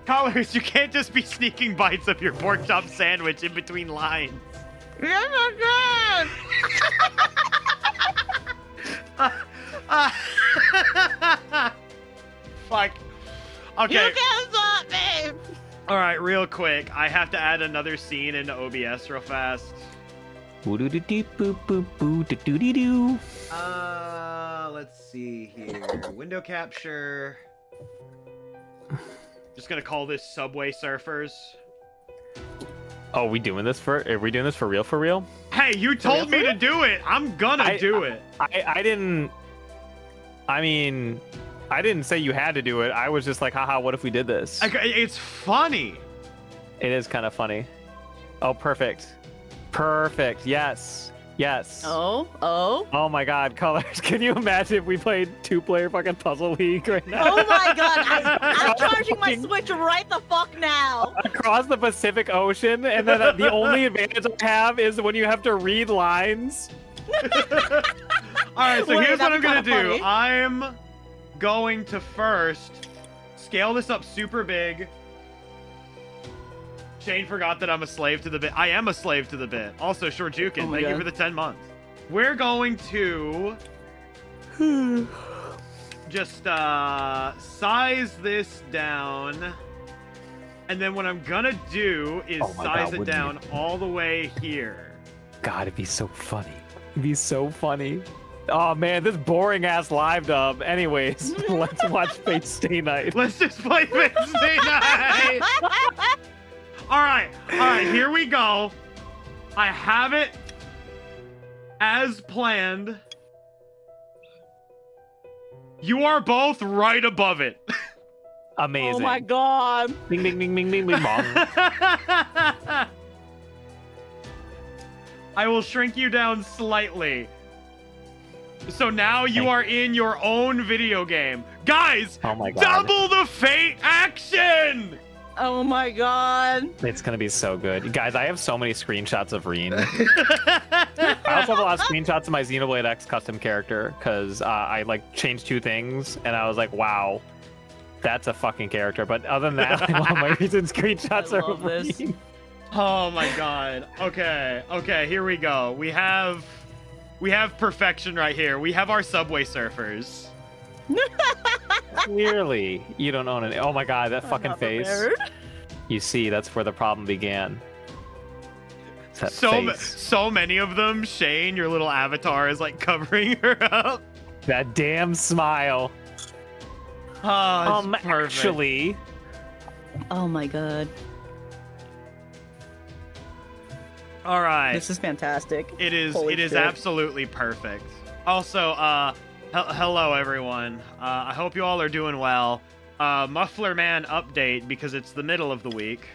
Colors, you can't just be sneaking bites of your pork chop sandwich in between lines. Yes, I Fuck. can. Okay. You can't stop me. All right, real quick. I have to add another scene into OBS real fast. Let's see here. Window capture. Just gonna call this Subway Surfers. Oh, are we doing this for real? For real? Hey, you told me to do it. I'm gonna do it. I didn't. I mean, I didn't say you had to do it. I was just like, haha, what if we did this? It's funny. It is kind of funny. Oh, perfect. Perfect. Yes. Yes. Oh. Oh my God, Colors. Can you imagine if we played 2-player fucking Puzzle League right now? Oh my god, I'm charging my Switch right the fuck now. Across the Pacific Ocean, and then the only advantage I have is when you have to read lines. Alright, so Wait, here's what I'm gonna that'd be kinda do. funny. I'm going to first scale this up super big. Shane forgot that I'm a slave to the bit. I am a slave to the bit. Also, Shorjukin, Oh my thank you God. for the 10 months. We're going to just size this down. And then what I'm gonna do is Oh my size God, it wouldn't down you? all the way here. God, it'd be so funny. It'd be so funny. Oh man, this boring ass live dub. Anyways, let's watch Fate Stay Night. Let's just play Wednesday night. All right, here we go. I have it as planned. You are both right above it. Amazing. Oh my god. Ding ding ding ding ding ding bong. I will shrink you down slightly. So now you are in your own video game. Guys, Oh my God. double the Fate action! Oh my god. It's gonna be so good. Guys, I have so many screenshots of Reen. I also have a lot of screenshots of my Xenoblade X custom character because I like changed 2 things and I was like, wow, that's a fucking character. But other than that, like, all my recent screenshots I are love of this. Reen. Oh my god. Okay, here we go. We have perfection right here. We have our Subway Surfers. Clearly, you don't own any. Oh my God, that I'm fucking not face. prepared. You see, that's where the problem began. It's that face. So many of them. Shane, your little avatar is like covering her up. That damn smile. Oh, it's perfect. Actually, Oh my god. All right. This is fantastic. It is. Holy It is shit. absolutely perfect. Also, hello everyone. I hope you all are doing well. MufflerMan update because it's the middle of the week.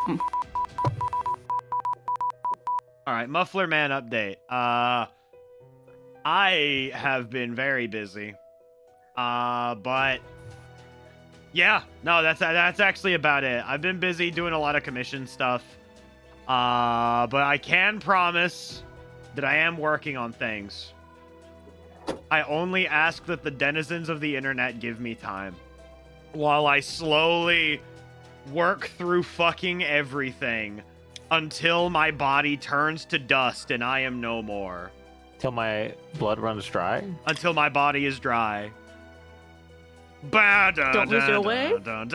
All right, MufflerMan update. I have been very busy. But yeah, no, that's actually about it. I've been busy doing a lot of commission stuff. But I can promise that I am working on things. I only ask that the denizens of the internet give me time while I slowly work through fucking everything until my body turns to dust and I am no more. till my blood runs dry. Until my body is dry. Don't lose your way. But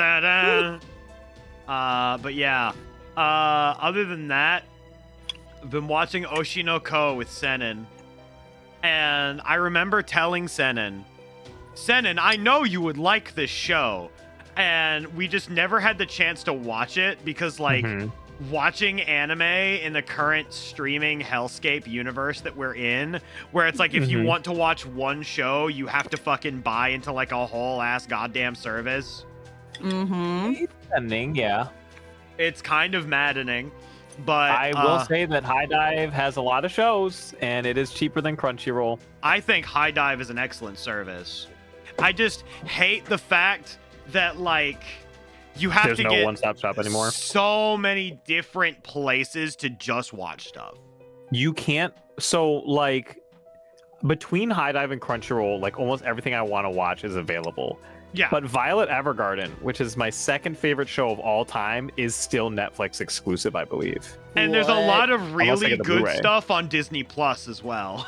yeah. Other than that, I've been watching Oshinoko with Sennen. And I remember telling Sennen, I know you would like this show. And we just never had the chance to watch it because, like, watching anime in the current streaming hellscape universe that we're in, where it's like if you want to watch one show, you have to fucking buy into, like, a whole ass goddamn service. Ending, yeah. It's kind of maddening. But I will say that High Dive has a lot of shows, and it is cheaper than Crunchyroll. I think High Dive is an excellent service. I just hate the fact that, like, you have There's to no get one-stop shop anymore. so many different places to just watch stuff. You can't. So, like, between High Dive and Crunchyroll, like, almost everything I want to watch is available. Yeah. But Violet Evergarden, which is my second favorite show of all time, is still Netflix exclusive, I believe. And there's a lot of Unless I really get the good Blu-ray. stuff on Disney Plus as well.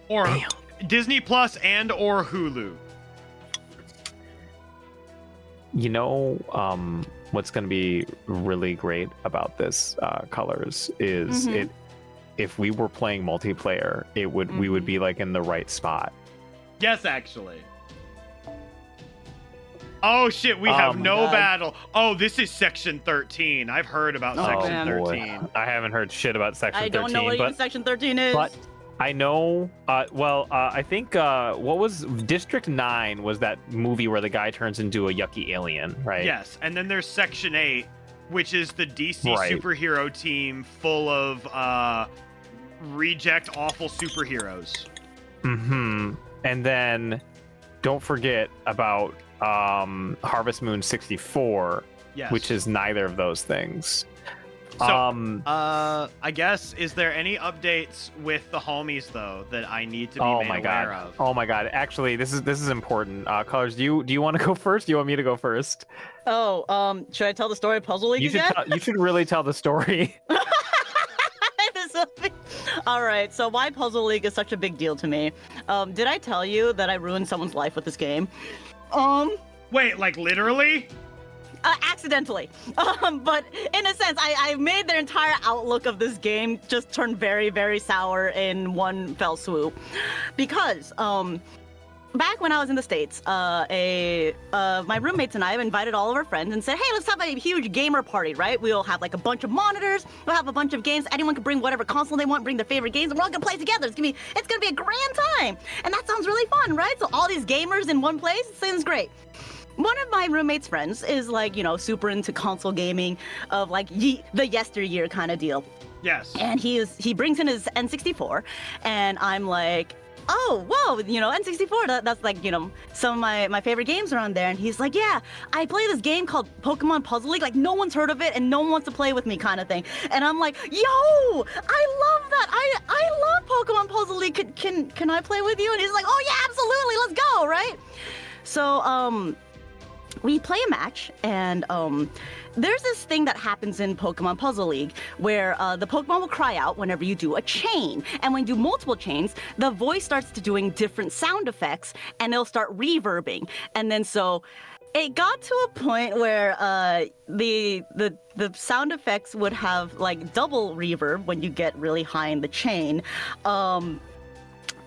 Or Damn. Disney Plus and or Hulu. You know, what's going to be really great about this Colors is Mhm. if we were playing multiplayer, we would be like in the right spot. Yes, actually. Oh shit, we have my no God. battle. Oh, this is Section 13. I've heard about Oh, Section man. 13. I haven't heard shit about Section I 13, don't know what but even Section 13 is. but I know. I think what was District 9 was that movie where the guy turns into a yucky alien, right? Yes, and then there's Section 8, which is the DC Right. superhero team full of reject awful superheroes. Mm-hmm. And then don't forget about Harvest Moon 64, Yes. which is neither of those things. So, I guess, is there any updates with the homies though that I need to be oh made my aware god. of? Oh my god. Actually, this is important. Colors, do you want to go first? Do you want me to go first? Oh, should I tell the story of Puzzle League again? You should really tell the story. All right, so why Puzzle League is such a big deal to me. Did I tell you that I ruined someone's life with this game? Wait, like literally? Accidentally. But in a sense, I made their entire outlook of this game just turn very, very sour in one fell swoop. Because, back when I was in the States, my roommates and I have invited all of our friends and said, hey, let's have a huge gamer party, right? We'll have like a bunch of monitors, we'll have a bunch of games, anyone can bring whatever console they want, bring their favorite games, and we're all gonna play together. It's gonna be a grand time. And that sounds really fun, right? So all these gamers in one place, it sounds great. One of my roommate's friends is like, super into console gaming of like the yesteryear kind of deal. Yes. And he brings in his N64, and I'm like, oh, whoa, N64, that's like, some of my favorite games are on there. And he's like, yeah, I play this game called Pokemon Puzzle League. Like, no one's heard of it, and no one wants to play with me kind of thing. And I'm like, yo, I love that. I love Pokemon Puzzle League. Can I play with you? And he's like, oh, yeah, absolutely. Let's go, right? So, we play a match, and there's this thing that happens in Pokemon Puzzle League where the Pokemon will cry out whenever you do a chain. And when you do multiple chains, the voice starts to doing different sound effects, and they'll start reverbing. And then so it got to a point where the sound effects would have like double reverb when you get really high in the chain.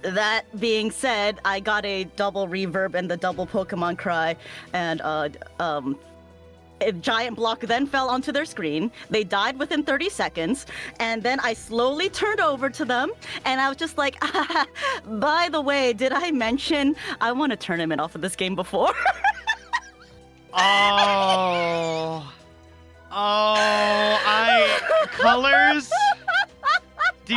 That being said, I got a double reverb and the double Pokemon cry, and a giant block then fell onto their screen. They died within 30 seconds, and then I slowly turned over to them, and I was just like, by the way, did I mention I won a tournament off of this game before? Colors. Do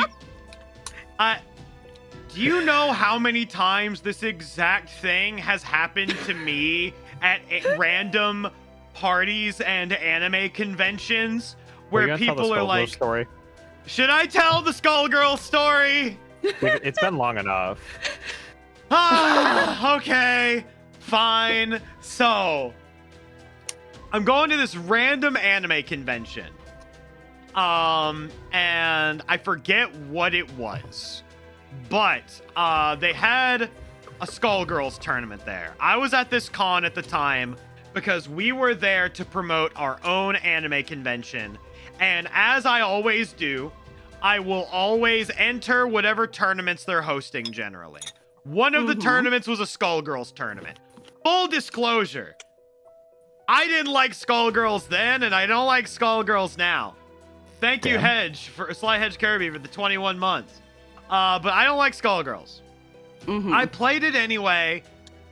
you know how many times this exact thing has happened to me at random parties and anime conventions where people are like, story? should I tell the Skullgirl story? It's been long enough. Okay, fine. So, I'm going to this random anime convention. And I forget what it was. But they had a Skullgirls tournament there. I was at this con at the time because we were there to promote our own anime convention. And as I always do, I will always enter whatever tournaments they're hosting generally. One of the tournaments was a Skullgirls tournament. Full disclosure, I didn't like Skullgirls then, and I don't like Skullgirls now. Thank you, Sly Hedge Kirby, for the 21 months. But I don't like Skullgirls. I played it anyway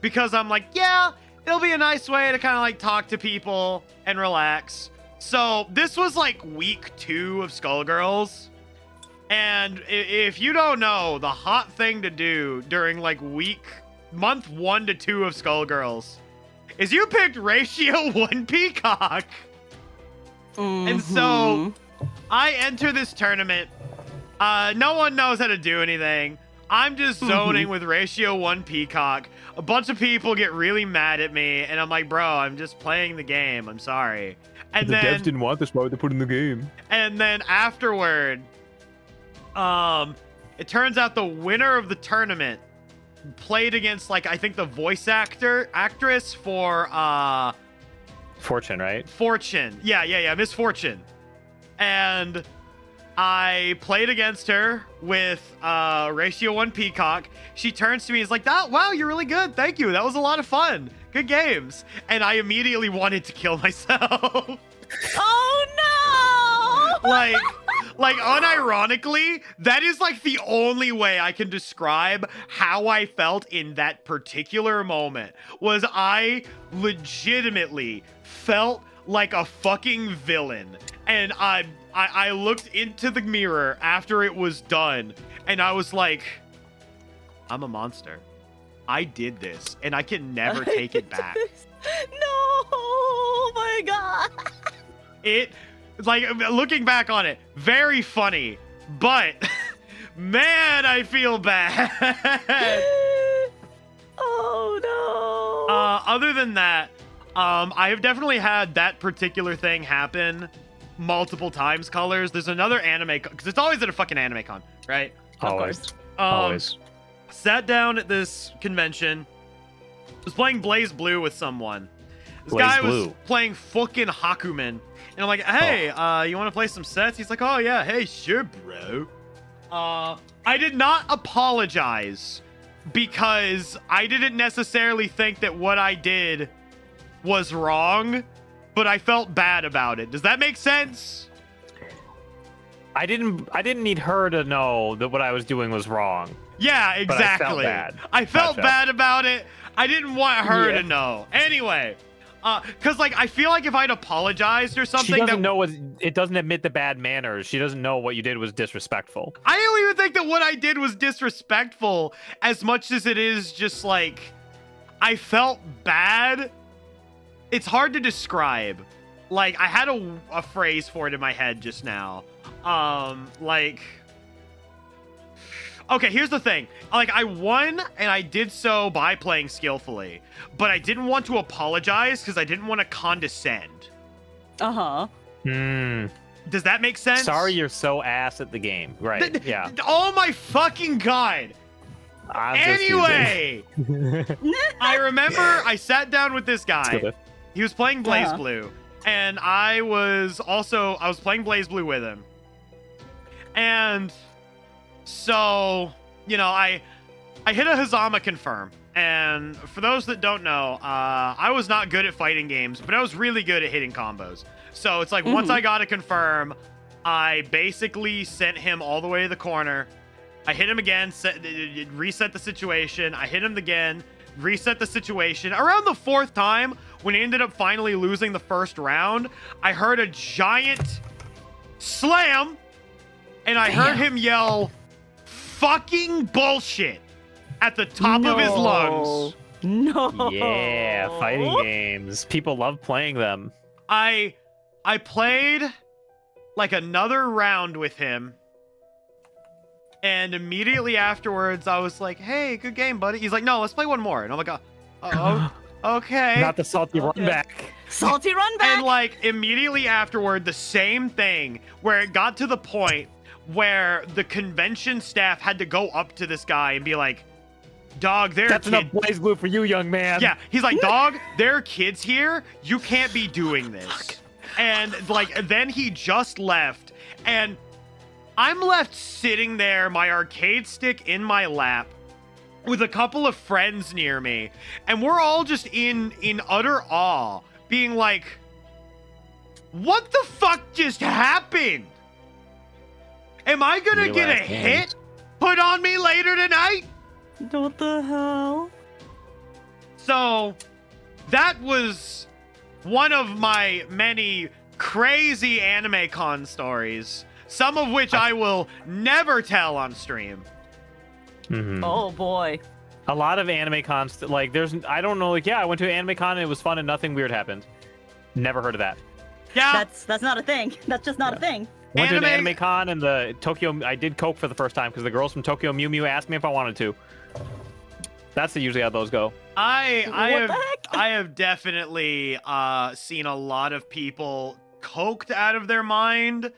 because I'm like, yeah, it'll be a nice way to kind of like talk to people and relax. So this was like week 2 of Skullgirls. And if you don't know, the hot thing to do during like month 1 to 2 of Skullgirls is you picked Ratio 1 Peacock. And so I enter this tournament. No one knows how to do anything. I'm just zoning with ratio 1 Peacock. A bunch of people get really mad at me, and I'm like, bro, I'm just playing the game. I'm sorry. And The devs didn't want this, why would they put it in the game? And then afterward, it turns out the winner of the tournament played against, like, I think the voice actress for Fortune, right? Fortune. Yeah, Miss Fortune. And I played against her with ratio 1 Peacock. She turns to me and is like, wow, you're really good. Thank you. That was a lot of fun. Good games. And I immediately wanted to kill myself. Oh no! like unironically, that is like the only way I can describe how I felt in that particular moment. Was I legitimately felt like a fucking villain. And I looked into the mirror after it was done, and I was like, I'm a monster. I did this, and I can never take it back. No! Oh my god! It, like, looking back on it, very funny, but man, I feel bad. Oh no! Other than that, I have definitely had that particular thing happen multiple times. Colors. There's another anime, because it's always at a fucking anime con, right? Always. Always. Sat down at this convention. Was playing Blaze Blue with someone. This guy was playing fucking Hakumen. And I'm like, hey, you want to play some sets? He's like, oh yeah, hey, sure, bro. I did not apologize because I didn't necessarily think that what I did was wrong, but I felt bad about it. Does that make sense? I didn't need her to know that what I was doing was wrong. Yeah, exactly. I felt bad about it. I didn't want her to know. Anyway, because like I feel like if I'd apologized or something, she doesn't know what it doesn't admit the bad manners. She doesn't know what you did was disrespectful. I don't even think that what I did was disrespectful as much as it is just like I felt bad. It's hard to describe. Like I had a phrase for it in my head just now. Like, okay, here's the thing. Like, I won, and I did so by playing skillfully, but I didn't want to apologize because I didn't want to condescend. Uh-huh. Does that make sense? Sorry you're so ass at the game. Right, yeah. Oh my fucking god. Anyway, I remember I sat down with this guy. He was playing Blaze Blue, and I was playing Blaze Blue with him. And so, you know, I hit a Hazama confirm. And for those that don't know, I was not good at fighting games, but I was really good at hitting combos. So it's like once I got a confirm, I basically sent him all the way to the corner. I hit him again, reset the situation. I hit him again, reset the situation. Around the fourth time, when he ended up finally losing the first round, I heard a giant slam. And I heard him yell, fucking bullshit, at the top of his lungs. No. Yeah, fighting games. People love playing them. I played like another round with him. And immediately afterwards, I was like, hey, good game, buddy. He's like, no, let's play one more. And I'm like, oh, okay. Not the salty run back. Salty run back. And like immediately afterward, the same thing where it got to the point where the convention staff had to go up to this guy and be like, dog, that's enough Blaze Blue for you, young man. Yeah, he's like, dog, there are kids here. You can't be doing this. And like, then he just left. And I'm left sitting there, my arcade stick in my lap, with a couple of friends near me. And we're all just in utter awe, being like, what the fuck just happened? Am I gonna get a hit put on me later tonight? What the hell? So, that was one of my many crazy anime con stories, some of which I will never tell on stream. Oh boy. A lot of anime cons, like I don't know, like, yeah, I went to an anime con and it was fun and nothing weird happened. Never heard of that. Yeah. That's not a thing. That's just not a thing. Went to an anime con and the Tokyo. I did Coke for the first time because the girls from Tokyo Mew Mew asked me if I wanted to. That's usually how those go. I have definitely seen a lot of people coked out of their mind.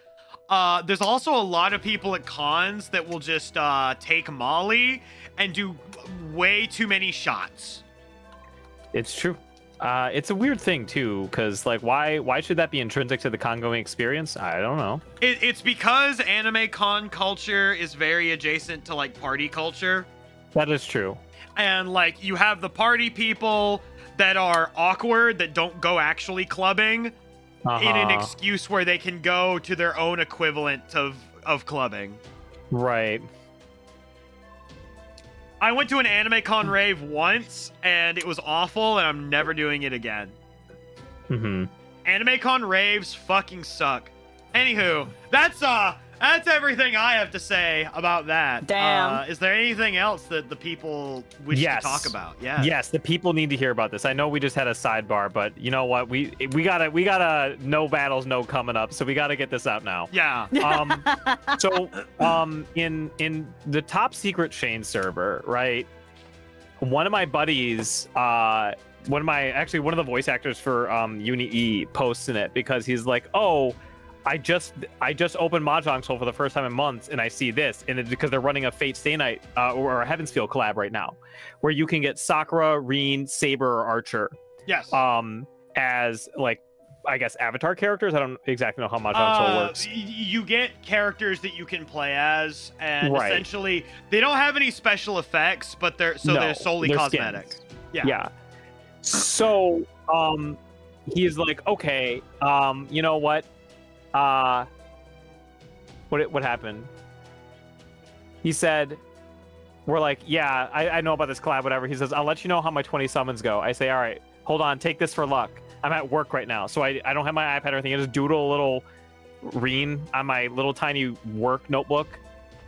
There's also a lot of people at cons that will just take Molly and do way too many shots. It's true. It's a weird thing too, because like, why should that be intrinsic to the con going experience? I don't know. It's because anime con culture is very adjacent to like party culture. That is true. And like, you have the party people that are awkward, that don't go actually clubbing, in an excuse where they can go to their own equivalent of clubbing. Right. I went to an anime con rave once, and it was awful, and I'm never doing it again. Anime con raves fucking suck. Anywho, that's everything I have to say about that. Damn. Is there anything else that the people wish to talk about? Yeah. Yes, the people need to hear about this. I know we just had a sidebar, but you know what? We gotta no battles, no coming up. So we gotta get this out now. Yeah. In the top secret Shane server, right? One of my buddies, one of the voice actors for Uni E posts in it because he's like, oh, I just opened Mahjong Soul for the first time in months, and I see this, and it's because they're running a Fate Stay Night or a Heaven's Feel collab right now, where you can get Sakura, Reen, Saber, or Archer. Yes. As like, I guess avatar characters. I don't exactly know how Mahjong Soul works. You get characters that you can play as, and essentially they don't have any special effects, but they're solely cosmetic. Skins. Yeah. So he's like, okay, you know what? What happened? He said, we're like, yeah, I know about this collab, whatever. He says, I'll let you know how my 20 summons go. I say, all right, hold on, take this for luck. I'm at work right now, so I don't have my iPad or anything. I just doodle a little Reen on my little tiny work notebook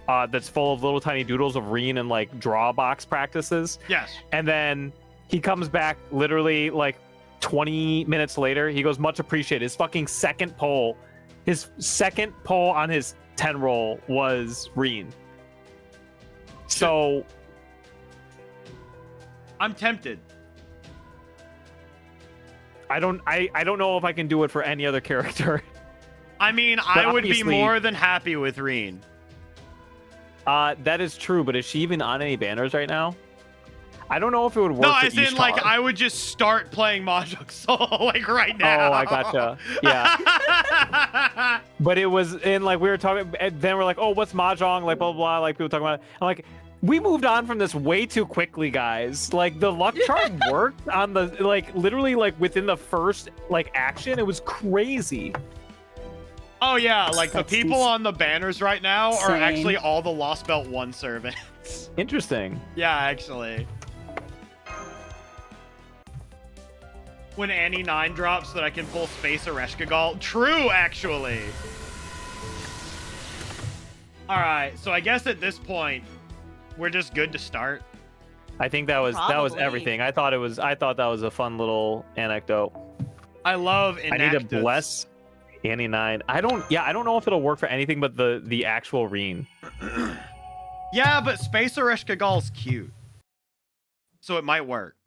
that's full of little tiny doodles of Reen and like draw box practices. Yes. And then he comes back literally like 20 minutes later. He goes, much appreciated. His fucking second poll on his 10 roll was Reen. So I'm tempted. I don't know if I can do it for any other character. I mean, But I would be more than happy with Reen. That is true, but is she even on any banners right now? I don't know if it would work. No, for as in, Ishtar. like, I would just start playing Mahjong Soul, like, right now. Oh, I gotcha. Yeah. But it was in, like, we were talking, and then we're like, oh, what's Mahjong? Like, blah, blah, blah. Like, people talking about it. I'm like, we moved on from this way too quickly, guys. Like, the luck chart worked on the, like, literally, like, within the first, like, action. It was crazy. Oh, yeah. Like, the That's people on the banners right now are insane. actually all the Lost Belt 1 servants. Interesting. Yeah, actually. When Annie 9 drops so that I can pull Space Ereshkigal. True, actually. Alright, so I guess at this point, we're just good to start. I think that was Probably. everything. I thought that was a fun little anecdote. I love I need to Enactus. bless Annie 9. I don't know if it'll work for anything but the actual Reen. Yeah, but Space Ereshkigal's cute. So it might work.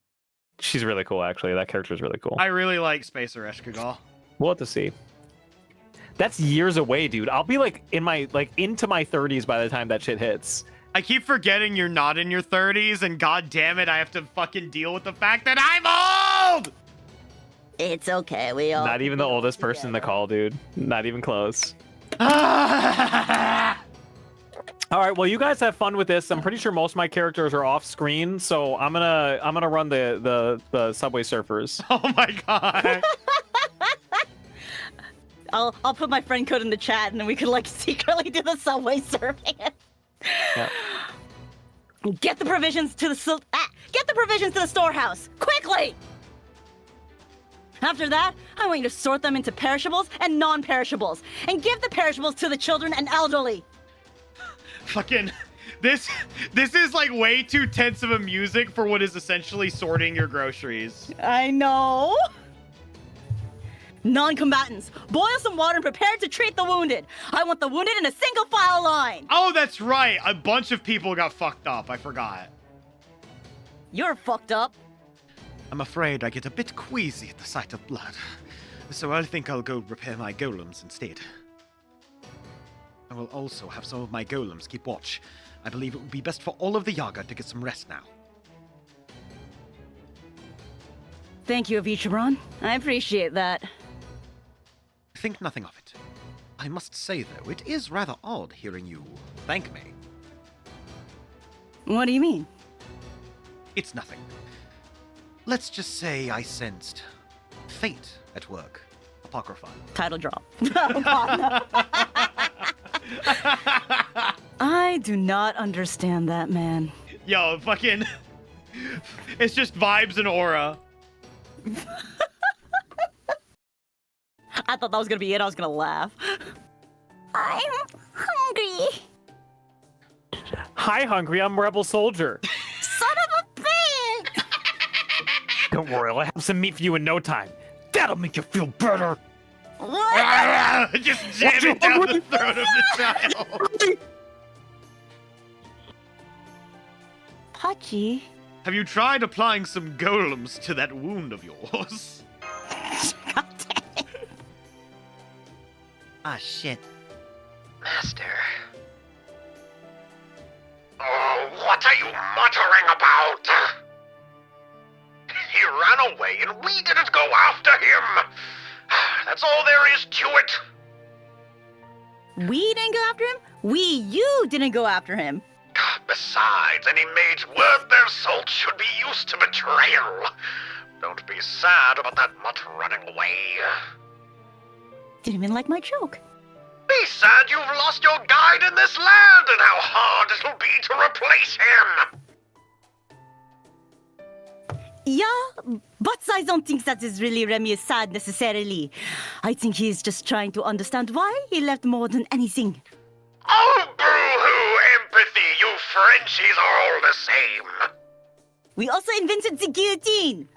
She's really cool, actually. That character is really cool. I really like Space Ereshkigal. We'll have to see. That's years away, dude. I'll be like into my 30s by the time that shit hits. I keep forgetting you're not in your 30s, and god damn it, I have to fucking deal with the fact that I'm old! It's okay. We all. Not even the oldest person in the call, dude. Not even close. All right, well, you guys have fun with this. I'm pretty sure most of my characters are off screen, so I'm gonna run the Subway Surfers. Oh my god. I'll put my friend code in the chat, and then we could like secretly do the subway surfing. Yeah. Get the provisions to the storehouse quickly. After that, I want you to sort them into perishables and non-perishables, and give the perishables to the children and elderly. Fucking this is like way too tense of a music for what is essentially sorting your groceries. I know. Non-combatants, boil some water and prepare to treat the wounded. I want the wounded in a single file line. Oh, that's right. A bunch of people got fucked up. I forgot. You're fucked up. I'm afraid I get a bit queasy at the sight of blood. So I think I'll go repair my golems instead. I will also have some of my golems keep watch. I believe it would be best for all of the Yaga to get some rest now. Thank you, Avichabron. I appreciate that. Think nothing of it. I must say, though, it is rather odd hearing you thank me. What do you mean? It's nothing. Let's just say I sensed fate at work. Apocrypha. Title drop. Oh, God, no. I do not understand that, man. Yo, fucking... It's just vibes and aura. I thought that was gonna be it. I was gonna laugh. I'm hungry. Hi, Hungry. I'm Rebel Soldier. Son of a bitch! Don't worry, I'll have some meat for you in no time. That'll make you feel better. What? Just jam it down the throat of the child. Pachi. Have you tried applying some golems to that wound of yours? God dang. Ah, shit. Master. Oh, what are you muttering about? He ran away and we didn't go after him. That's all there is to it. We didn't go after him? You didn't go after him. Besides, any mage worth their salt should be used to betrayal. Don't be sad about that mutt running away. Didn't even like my joke. Be sad you've lost your guide in this land and how hard it'll be to replace him. Yeah, but I don't think that is really Remy is sad necessarily. I think he's just trying to understand why he left more than anything. Oh, boo-hoo empathy, you Frenchies are all the same. We also invented the guillotine.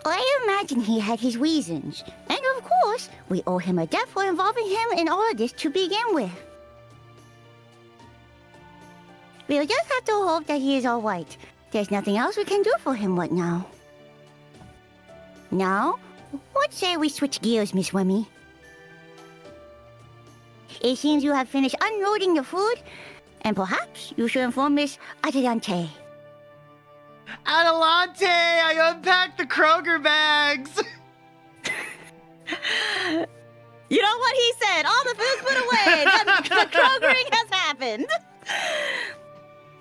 I imagine he had his reasons. And of course, we owe him a debt for involving him in all of this to begin with. We'll just have to hope that he is all right. There's nothing else we can do for him right now. Now, what say we switch gears, Miss Wemmy? It seems you have finished unloading the food, and perhaps you should inform Miss Adelante. Adelante! I unpacked the Kroger bags! You know what he said? All the food's put away. The Krogering has happened.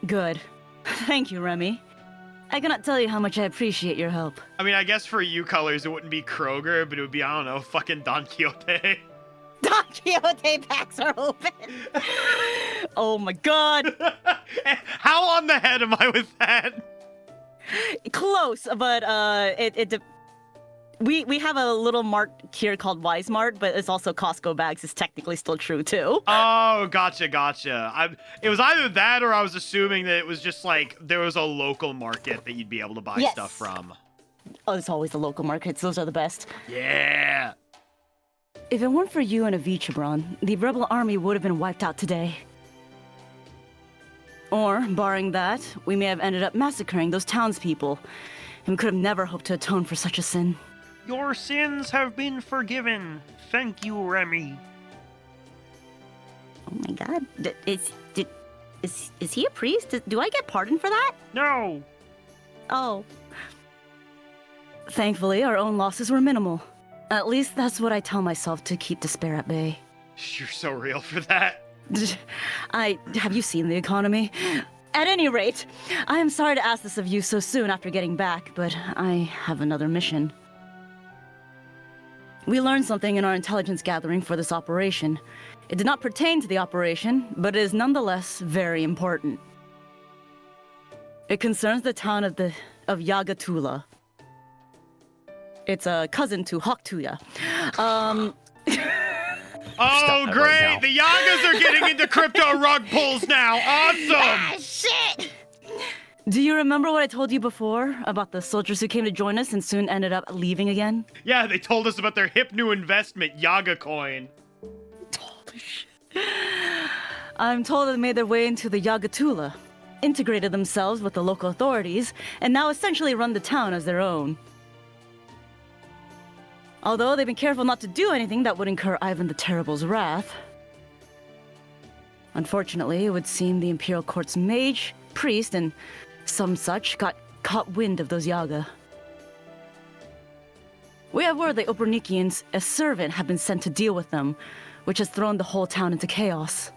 Good. Thank you, Remy. I cannot tell you how much I appreciate your help. I mean, I guess for you colors, it wouldn't be Kroger, but it would be, I don't know, fucking Don Quixote. Don Quixote packs are open. Oh my god. How on the head am I with that? Close, but we have a little mart here called Wise Mart, but it's also Costco bags is technically still true too. Oh, gotcha. It was either that or I was assuming that it was just like there was a local market that you'd be able to buy Yes. stuff from. Oh, it's always the local markets. Those are the best. Yeah. If it weren't for you and Avichabron, the rebel army would have been wiped out today. Or, barring that, we may have ended up massacring those townspeople, and we could have never hoped to atone for such a sin. Your sins have been forgiven. Thank you, Remy. Oh my god. Is he a priest? Do I get pardoned for that? No. Oh. Thankfully, our own losses were minimal. At least that's what I tell myself to keep despair at bay. You're so real for that. Have you seen the economy? At any rate, I am sorry to ask this of you so soon after getting back, but I have another mission. We learned something in our intelligence gathering for this operation. It did not pertain to the operation, but it is nonetheless very important. It concerns the town of Yagatula. It's a cousin to Hoktuya. Oh, that great! right now. The Yagas are getting into crypto rug pulls now. Awesome! Shit! Do you remember what I told you before about the soldiers who came to join us and soon ended up leaving again? Yeah, they told us about their hip new investment, Yaga coin. Holy shit. I'm told they made their way into the Yagatula, integrated themselves with the local authorities, and now essentially run the town as their own. Although they've been careful not to do anything that would incur Ivan the Terrible's wrath. Unfortunately, it would seem the Imperial Court's mage, priest, and some such got caught wind of those Yaga. We have word the Opernikians, a servant, have been sent to deal with them, which has thrown the whole town into chaos.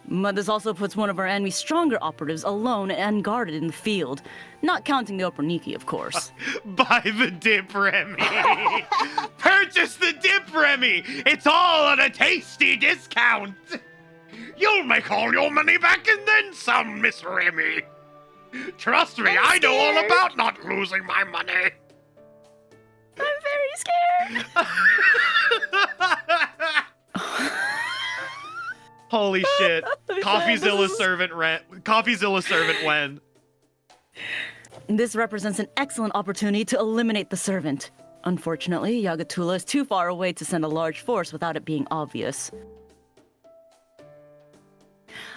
But this also puts one of our enemy's stronger operatives alone and unguarded in the field, not counting the Operniki, of course. Buy the dip, Remy! Purchase the dip, Remy! It's all at a tasty discount! You'll make all your money back and then some, Miss Remy! Trust me, I know all about not losing my money! I'm very scared! Holy shit. Coffeezilla servant when. This represents an excellent opportunity to eliminate the servant. Unfortunately, Yagatula is too far away to send a large force without it being obvious.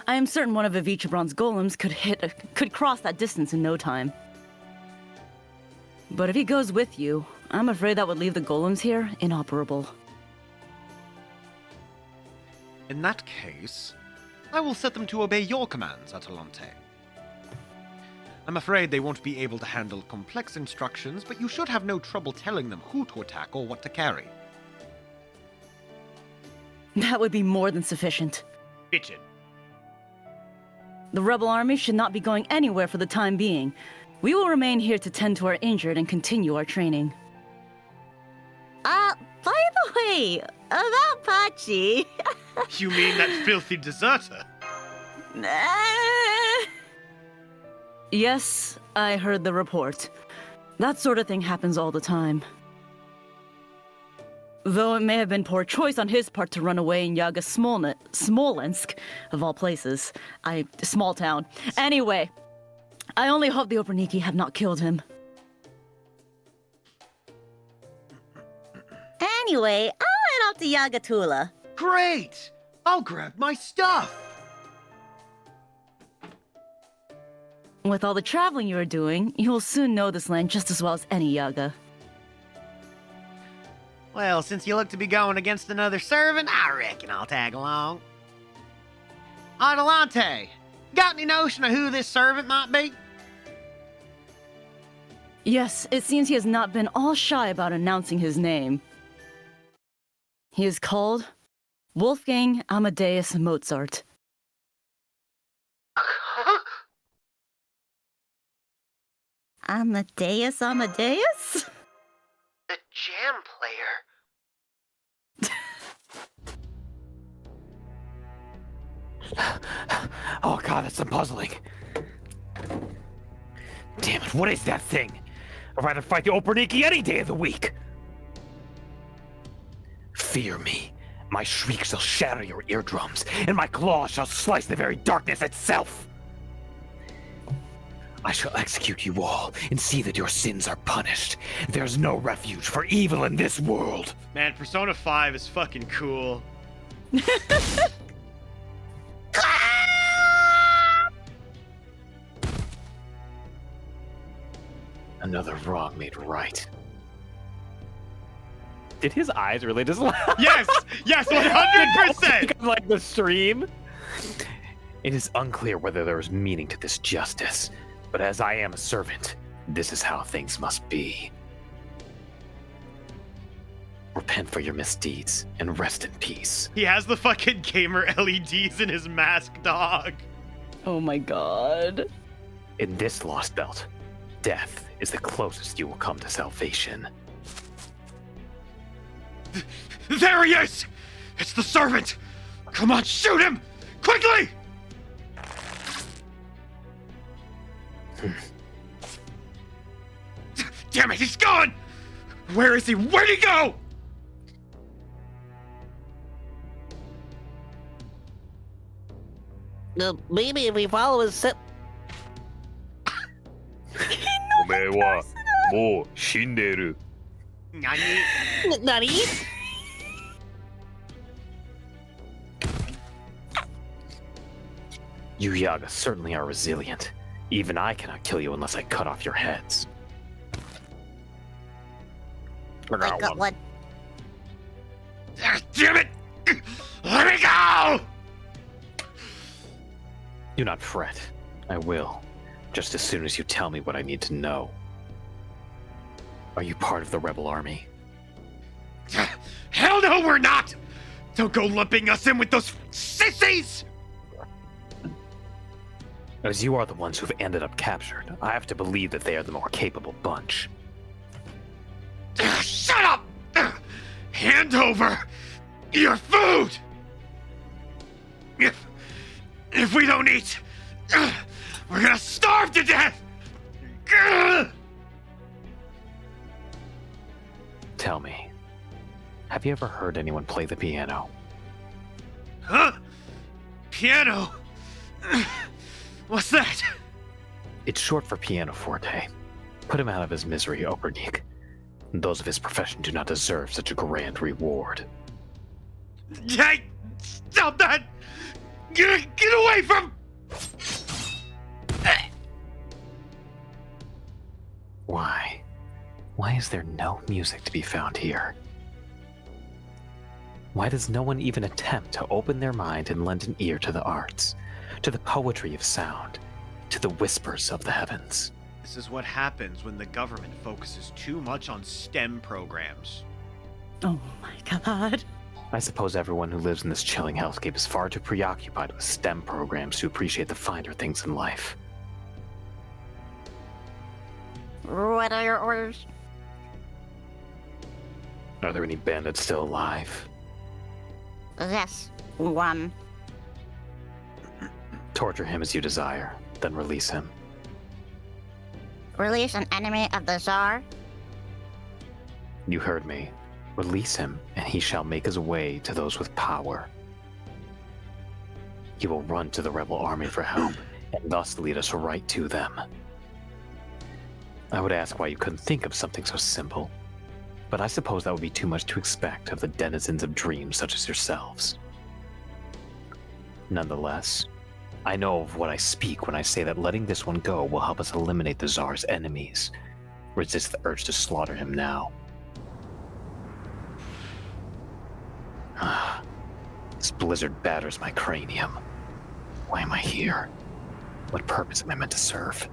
I am certain one of Avichabron's golems could cross that distance in no time. But if he goes with you, I'm afraid that would leave the golems here inoperable. In that case, I will set them to obey your commands, Atalante. I'm afraid they won't be able to handle complex instructions, but you should have no trouble telling them who to attack or what to carry. That would be more than sufficient. Bitchin'. The rebel army should not be going anywhere for the time being. We will remain here to tend to our injured and continue our training. By the way, about Pachi. You mean that filthy deserter? Yes, I heard the report. That sort of thing happens all the time. Though it may have been poor choice on his part to run away in Yaga Smolensk, of all places. Small town. Anyway, I only hope the Operniki have not killed him. Anyway, I'll head off to Yagatula. Great! I'll grab my stuff! With all the traveling you are doing, you will soon know this land just as well as any Yaga. Well, since you look to be going against another servant, I reckon I'll tag along. Adelante, got any notion of who this servant might be? Yes, it seems he has not been all shy about announcing his name. He is called Wolfgang Amadeus Mozart. Amadeus? The jam player. Oh god, that's some puzzling. Damn it, what is that thing? I'd rather fight the Operniki any day of the week. Fear me. My shriek shall shatter your eardrums, and my claws shall slice the very darkness itself. I shall execute you all and see that your sins are punished. There's no refuge for evil in this world. Man, Persona 5 is fucking cool. Another wrong made right. Did his eyes really just laugh? Yes! Yes, 100%! Like the stream? It is unclear whether there is meaning to this justice, but as I am a servant, this is how things must be. Repent for your misdeeds and rest in peace. He has the fucking gamer LEDs in his mask, dog. Oh my god. In this lost belt, death is the closest you will come to salvation. There he is! It's the servant! Come on, shoot him! Quickly! Damn it, he's gone! Where is he? Where'd he go? Maybe if we follow his おめえはもう死んでいる。何？ You Yaga certainly are resilient. Even I cannot kill you unless I cut off your heads. I got one. Ah, damn it! Let me go! Do not fret. I will. Just as soon as you tell me what I need to know. Are you part of the rebel army? Hell no, we're not! Don't go lumping us in with those sissies! As you are the ones who've ended up captured, I have to believe that they are the more capable bunch. Shut up! Hand over your food! If we don't eat, we're gonna starve to death! Tell me, have you ever heard anyone play the piano? Huh? Piano? What's that? It's short for pianoforte. Put him out of his misery, Obernik. Those of his profession do not deserve such a grand reward. Hey! Stop that! Get away from... Why? Why is there no music to be found here? Why does no one even attempt to open their mind and lend an ear to the arts, to the poetry of sound, to the whispers of the heavens? This is what happens when the government focuses too much on STEM programs. Oh my god. I suppose everyone who lives in this chilling hellscape is far too preoccupied with STEM programs to appreciate the finer things in life. What are your orders? Are there any bandits still alive? Yes, one. Torture him as you desire, then release him. Release an enemy of the Tsar? You heard me. Release him, and he shall make his way to those with power. He will run to the rebel army for help, and thus lead us right to them. I would ask why you couldn't think of something so simple, but I suppose that would be too much to expect of the denizens of dreams such as yourselves. Nonetheless, I know of what I speak when I say that letting this one go will help us eliminate the Tsar's enemies. Resist the urge to slaughter him now. This blizzard batters my cranium. Why am I here? What purpose am I meant to serve?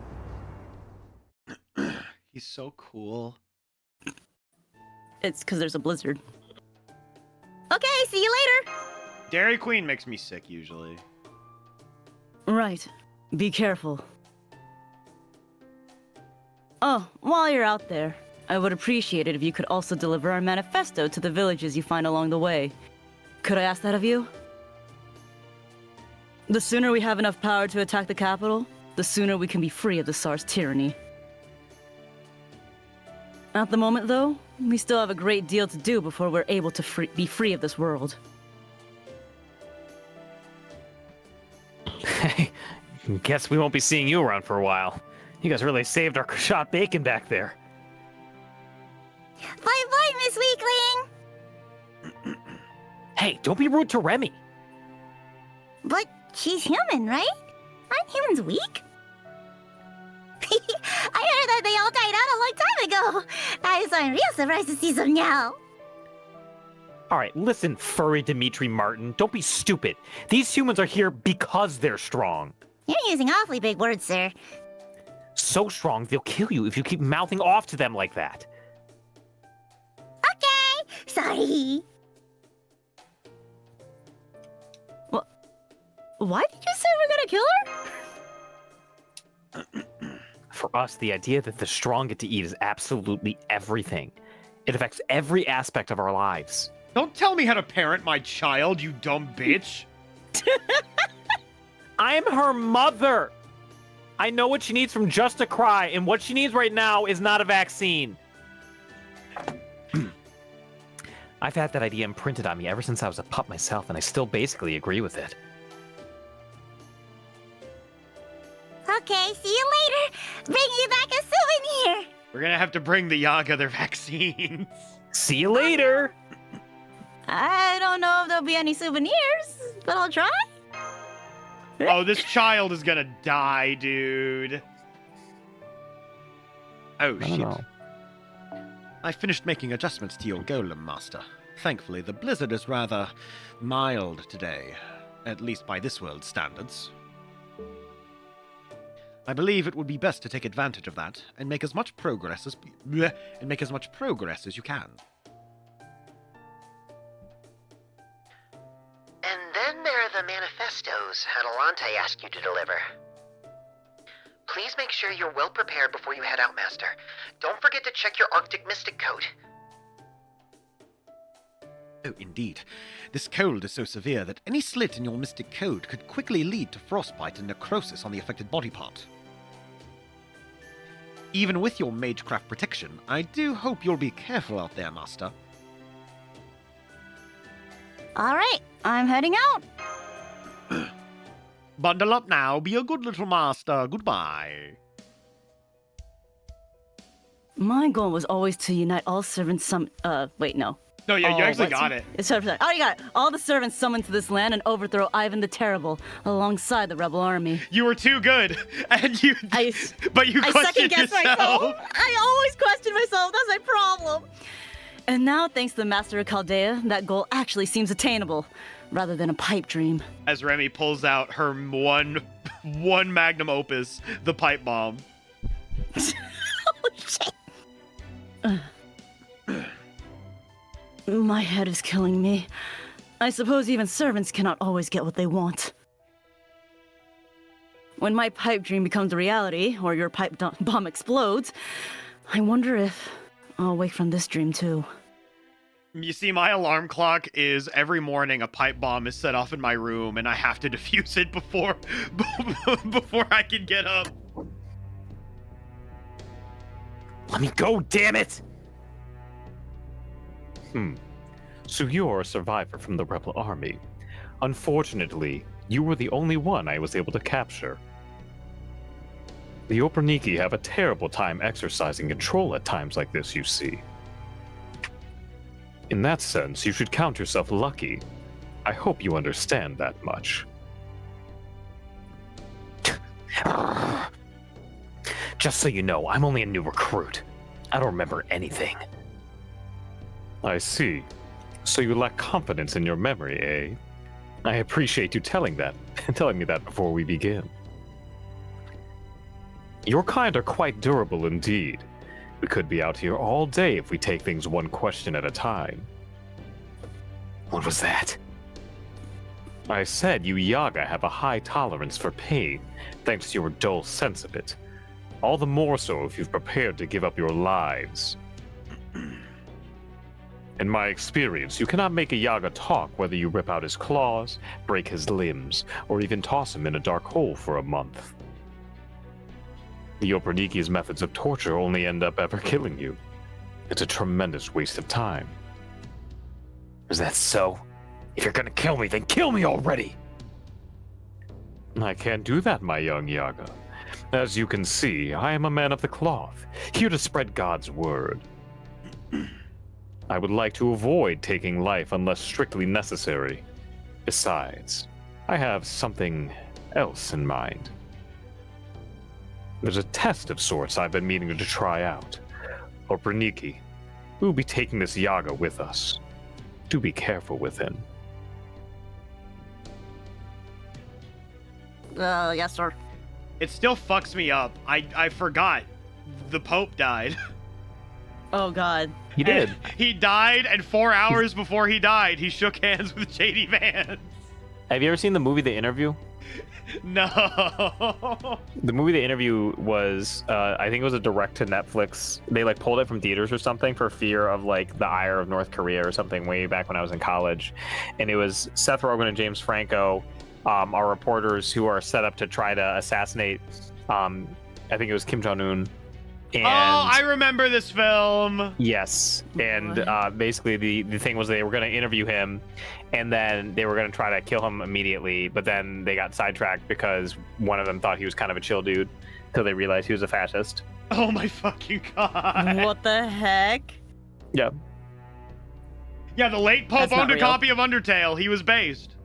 He's so cool. It's because there's a blizzard. Okay, see you later! Dairy Queen makes me sick usually. Right. Be careful. Oh, while you're out there, I would appreciate it if you could also deliver our manifesto to the villages you find along the way. Could I ask that of you? The sooner we have enough power to attack the capital, the sooner we can be free of the Tsar's tyranny. At the moment, though, we still have a great deal to do before we're able to be free of this world. Hey, guess we won't be seeing you around for a while. You guys really saved our shot bacon back there. Bye-bye, Miss Weakling! Hey, don't be rude to Remy. But she's human, right? Aren't humans weak? I heard that they all died out a long time ago. That is why I'm real surprised to see some now. All right, listen, furry Dimitri Martin. Don't be stupid. These humans are here because they're strong. You're using awfully big words, sir. So strong, they'll kill you if you keep mouthing off to them like that. Okay, sorry. Why did you say we're gonna kill her? For us, the idea that the strong get to eat is absolutely everything. It affects every aspect of our lives. Don't tell me how to parent my child, you dumb bitch. I'm her mother. I know what she needs from just a cry, and what she needs right now is not a vaccine. I've had that idea imprinted on me ever since I was a pup myself, and I still basically agree with it. Okay, see you later. Bring you back a souvenir. We're gonna have to bring the Yaga their vaccines. See you later. I don't know if there'll be any souvenirs, but I'll try. Oh, this child is gonna die, dude. Oh, I don't shit. know. I finished making adjustments to your golem, Master. Thankfully, the blizzard is rather mild today, at least by this world's standards. I believe it would be best to take advantage of that and make as much progress as you can. And then there are the manifestos Adelante asked you to deliver. Please make sure you're well prepared before you head out, Master. Don't forget to check your Arctic Mystic coat. Oh, indeed. This cold is so severe that any slit in your mystic code could quickly lead to frostbite and necrosis on the affected body part. Even with your magecraft protection, I do hope you'll be careful out there, Master. All right, I'm heading out. Bundle up now, be a good little master. Goodbye. My goal was always to unite all servants wait, no. No, yeah, you Oh, actually what's got he- it. It's sort of, oh, you got it. All the servants summoned to this land and overthrow Ivan the Terrible alongside the rebel army. You were too good, and you. But you I questioned second-guess yourself. myself. I always question myself. That's my problem. And now, thanks to the Master of Chaldea, that goal actually seems attainable, rather than a pipe dream. As Remy pulls out her one magnum opus, the pipe bomb. Oh, shit. My head is killing me. I suppose even servants cannot always get what they want. When my pipe dream becomes a reality, or your pipe bomb explodes, I wonder if I'll wake from this dream too. You see, my alarm clock is every morning a pipe bomb is set off in my room, and I have to defuse it before I can get up. Let me go, damn it! So you're a survivor from the rebel army. Unfortunately, you were the only one I was able to capture. The Operniki have a terrible time exercising control at times like this, you see. In that sense, you should count yourself lucky. I hope you understand that much. Just so you know, I'm only a new recruit. I don't remember anything. I see. So you lack confidence in your memory, eh? I appreciate you telling me that before we begin. Your kind are quite durable indeed. We could be out here all day if we take things one question at a time. What was that? I said you Yaga have a high tolerance for pain, thanks to your dull sense of it. All the more so if you've prepared to give up your lives. In my experience, you cannot make a Yaga talk whether you rip out his claws, break his limbs, or even toss him in a dark hole for a month. The Operniki's methods of torture only end up ever killing you. It's a tremendous waste of time. Is that so? If you're gonna kill me, then kill me already! I can't do that, my young Yaga. As you can see, I am a man of the cloth, here to spread God's word. I would like to avoid taking life unless strictly necessary. Besides, I have something else in mind. There's a test of sorts I've been meaning to try out. Operniki, we will be taking this Yaga with us. Do be careful with him. Yes, sir. It still fucks me up. I forgot. The Pope died. Oh, God. He did. And he died, and 4 hours before he died, he shook hands with J.D. Vance. Have you ever seen the movie The Interview? No. The movie The Interview was, I think it was a direct to Netflix. They like pulled it from theaters or something for fear of like the ire of North Korea or something way back when I was in college. And it was Seth Rogen and James Franco, are reporters who are set up to try to assassinate, I think it was Kim Jong-un. And Oh, I remember this film. yes, and basically the thing was they were going to interview him, and then they were going to try to kill him immediately, but then they got sidetracked because one of them thought he was kind of a chill dude, until they realized he was a fascist. Oh my fucking god. What the heck? Yeah. Yeah, the late Pope That's not owned a real. copy of Undertale. He was based.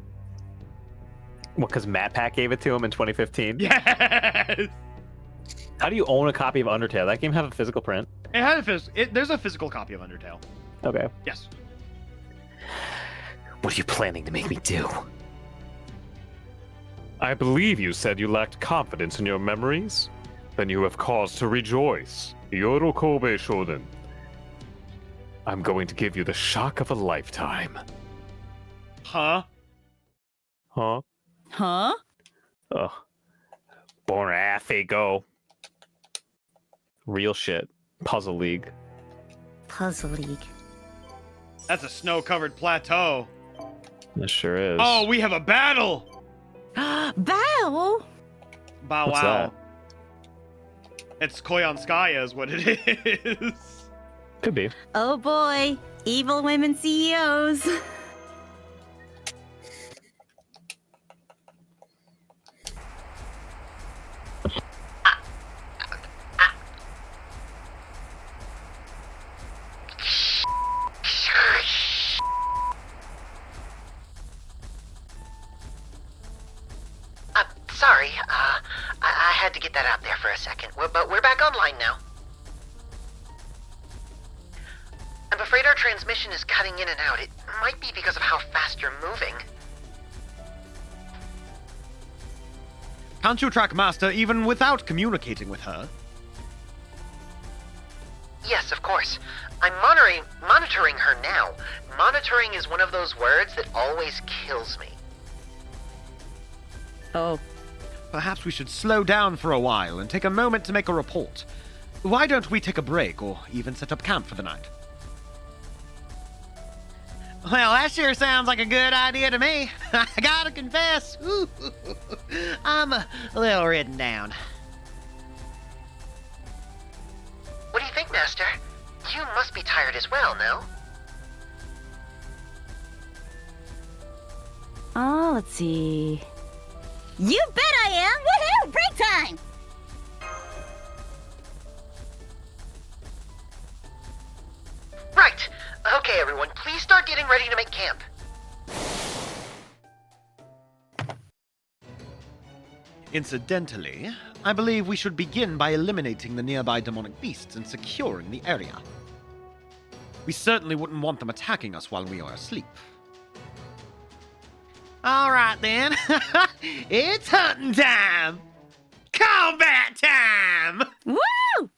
Well, because Matt Pack gave it to him in 2015. Yes. How do you own a copy of Undertale? That game have a physical print. It had there's a physical copy of Undertale. Okay. Yes. What are you planning to make me do? I believe you said you lacked confidence in your memories. Then you have cause to rejoice. Yorokobe Shoden. I'm going to give you the shock of a lifetime. Huh? Huh? Huh? Ugh. Born Go. Real shit. Puzzle League. Puzzle League. That's a snow-covered plateau. That sure is. Oh, we have a battle. Battle? Bow What's wow. It's Koyanskaya is what it is. Could be. Oh boy. Evil women CEOs. Sorry, I had to get that out there for a second, but we're back online now. I'm afraid our transmission is cutting in and out. It might be because of how fast you're moving. Can't you track Master even without communicating with her? Yes, of course. I'm monitoring her now. Monitoring is one of those words that always kills me. Oh. Perhaps we should slow down for a while and take a moment to make a report. Why don't we take a break or even set up camp for the night? Well, that sure sounds like a good idea to me. I gotta confess, I'm a little ridden down. What do you think, Master? You must be tired as well, no? Oh, let's see. You bet I am! Woohoo! Break time! Right. Okay, everyone, please start getting ready to make camp. Incidentally, I believe we should begin by eliminating the nearby demonic beasts and securing the area. We certainly wouldn't want them attacking us while we are asleep. All right, then. It's hunting time! Combat time! Woo!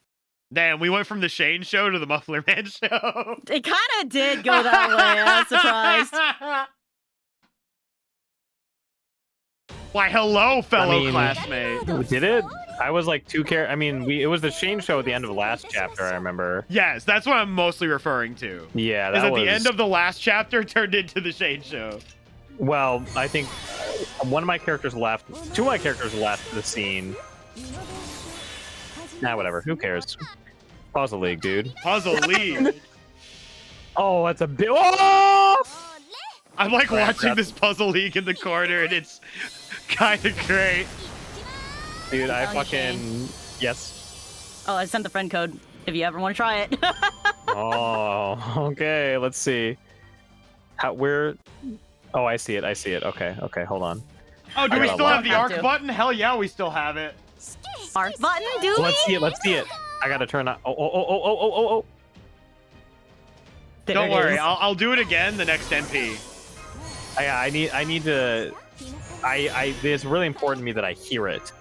Damn, we went from the Shane show to the Muffler Man show. It kind of did go that way. I'm surprised. Why, hello, fellow I mean- classmate. Did it? I was like I mean, it was the Shane show at the end of the last chapter, I remember. Yes, that's what I'm mostly referring to. Yeah, Is that at was... the end of the last chapter turned into the Shane show. Well, I think one of my characters left. Two of my characters left the scene. Nah, whatever. Who cares? Puzzle League, dude. Puzzle League. Oh, that's a bit. Oh! I'm like Crap, watching crap. this Puzzle League in the corner, and it's kind of great. Dude, I Oh, fucking yes. Oh, I sent the friend code if you ever want to try it. Oh, okay. Let's see. Where? Oh, I see it. I see it. Okay. Okay. Hold on. Oh, do I we gotta still have log the in. arc Have to. button? Hell yeah, we still have it. Arc button, do we? Let's see it. Let's see it. I gotta turn on. Oh. There Don't it worry, is. I'll do it again the next NP. I need to. It's really important to me that I hear it.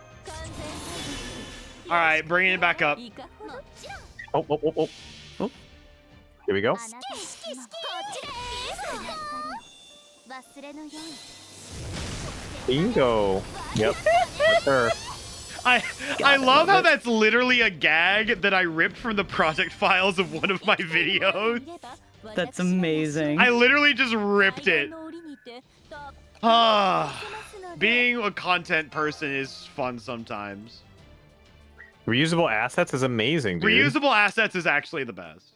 All right, bringing it back up. Oh. Here we go. Bingo. Yep. That's her. I love how that's literally a gag that I ripped from the project files of one of my videos. That's amazing. I literally just ripped it. Ah, being a content person is fun sometimes. Reusable assets is amazing, dude. Reusable assets is actually the best.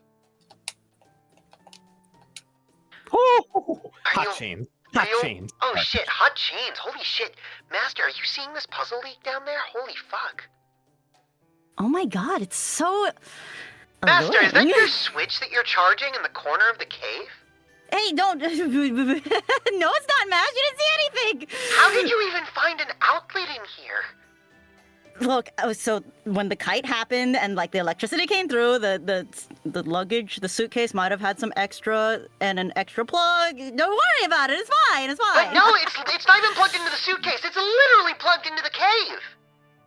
Hot you- chains. Are Hot you- chains. Oh shit, hot chains. Holy shit. Master, are you seeing this puzzle leak down there? Holy fuck. Oh my god, it's so Master, is that alluring. your switch that you're charging in the corner of the cave? Hey, don't. No, it's not, Mash. You didn't see anything. How did you even find an outlet in here? Look, so when the kite happened and like the electricity came through, the luggage, the suitcase might have had some extra and an extra plug. Don't worry about it. It's fine. It's fine. No, it's not even plugged into the suitcase. It's literally plugged into the cave.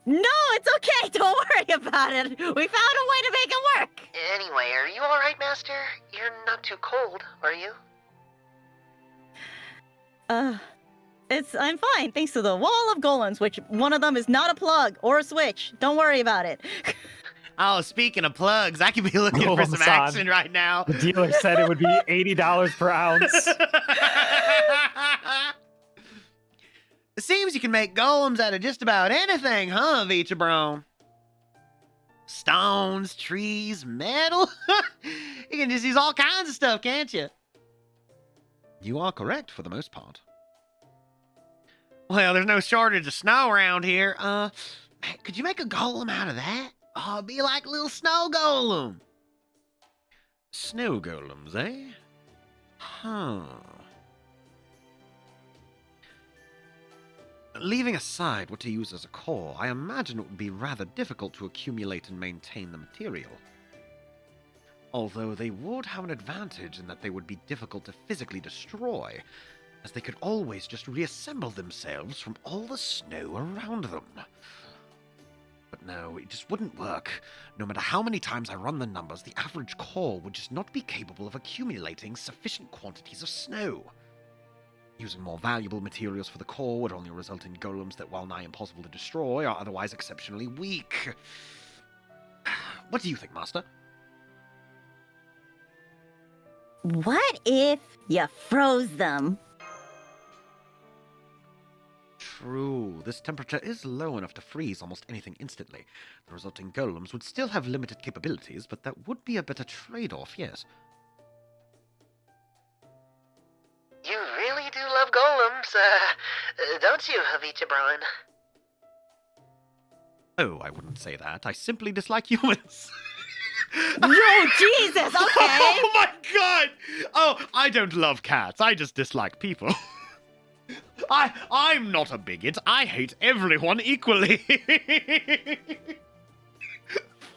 No, it's okay. Don't worry about it. We found a way to make it work. Anyway, are you all right, Master? You're not too cold, are you? I'm fine, thanks to the wall of golems, which one of them is not a plug or a switch. Don't worry about it. Oh, speaking of plugs, I could be looking for Oh, some son. action right now. The dealer said it would be $80 per ounce. It seems you can make golems out of just about anything, huh, Vichabron? Stones, trees, metal. You can just use all kinds of stuff, can't you? You are correct for the most part. Well, there's no shortage of snow around here. Could you make a golem out of that? Oh, it'd be like a little snow golem. Snow golems, eh? Huh. Leaving aside what to use as a core, I imagine it would be rather difficult to accumulate and maintain the material. Although they would have an advantage in that they would be difficult to physically destroy, as they could always just reassemble themselves from all the snow around them. But no, it just wouldn't work. No matter how many times I run the numbers, the average core would just not be capable of accumulating sufficient quantities of snow. Using more valuable materials for the core would only result in golems that, while nigh impossible to destroy, are otherwise exceptionally weak. What do you think, Master? What if you froze them? True, this temperature is low enough to freeze almost anything instantly. The resulting golems would still have limited capabilities, but that would be a better trade-off, yes. You really do love golems, don't you, Havichabron? Oh, I wouldn't say that. I simply dislike humans. Yo, Jesus, okay. Oh my god! Oh, I don't love cats. I just dislike people. I'm not a bigot. I hate everyone equally.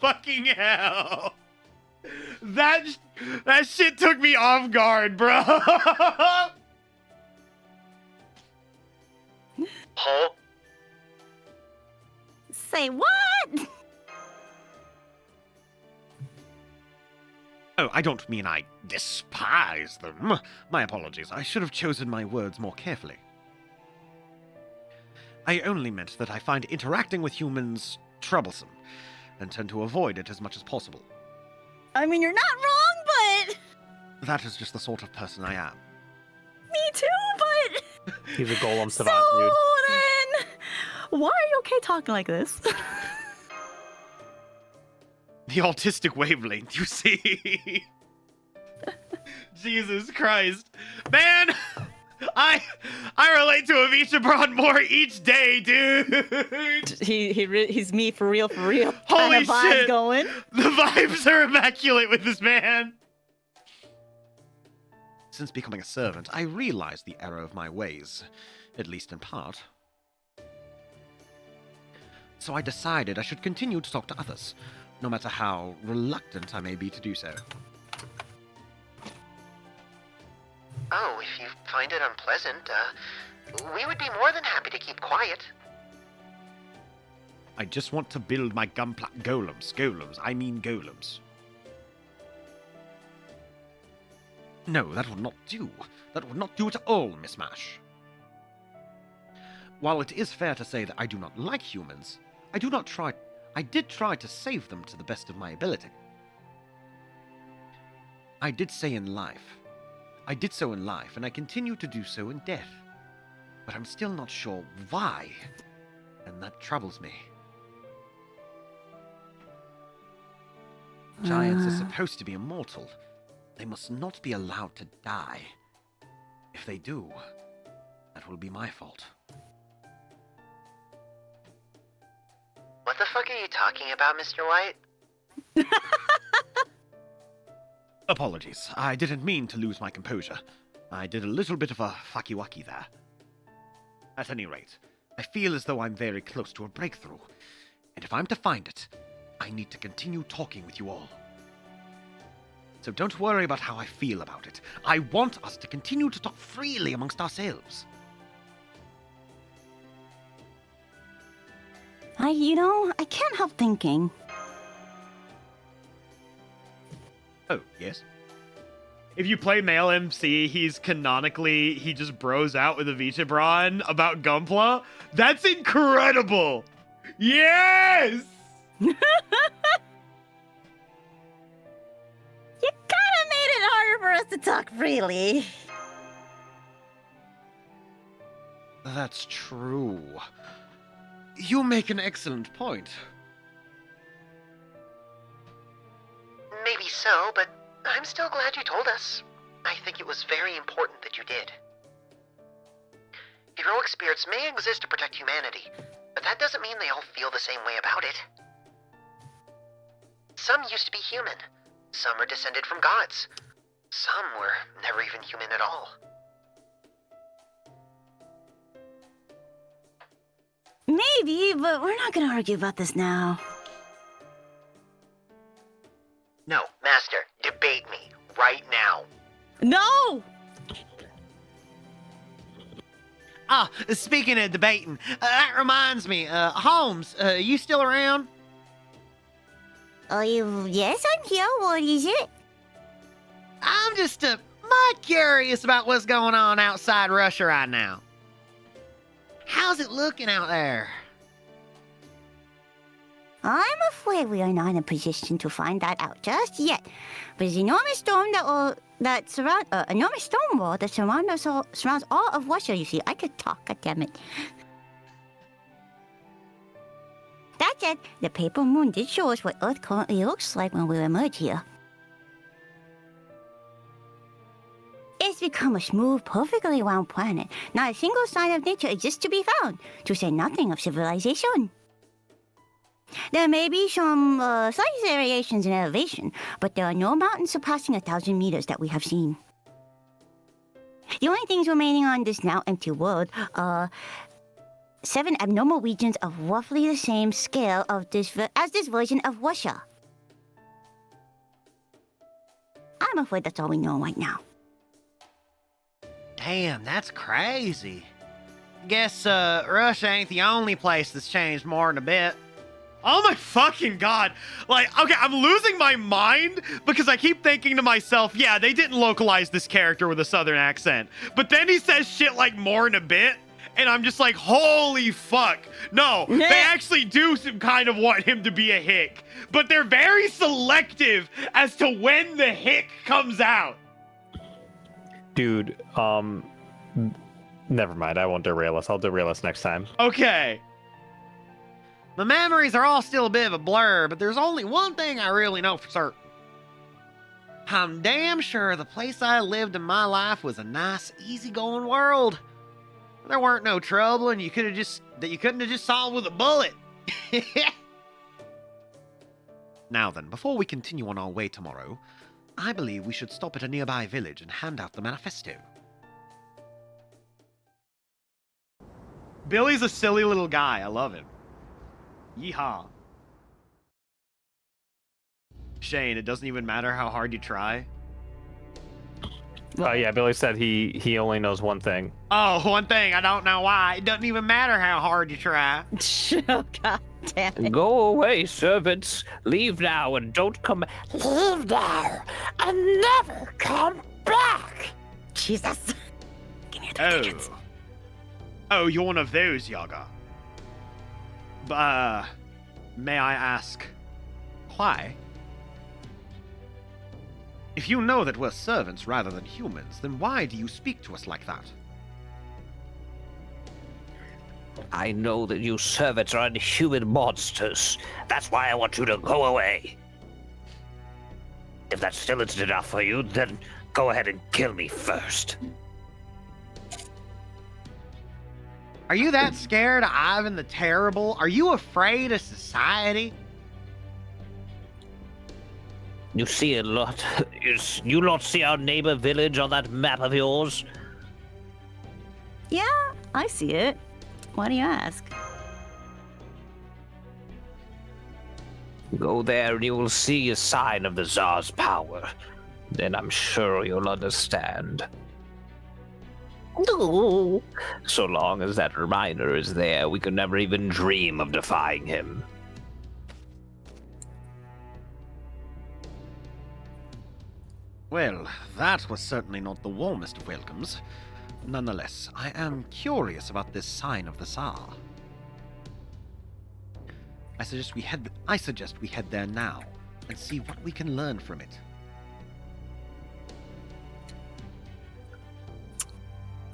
Fucking hell. That shit took me off guard, bro. Huh? Say what? Oh, I don't mean I despise them. My apologies. I should have chosen my words more carefully. I only meant that I find interacting with humans troublesome, and tend to avoid it as much as possible. I mean, you're not wrong, but That is just the sort of person I am. me too, but He's a golem so savant, dude. then, why are you okay talking like this? The autistic wavelength, you see. Jesus Christ. Man, I relate to Avichabron more each day, dude. He's me for real, for real. Holy Kinda vibes shit. going. The vibes are immaculate with this man. Since becoming a servant, I realized the error of my ways, at least in part. So I decided I should continue to talk to others, no matter how reluctant I may be to do so. Oh, if you find it unpleasant, we would be more than happy to keep quiet. I just want to build my gunpla- golems. Golems. I mean golems. No, that would not do. That would not do at all, Miss Mash. While it is fair to say that I do not like humans, I did try to save them to the best of my ability. I did so in life, and I continue to do so in death. But I'm still not sure why, and that troubles me. Giants are supposed to be immortal. They must not be allowed to die. If they do, that will be my fault. What the fuck are you talking about, Mr. White? Apologies. I didn't mean to lose my composure. I did a little bit of a fucky-wucky there. At any rate, I feel as though I'm very close to a breakthrough. And if I'm to find it, I need to continue talking with you all. So don't worry about how I feel about it. I want us to continue to talk freely amongst ourselves. I can't help thinking. Oh, yes? If you play male MC, he just bros out with a Vichebron about Gunpla. That's incredible! Yes! You kind of made it harder for us to talk freely. That's true. You make an excellent point. Maybe so, but I'm still glad you told us. I think it was very important that you did. Heroic spirits may exist to protect humanity, but that doesn't mean they all feel the same way about it. Some used to be human. Some are descended from gods. Some were never even human at all. Maybe, but we're not gonna argue about this now. No, Master, debate me, right now. No! Ah, speaking of debating, that reminds me, Holmes, you still around? Oh, yes, I'm here. What is it? I'm just, might curious about what's going on outside Russia right now. How's it looking out there? I'm afraid we are not in a position to find that out just yet. But the enormous storm enormous storm wall that surrounds all of Russia. You see, I could talk. Goddammit. That said, the paper moon did show us what Earth currently looks like when we emerge here. It's become a smooth, perfectly round planet. Not a single sign of nature exists to be found, to say nothing of civilization. There may be some slight variations in elevation, but there are no mountains surpassing 1,000 meters that we have seen. The only things remaining on this now empty world are 7 abnormal regions of roughly the same scale of this version of Russia. I'm afraid that's all we know right now. Damn, that's crazy. Guess, Russia ain't the only place that's changed more than a bit. Oh my fucking god. Like, okay, I'm losing my mind because I keep thinking to myself, yeah, they didn't localize this character with a southern accent. But then he says shit like more in a bit, and I'm just like, holy fuck. No, they actually do kind of want him to be a hick. But they're very selective as to when the hick comes out. Dude, never mind. I won't derail us. I'll derail us next time. Okay. My memories are all still a bit of a blur, but there's only one thing I really know for certain. I'm damn sure the place I lived in my life was a nice, easygoing world. There weren't no trouble, and you couldn't have just solved with a bullet. Now then, before we continue on our way tomorrow, I believe we should stop at a nearby village and hand out the manifesto. Billy's a silly little guy. I love him. Yeehaw. Shane, it doesn't even matter how hard you try. Oh yeah, Billy said he only knows one thing. Oh, one thing. I don't know why. It doesn't even matter how hard you try. Oh, god damn it. Go away, servants. Leave now and don't come. Leave now and never come back. Jesus. Give me the tickets. Oh, you're one of those, Yaga. May I ask why? If you know that we're servants rather than humans, then why do you speak to us like that? I know that you servants are inhuman monsters. That's why I want you to go away. If that still isn't enough for you, then go ahead and kill me first. Are you that scared of Ivan the Terrible? Are you afraid of society? You see a lot. You not see our neighbor village on that map of yours? Yeah, I see it. Why do you ask? Go there and you will see a sign of the Tsar's power. Then I'm sure you'll understand. No. So long as that reminder is there, we could never even dream of defying him. Well, that was certainly not the warmest of welcomes. Nonetheless, I am curious about this sign of the Tsar. I suggest we head there now and see what we can learn from it.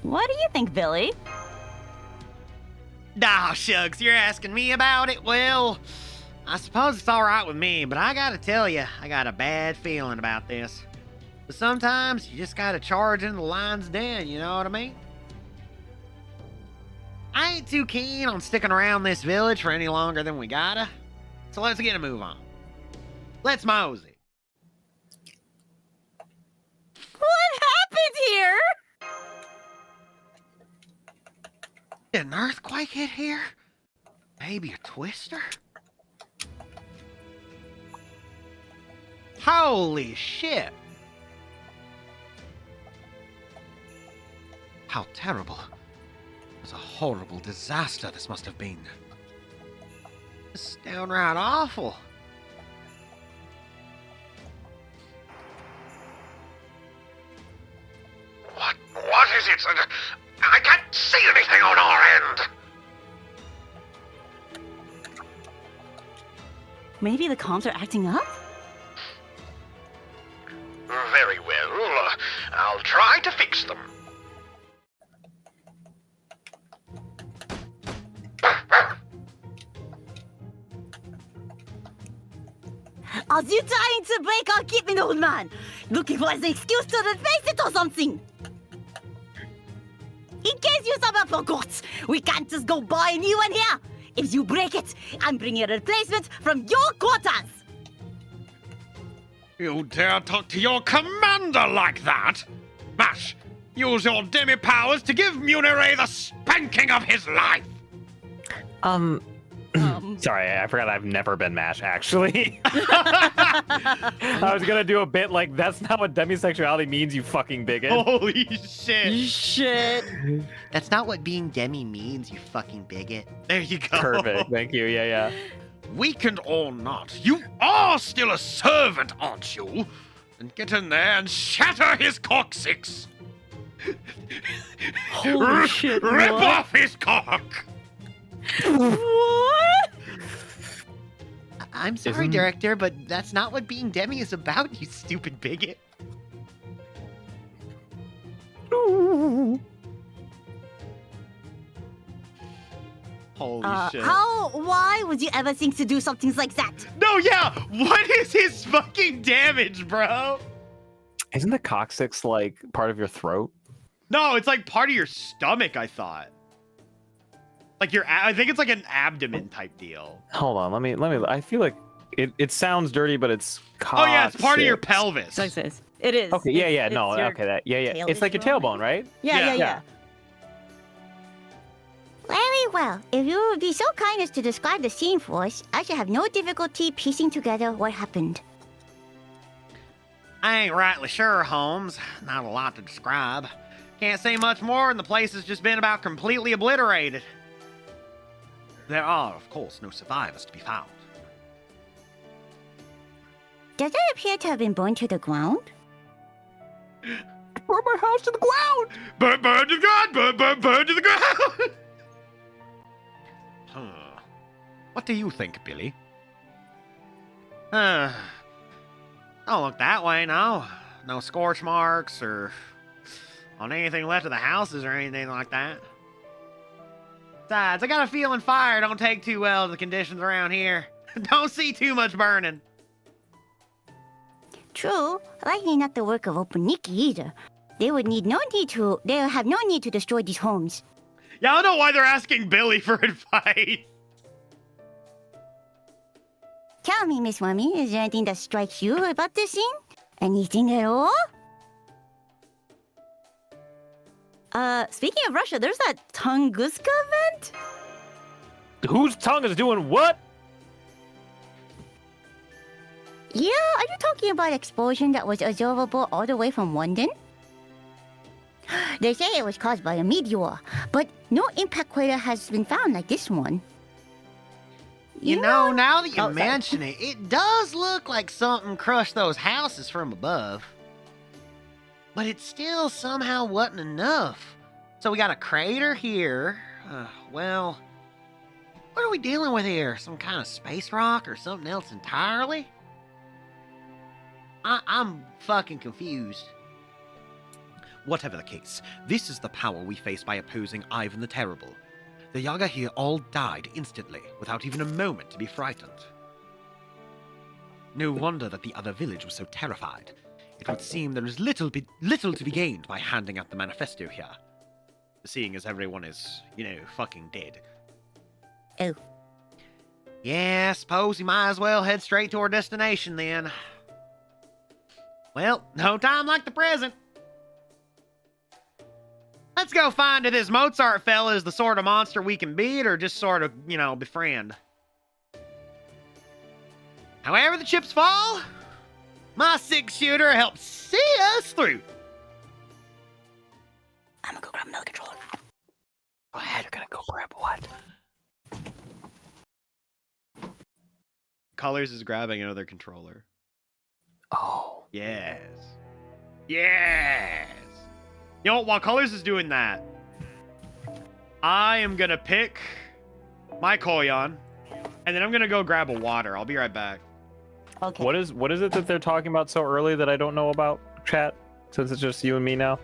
What do you think, Billy? Nah, shucks, you're asking me about it? Well, I suppose it's alright with me, but I gotta tell you, I got a bad feeling about this. But sometimes you just gotta charge into the lion's den, you know what I mean? I ain't too keen on sticking around this village for any longer than we gotta. So let's get a move on. Let's mosey. What happened here? Did an earthquake hit here? Maybe a twister? Holy shit! How terrible. It was a horrible disaster this must have been. It's downright awful. What is it? I can't see anything on our end. Maybe the comms are acting up? Very well. I'll try to fix them. Are you trying to break our keeping, old man? Looking for an excuse to replace it or something? In case you somehow forgot, we can't just go buy a new one here. If you break it, I'm bringing a replacement from your quarters. You dare talk to your commander like that? Mash, use your demi powers to give Munire the spanking of his life! Sorry, I forgot I've never been MASH, actually. I was gonna do a bit like, that's not what demisexuality means, you fucking bigot. Holy shit. Shit. That's not what being demi means, you fucking bigot. There you go. Perfect, thank you, yeah. Weakened or not, you are still a servant, aren't you? And get in there and shatter his coccyx! Holy shit, Rip what? off his cock! What? I'm sorry, Isn't- director, but that's not what being demi is about, you stupid bigot. Holy shit. Why would you ever think to do something like that? No, yeah. What is his fucking damage, bro? Isn't the coccyx like part of your throat? No, it's like part of your stomach, I thought. Like I think it's like an abdomen type deal. Hold on, let me. I feel like it sounds dirty, but it's Oh yeah, it's part of your coccyx. pelvis. Success. It is. Okay, It's no, your- okay, yeah. tail It's like your is wrong, tailbone, right? Yeah. Very well. If you would be so kind as to describe the scene for us, I should have no difficulty piecing together what happened. I ain't rightly sure, Holmes. Not a lot to describe. Can't say much more, and the place has just been about completely obliterated. There are, of course, no survivors to be found. Does it appear to have been burned to the ground? Burn my house to the ground. Burn to the ground! Burn to the ground! What do you think, Billy? Don't look that way, no. No scorch marks or on anything left of the houses or anything like that. Besides, I got a feeling fire don't take too well to the conditions around here. Don't see too much burning. True, likely not the work of Opuniki either. They would have no need to destroy these homes. Yeah, I don't know why they're asking Billy for advice. Tell me, Miss Wummy, is there anything that strikes you about this scene? Anything at all? Speaking of Russia, there's that Tunguska event? Whose tongue is doing what? Yeah, are you talking about explosion that was observable all the way from London? They say it was caused by a meteor, but no impact crater has been found like this one. You know, now that you Oh, sorry. mention it, it does look like something crushed those houses from above. But it still somehow wasn't enough. So we got a crater here. Well, what are we dealing with here? Some kind of space rock or something else entirely? I'm fucking confused. Whatever the case, this is the power we face by opposing Ivan the Terrible. The Yaga here all died instantly, without even a moment to be frightened. No wonder that the other village was so terrified. It would seem there is little to be gained by handing out the manifesto here. Seeing as everyone is, fucking dead. Oh. Yeah, suppose we might as well head straight to our destination then. Well, no time like the present. Let's go find if this Mozart fella is the sort of monster we can beat or just sort of, befriend. However the chips fall, my 6-shooter helps see us through. I'm gonna go grab another controller. Go ahead, you're gonna go grab what? Colors is grabbing another controller. Oh. Yes. Yes. You know what? While Colors is doing that, I am gonna pick my Koyon, and then I'm gonna go grab a water. I'll be right back. Okay. What is it that they're talking about so early that I don't know about, chat? Since it's just you and me now.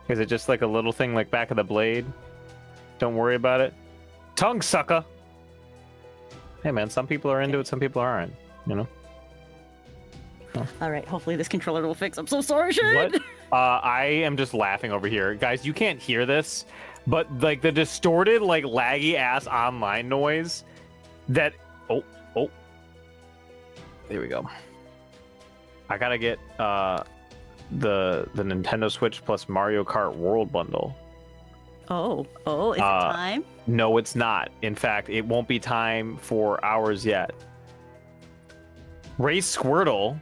Is it just like a little thing like back of the blade? Don't worry about it. Tongue sucker. Hey man, some people are into it, some people aren't. All right. Hopefully this controller will fix. I'm so sorry, Shane. What? I am just laughing over here, guys. You can't hear this, but like the distorted, like laggy ass online noise. That oh, there we go. I gotta get the Nintendo Switch plus Mario Kart World bundle. Oh, is it time? No, it's not. In fact, it won't be time for hours yet. Ray Squirtle,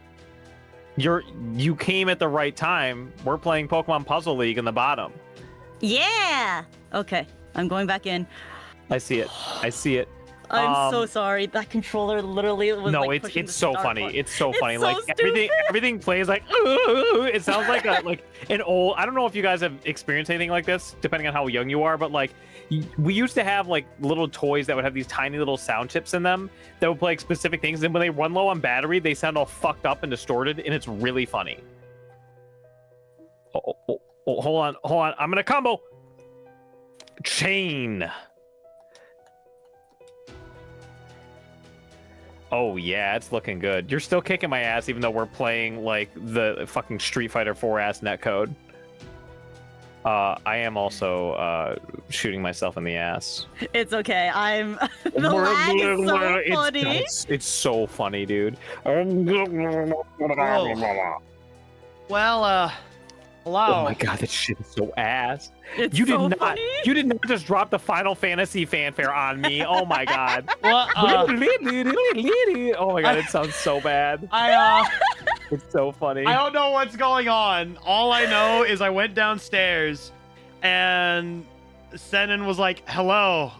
you came at the right time. We're playing Pokemon Puzzle League in the bottom. Yeah. Okay. I'm going back in. I see it. I'm so sorry. That controller literally was No, like pushing it's the so start funny. button. It's so It's funny. so Like stupid. everything plays like it sounds like an old. I don't know if you guys have experienced anything like this, depending on how young you are, but like we used to have like little toys that would have these tiny little sound chips in them that would play like, specific things, and when they run low on battery, they sound all fucked up and distorted, and it's really funny. Oh, hold on. I'm gonna combo. Chain. Oh yeah, it's looking good. You're still kicking my ass even though we're playing like the fucking Street Fighter 4 ass netcode. I am also shooting myself in the ass. It's okay. I'm the lag is so funny. It's so funny, dude. Well, hello. Oh my god, that shit is so ass. It's You so did not. funny. You did not just drop the Final Fantasy fanfare on me. Oh my god. Well, Oh my god, it sounds so bad. It's so funny. I don't know what's going on. All I know is I went downstairs and Senan was like, hello,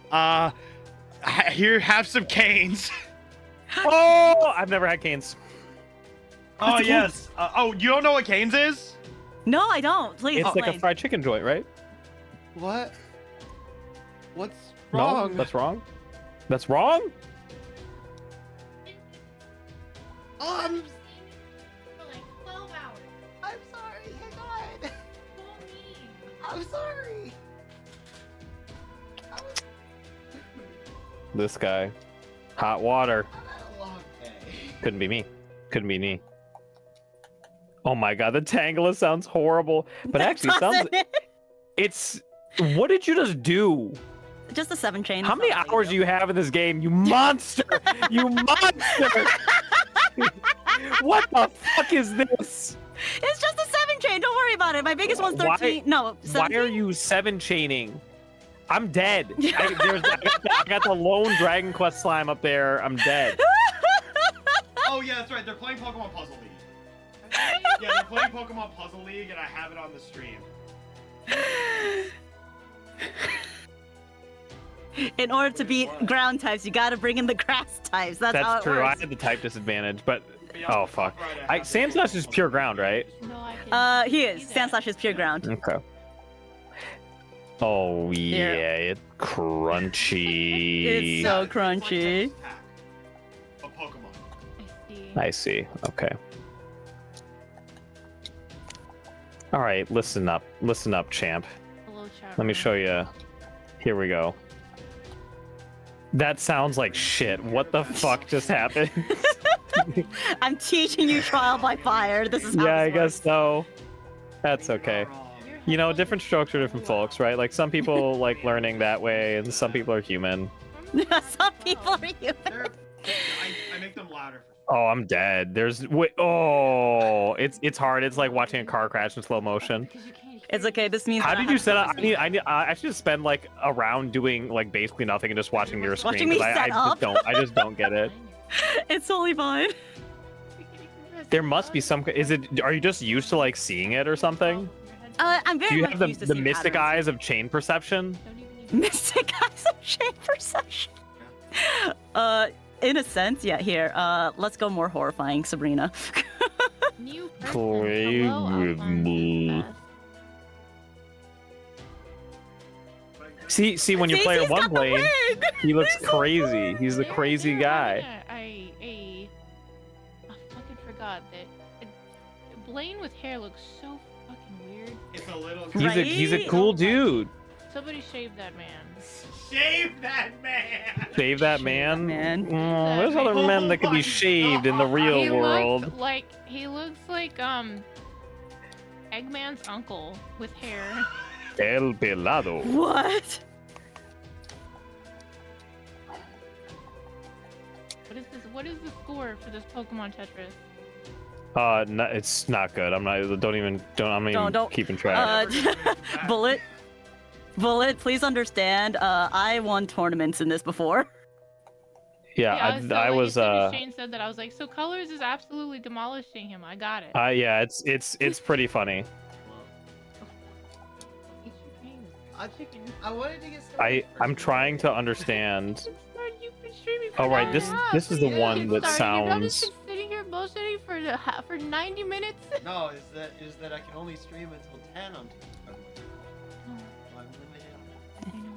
here, have some canes. Oh, I've never had canes. Oh, yes. You don't know what canes is? No, I don't. Please It's like a explain. fried chicken joint, right? What? What's No, wrong? that's wrong. That's wrong? Oh, I'm For like 12 hours. sorry, I died. So mean. I'm sorry. This guy. Hot water. Alante. Couldn't be me. Couldn't be me. Oh my god, the Tangela sounds horrible. But actually, it sounds. It's. What did you just do? Just a 7 chain. How many hours do you have in this game, you monster? You monster! What the fuck is this? It's just a 7 chain. Don't worry about it. My biggest one's 13. No, 17. Why are you 7 chaining? I'm dead. I got the lone Dragon Quest slime up there. I'm dead. Oh yeah, that's right. They're playing Pokemon Puzzle League. Yeah, they're playing Pokemon Puzzle League, and I have it on the stream. In order to beat ground types, you gotta bring in the grass types. That's how it true. works. I had the type disadvantage, but oh fuck. Sandslash is pure ground, right? No, I can He see is. that. Sandslash is pure ground. Okay. Oh yeah, Here. it's crunchy. It's so crunchy. A Pokemon. I see. I see. Okay. All right, listen up, champ. Hello, chat Let me room. show you. Here we go. That sounds like shit. What the fuck just happened? I'm teaching you trial by fire. This is how Yeah, I this guess works. so. That's okay. You know, different strokes for different folks, right? Like some people like learning that way, and some people are human. Some people are human. I make them louder. Oh, I'm dead. It's hard. It's like watching a car crash in slow motion. It's okay. This means How that I did you have set to up? I should spend like a round doing like basically nothing and just watching your screen. Watching me 'cause set up? I just don't get it. It's totally fine. There must be some. Are you just used to like seeing it or something? I'm very Do you much have the, used to the see mystic patterns. eyes of chain perception? Mystic eyes of shame perception. In a sense, yeah. Here, let's go more horrifying, Sabrina. New person. Play Hello, with Alphonse. me. Beth. See, when you See, play he's one got the blade, wig! he looks He's so crazy. He's the They're- crazy they're guy. having I fucking forgot that Blaine with hair looks so fucking weird. It's a little. He's a Right? cool dude. Somebody shave that man. Shave that man. Shave that man. man. Mm, there's other men that could be shaved in the real He world. looks like Eggman's uncle with hair. El pelado. What? What is the score for this Pokemon Tetris? No, it's not good. I'm not even Don't. keeping track. Bullet, please understand. I won tournaments in this before. Yeah, so, I like, was. as soon as Shane said that, I was like, so Colors is absolutely demolishing him. I got it. Yeah, it's pretty funny. Eat your wings. Chicken. I wanted to get started. I'm trying to understand. You've been streaming for Oh right, 9 this hours. is the one You've that just sounds. been sitting here bullshitting for 90 minutes. No, is that I can only stream until 10 on Twitch. I'm limited on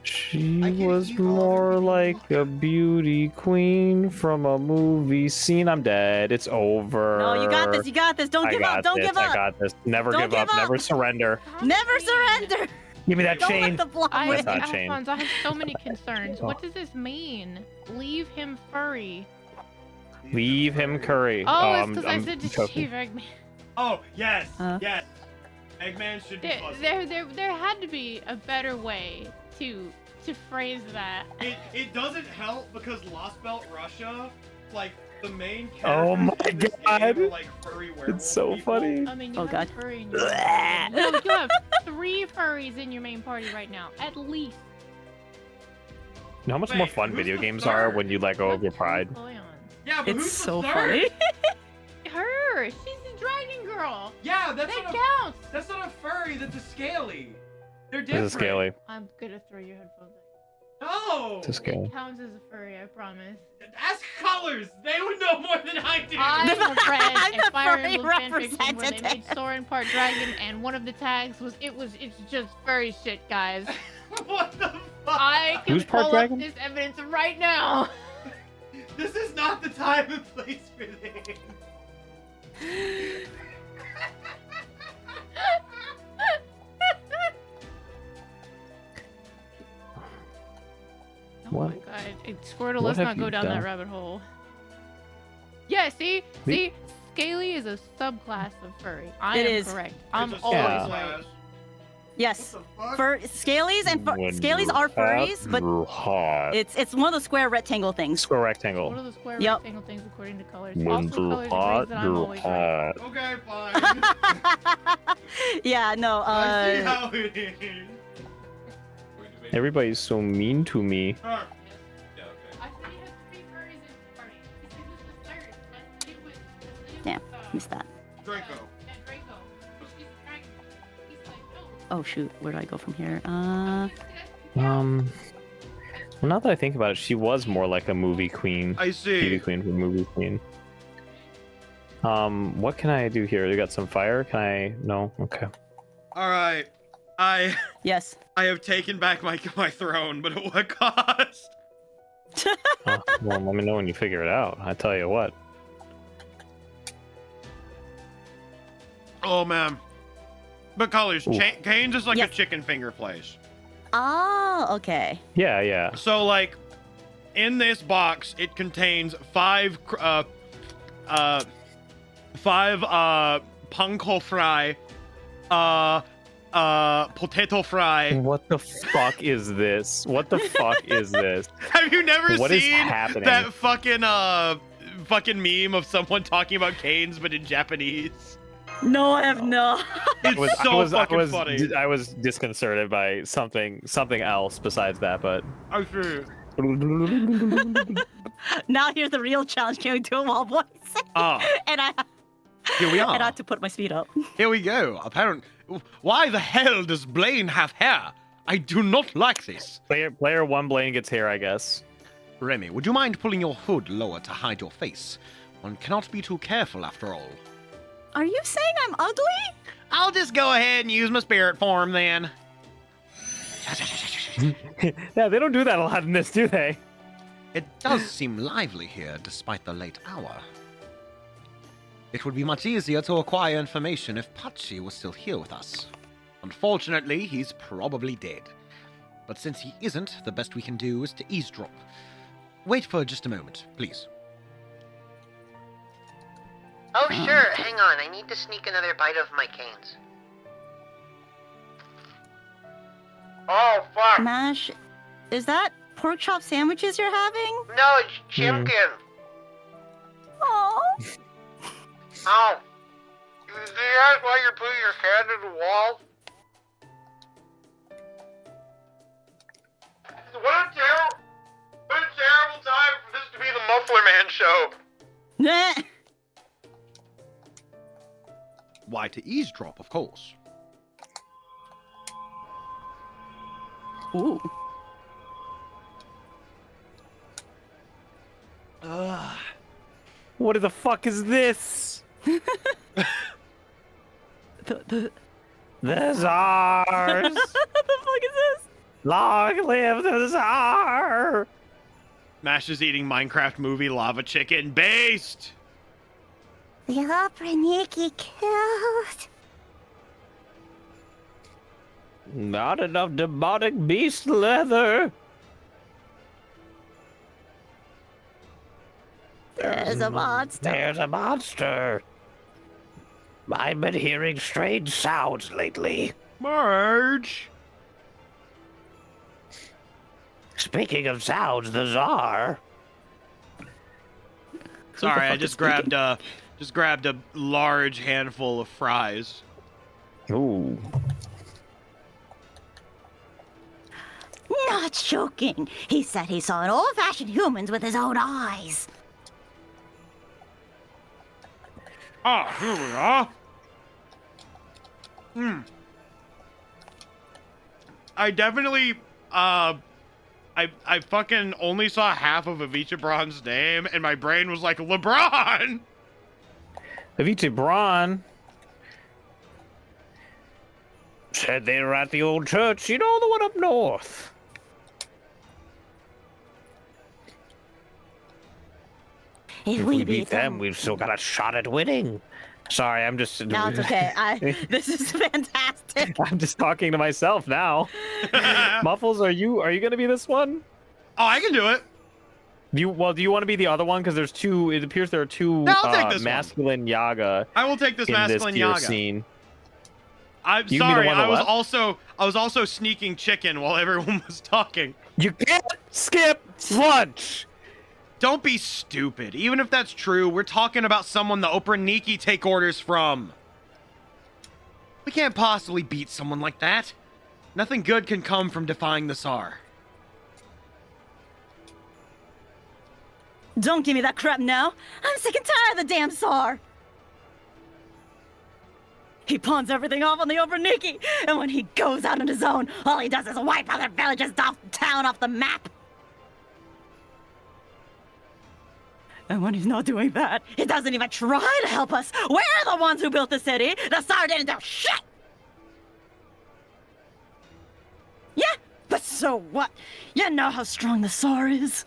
She I can was hear all more everything like a beauty queen from a movie scene. I'm dead. It's over. No, you got this. You got this. Don't I give got up. Don't this. give I up. got this. Never Don't give give up. up. Never surrender. Never surrender. Give me that Don't chain. let the block I, win. That's not chain. Alphonse, I have so many concerns. What does this mean? Leave him furry. Leave him curry. Oh, it's because I I'm said to choking. shave Eggman. Oh yes, Huh? yes. Eggman should be fuzzy. There had to be a better way to phrase that. It doesn't help because Lost Belt Russia, like the main Oh characters my in this God. game are, like furry werewolf It's so people. funny. I mean, you Oh, have God. a furry in your main party. No, you have 3 furries in your main party right now, at least. You know how much Wait, more fun who's video the games are third? when you let go of your What's pride? going on? Yeah, but It's who's so the third? funny. Her! She's the dragon girl! Yeah, that's That not a, counts! that's not a furry. That's a scaly. They're This different. is scaly. I'm gonna throw your headphones out. No. This is scaly. It counts as a furry, I promise. Ask Colors. They would know more than I do. I have read I'm a the Fire furry Emblem fanfiction where they made representative. Soren part dragon, and one of the tags was it's just furry shit, guys. What the fuck? I can Who's part pull dragon? up this evidence right now. This is not the time and place for this. What? my god. Squirtle, What let's have not go you down done? that rabbit hole. Yeah, see? See? Scaly is a subclass of furry. I It am is. correct. I'm It's a always Yeah. right. Yes. What the fuck? Scalies and When scalies you're are furries, but you're hot. it's one of the square rectangle things. Square What rectangle. are the square Yep. rectangle things according to colors? When Also, you're colors hot, agrees that I'm you're always right. hot. Okay, fine. Yeah, no. I see how it is. Everybody's so mean to me. Huh. I said you had 3 furries in the party. This is the third. Let's leave with, Damn, missed that. Draco. and Draco. She's a dragon. He's like, no. Oh shoot, where do I go from here? Well, now that I think about it, she was more like a movie queen. I TV see. queen from movie queen. What can I do here? You got some fire? Can I? No. Okay. All right. Yes. I have taken back my throne, but at what cost? Well, let me know when you figure it out. I tell you what. Oh man. But colors, Ooh. Cane's is like Yes. a chicken finger place. Oh, okay. Yeah, yeah. So like, in this box, it contains 5 punko fry, potato fry. What the fuck is this? What the fuck is this? Have you never What is seen happening? that fucking meme of someone talking about canes but in Japanese? No, I have no. It's so fucking funny. I was disconcerted by something else besides that, but I see. Now here's the real challenge: can we do a wall voice? Ah, and I here we and I are. had to put my speed up. Here we go. Why the hell does Blaine have hair? I do not like this. player 1 Blaine gets hair, I guess. Remy, would you mind pulling your hood lower to hide your face? One cannot be too careful after all. Are you saying I'm ugly? I'll just go ahead and use my spirit form then. Yeah, they don't do that a lot in this, do they? It does seem lively here despite the late hour. It would be much easier to acquire information if Pachi was still here with us. Unfortunately, he's probably dead. But since he isn't, the best we can do is to eavesdrop. Wait for just a moment, please. Oh, sure. Hang on. I need to sneak another bite of my canes. Oh, fuck. Mash, is that pork chop sandwiches you're having? No, it's Chimkin. Oh. Oh. You see that while you're putting your hand in the wall? What a terrible time for this to be the Muffler Man show. Nah. Why, to eavesdrop, of course. Ooh. What the fuck is this? The The Czars! the fuck is this? Long live the Czar! Mash is eating Minecraft movie lava chicken based. The opera Nikki killed. Not enough demonic beast leather. There's a monster. There's a monster. I've been hearing strange sounds lately. Marge. Speaking of sounds, the Czar. Sorry, I fuck is just grabbed a large handful of fries. Ooh. Not joking. He said he saw an old-fashioned humans with his own eyes. Ah, here we are. I definitely, I fucking only saw half of Avicii Braun's name, and my brain was like, LeBron! Avicii Braun. Said they were at the old church, you know, the one up north. If If we we beat them, we've still got a shot at winning. Sorry, I'm just. No, it's okay. This is fantastic. I'm just talking to myself now. Muffles, are you gonna be this one? Oh, I can do it. Do you want to be the other one? Because there's two. It appears there are two No, I'll take this one. masculine Yaga I will take this in this masculine tier Yaga. scene. I'm You can be the sorry. one that I was left? also sneaking chicken while everyone was talking. You can't skip lunch. Don't be stupid. Even if that's true, we're talking about someone the Operniki take orders from. We can't possibly beat someone like that. Nothing good can come from defying the Tsar. Don't give me that crap now. I'm sick and tired of the damn Tsar. He pawns everything off on the Operniki, and when he goes out on his own, all he does is wipe other villages off town off the map. And when he's not doing that, he doesn't even try to help us. We're the ones who built the city. The Tsar didn't do shit. Yeah, but so what? You know how strong the Tsar is.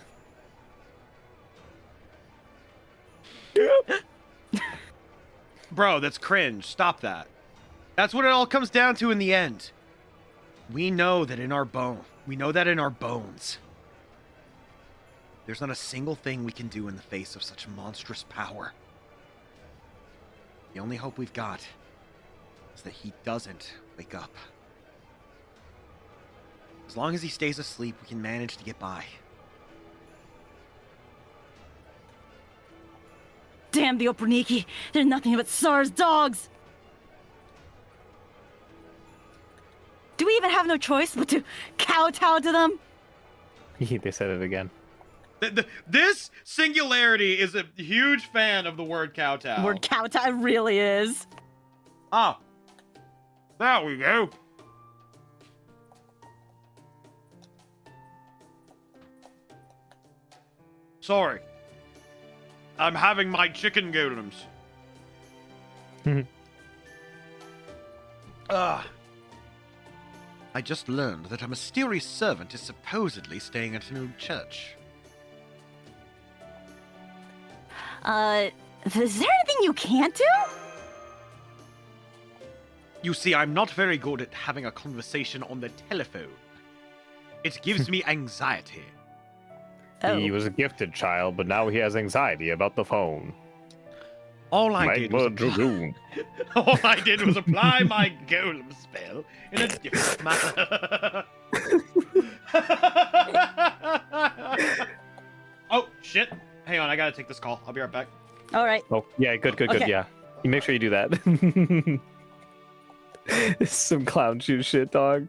Bro, that's cringe. Stop that. That's what it all comes down to in the end. We know that in our bones. There's not a single thing we can do in the face of such monstrous power. The only hope we've got is that he doesn't wake up. As long as he stays asleep, we can manage to get by. Damn the Operniki. They're nothing but Tsar's dogs. Do we even have no choice but to kowtow to them? They said it again. This singularity is a huge fan of the word kowtow. Word kowtow really is. Oh. There we go. Sorry. I'm having my chicken golems. I just learned that a mysterious servant is supposedly staying at an old church. Is there anything you can't do? You see, I'm not very good at having a conversation on the telephone. It gives me anxiety. He was a gifted child, but now he has anxiety about the phone. All I did was apply my golem spell in a different manner. Oh, shit. Hang on, I gotta take this call. I'll be right back. All right. Oh, yeah, good, Okay. yeah. You make sure you do that. This is some clown shoe shit, dog.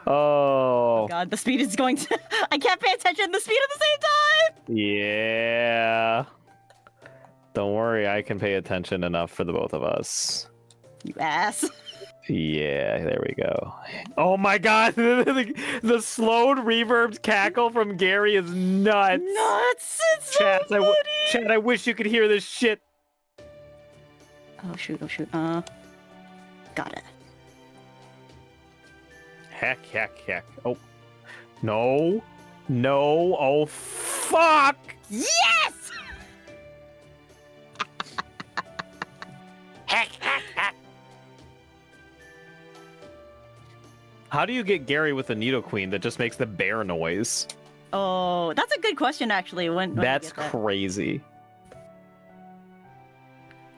Oh. God, the speed is going to... I can't pay attention to the speed at the same time! Yeah. Don't worry, I can pay attention enough for the both of us. You ass. Yeah, there we go. Oh my god, the slowed reverbed cackle from Gary is nuts. Nuts! It's so Chat, funny! Chat, I wish you could hear this shit. Oh shoot, got it. Heck. Oh. No. Oh, fuck! Yes! How do you get Gary with the Nidoqueen that just makes the bear noise? Oh, that's a good question, actually. When That's you get that. crazy.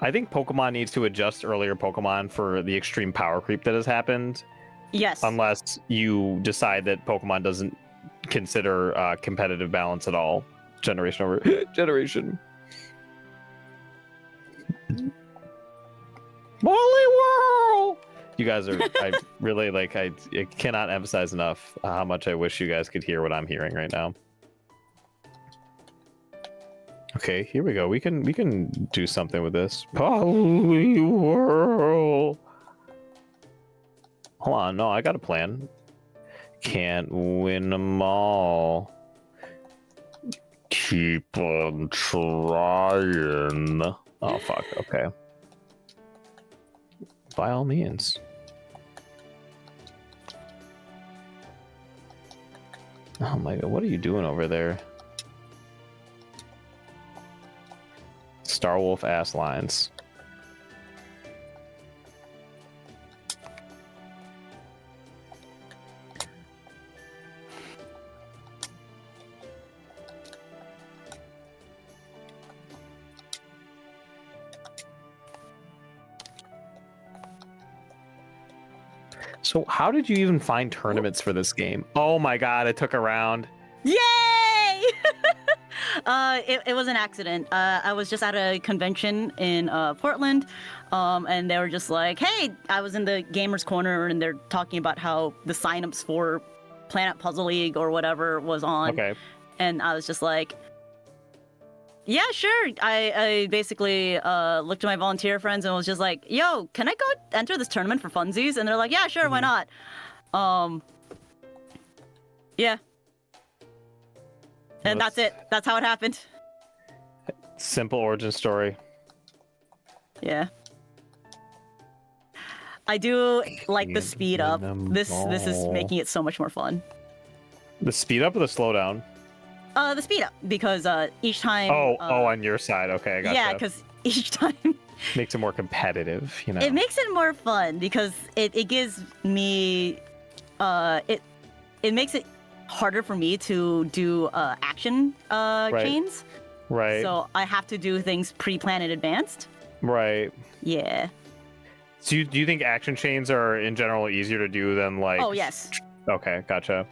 I think Pokemon needs to adjust earlier Pokemon for the extreme power creep that has happened. Yes. Unless you decide that Pokemon doesn't consider competitive balance at all. Generation over generation. Molly World! You guys are, I really like, I cannot emphasize enough how much I wish you guys could hear what I'm hearing right now. Okay, here we go. We can do something with this. Molly World! Hold on, no, I got a plan. Can't win them all. Keep on trying. Oh, fuck, okay. By all means. Oh my god, what are you doing over there? Starwolf ass lines. So how did you even find tournaments for this game? Oh my god, it took a round. Yay! It was an accident. I was just at a convention in Portland, and they were just like, hey, I was in the Gamers Corner, and they're talking about how the signups for Planet Puzzle League or whatever was on. Okay. And I was just like, yeah, sure. I basically looked at my volunteer friends and was just like, yo, can I go enter this tournament for funsies? And they're like, yeah, sure, why not? Yeah. And that's it. That's how it happened. Simple origin story. Yeah. I do like the speed up. This is making it so much more fun. The speed up or the slowdown? The speed up, because each time. On your side. Okay, I gotcha. Yeah, because each time. Makes it more competitive, you know. It makes it more fun because it gives me, it makes it harder for me to do action chains. Right. So I have to do things pre-planned in advance. Right. Yeah. So do you think action chains are in general easier to do than like? Oh yes. Okay, gotcha.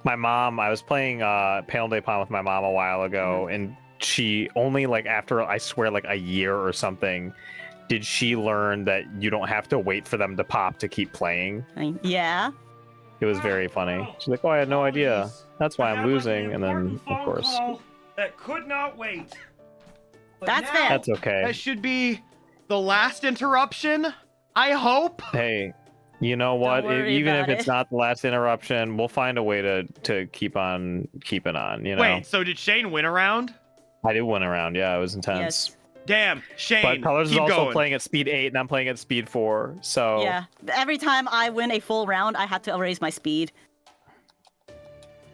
My mom, I was playing Pale Day Pond with my mom a while ago, and she only like after I swear like a year or something, did she learn that you don't have to wait for them to pop to keep playing. Yeah. It was very funny. She's like, "Oh, I had no idea. That's why I'm losing." And then, of course, that could not wait. But That's now- fair. that's okay. That should be the last interruption, I hope. Hey, you know what? worry Even if about it's it. not the last interruption, we'll find a way to keep on keeping on. You know. Wait, so did Shane win a round? I did win a round. Yeah, it was intense. Yes. Damn, Shane, But Colors is keep also going. playing at speed 8, and I'm playing at speed 4. So Yeah. Every time I win a full round, I have to raise my speed.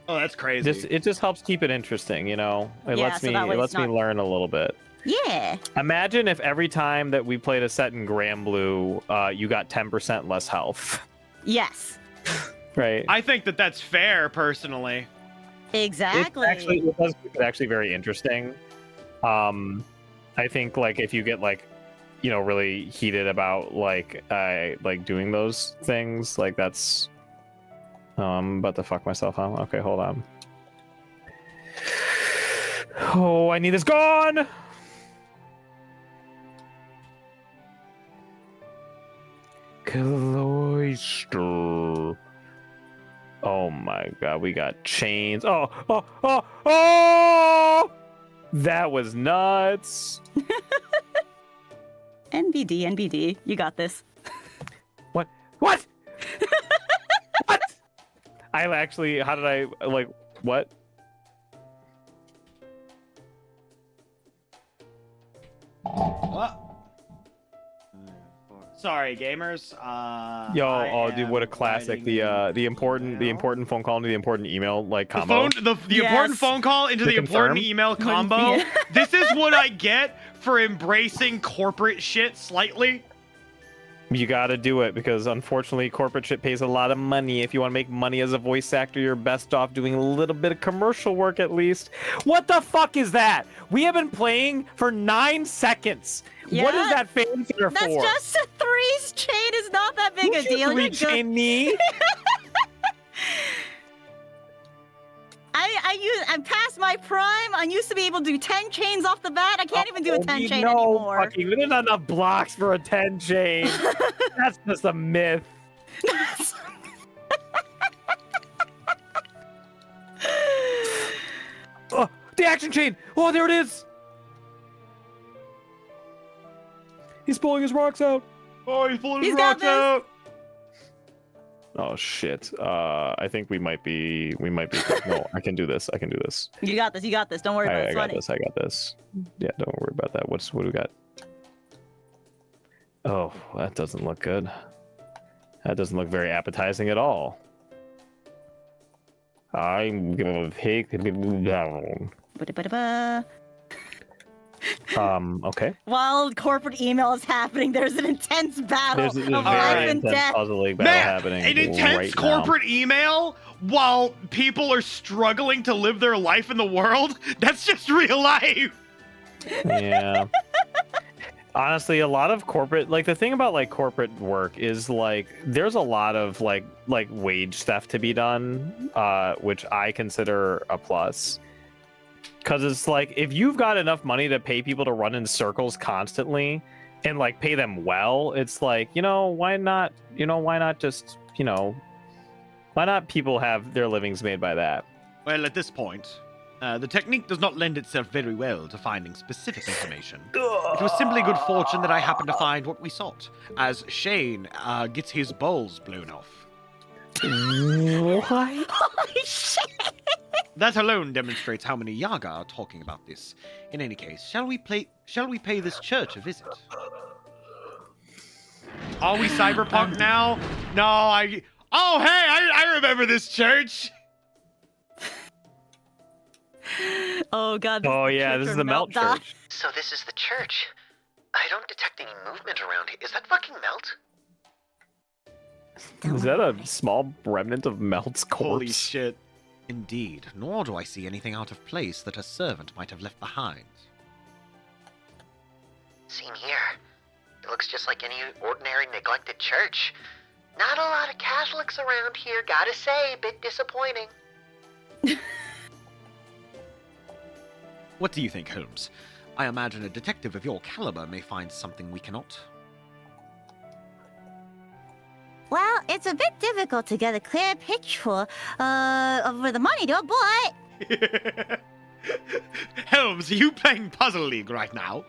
Oh, that's crazy. it just helps keep it interesting. You know, it Yeah, lets so me that way it it's lets me not- learn a little bit. Yeah. Imagine if every time that we played a set in Grand Blue, you got 10% less health. Yes. Right. I think that that's fair, personally. Exactly. It does keep it actually very interesting. I think like if you get like, you know, really heated about like doing those things, like that's. I'm about to fuck myself up. Okay, hold on. Oh, I need this gone. Cloister. Oh my god, we got chains. Oh! That was nuts. NBD, you got this. What? What? I actually, how did I, like, what? What? Sorry, gamers. Dude, what a classic! The important phone call into the important email like combo. The important Yes. phone call into The the important confirm? email combo. Yeah. This is what I get for embracing corporate shit slightly. You gotta do it because unfortunately corporate shit pays a lot of money. If you want to make money as a voice actor, you're best off doing a little bit of commercial work at least. What the fuck is that? We have been playing for 9 seconds. What is Yeah, that fanfare That's for? just a 3's chain. It's not that big a deal. You're good. Chain me. I'm past my prime. I used to be able to do 10 chains off the bat. I can't even do a 10 chain no anymore. Fucking, there's not enough blocks for a 10 chain. That's just a myth. Oh, the action chain. Oh, there it is. He's pulling his rocks out. Oh, he's pulling He's his got rocks this. out. Oh shit. I think we might be. No, I can do this. I can do this. You got this. You got this. Don't worry about it. I It's got funny. this. I got this. Yeah, don't worry about that. What do we got? Oh, that doesn't look good. That doesn't look very appetizing at all. I'm gonna take it down. Ba-da-ba-da-ba. Okay. While corporate email is happening, there's an intense battle There's a of very life and intense death. puzzle league battle Man, happening an intense right now. corporate email while people are struggling to live their life in the world? That's just real life. Yeah. Honestly, a lot of corporate, like the thing about like corporate work is like there's a lot of like wage theft to be done, which I consider a plus. Because it's like if you've got enough money to pay people to run in circles constantly and like pay them well, it's like, why not just, why not people have their livings made by that? Well, at this point, the technique does not lend itself very well to finding specific information. It was simply good fortune that I happened to find what we sought, as Shane gets his balls blown off. What? Holy shit! That alone demonstrates how many Yaga are talking about this. In any case, shall we pay this church a visit? Are we cyberpunk now? No, Oh, hey, I remember this church. Oh god. Oh yeah, this is the Melt Church. So this is the church. I don't detect any movement around here. Is that fucking Melt? Is that a small remnant of Melt's corpse? Holy shit. Indeed, nor do I see anything out of place that a servant might have left behind. Same here. It looks just like any ordinary neglected church. Not a lot of Catholics around here, gotta say, a bit disappointing. What do you think, Holmes? I imagine a detective of your caliber may find something we cannot. Well, it's a bit difficult to get a clear picture of where the money go, but Holmes, are you playing Puzzle League right now?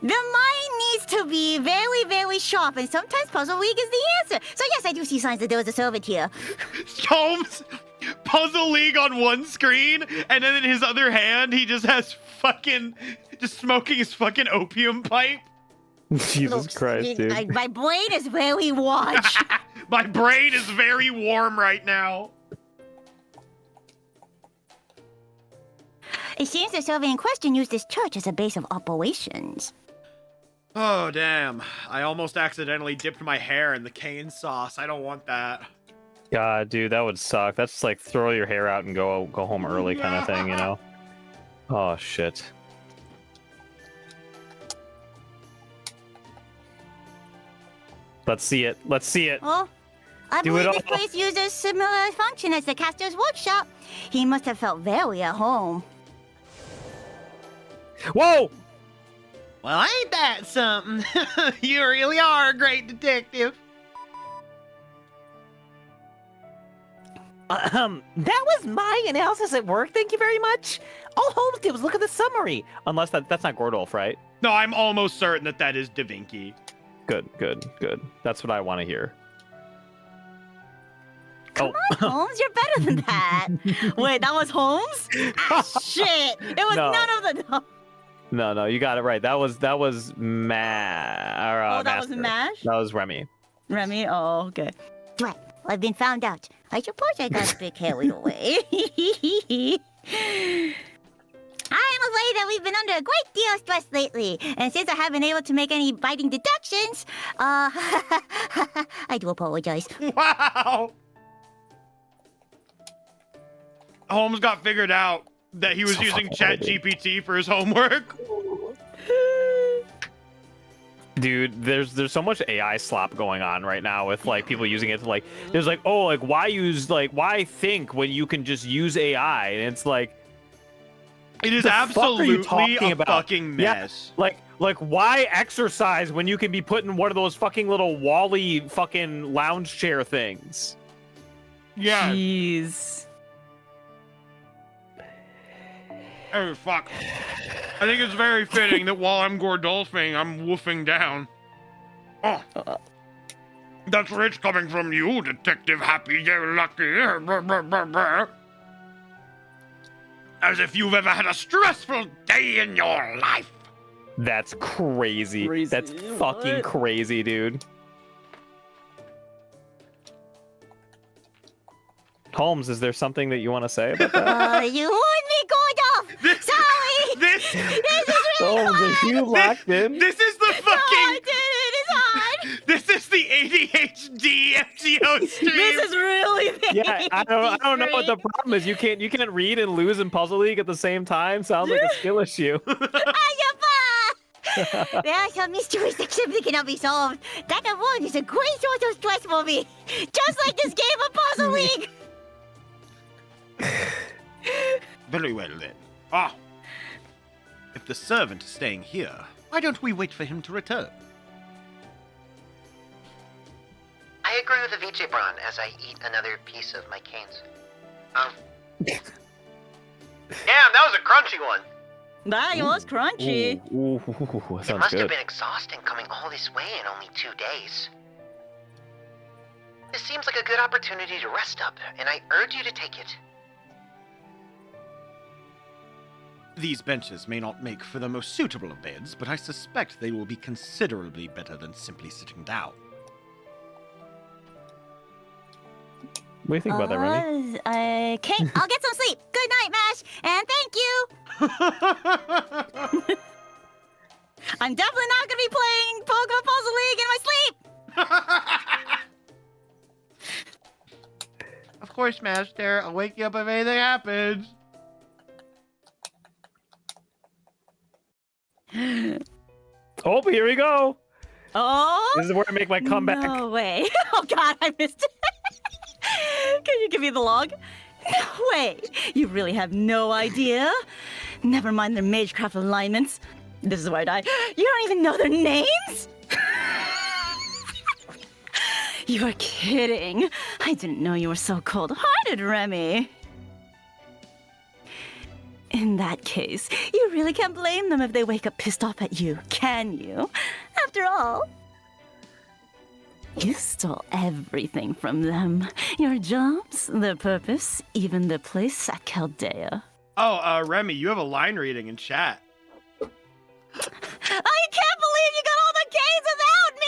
the mind needs to be very, very sharp, and sometimes Puzzle League is the answer. So yes, I do see signs that there was a servant here. Holmes, Puzzle League on one screen, and then in his other hand, he just has just smoking his fucking opium pipe. Jesus Looks- Christ, dude. My brain is very watch. My brain is very warm right now. It seems the servant in question used this church as a base of operations. Oh, damn. I almost accidentally dipped my hair in the cane sauce. I don't want that. God, dude, that would suck. That's like throw your hair out and go home early kind of thing, Oh shit. Let's see it. Let's see it. Oh, I Do it believe this all. place uses similar function as the caster's workshop. He must have felt very at home. Whoa! Well, ain't that something? You really are a great detective. That was my analysis at work. Thank you very much. All Holmes did was look at the summary. Unless that's not Gordolf, right? No, I'm almost certain that is Da Vinci. Good. That's what I want to hear. Come on, Holmes, you're better than that. Wait, that was Holmes? Shit, it was No. none of the. No, you got it right. That was Oh, that was Master. Mash? That was Remy. Remy? Oh, okay. Right, I've been found out. I suppose I got a bit carried away. I'm afraid that we've been under a great deal of stress lately, and since I haven't been able to make any biting deductions, I do apologize. Wow! Holmes got figured out that he was So using fucking funny, ChatGPT for his homework. Dude, there's so much AI slop going on right now with like people using it to like there's like, oh, like why think when you can just use AI? And it's like It is the fuck are you absolutely talking a about? fucking Yeah, mess. like why exercise when you can be put in one of those fucking little Wally fucking lounge chair things? Yeah. Jeez. Oh, fuck. I think it's very fitting that while I'm Gordolfing, I'm woofing down. Oh. That's rich coming from you, Detective Happy-Go-Lucky. As if you've ever had a stressful day in your life. That's crazy. Crazy. That's fucking What? crazy, dude. Holmes, is there something that you want to say about that? You warned me, Gordolf! Sorry! This is really Holmes, are you locked in? This is the I fucking... did it! It's hard! This is the ADHD MTO stream. This is really Yeah, I don't know what the problem is. You can't read and lose in Puzzle League at the same time. Sounds like a skill issue. Ayapa! There are some mysteries that simply cannot be solved. That alone is a great source of stress for me. Just like this game of Puzzle League. Very well then. Ah! If the servant is staying here, why don't we wait for him to return? I agree with Avicii Bron as I eat another piece of my canes. Damn, that was a crunchy one. That was crunchy. Ooh, that It sounds must good. have been exhausting coming all this way in only 2 days. This seems like a good opportunity to rest up, and I urge you to take it. These benches may not make for the most suitable of beds, but I suspect they will be considerably better than simply sitting down. What do you think about that, Remy? Okay, I'll get some sleep. Good night, Mash, and thank you. I'm definitely not gonna be playing Pokemon Puzzle League in my sleep. Of course, Master. I'll wake you up if anything happens. Oh, here we go. Oh, This is where I make my comeback. no way. Oh God, I missed it. Can you give me the log? No way. You really have no idea. Never mind their Magecraft alignments. This is where I die. You don't even know their names? You are kidding. I didn't know you were so cold-hearted, Remy. In that case, you really can't blame them if they wake up pissed off at you, can you? After all, you stole everything from them. Your jobs, their purpose, even their place at Chaldea. Oh, Remy, you have a line reading in chat. I can't believe you got all the games without me!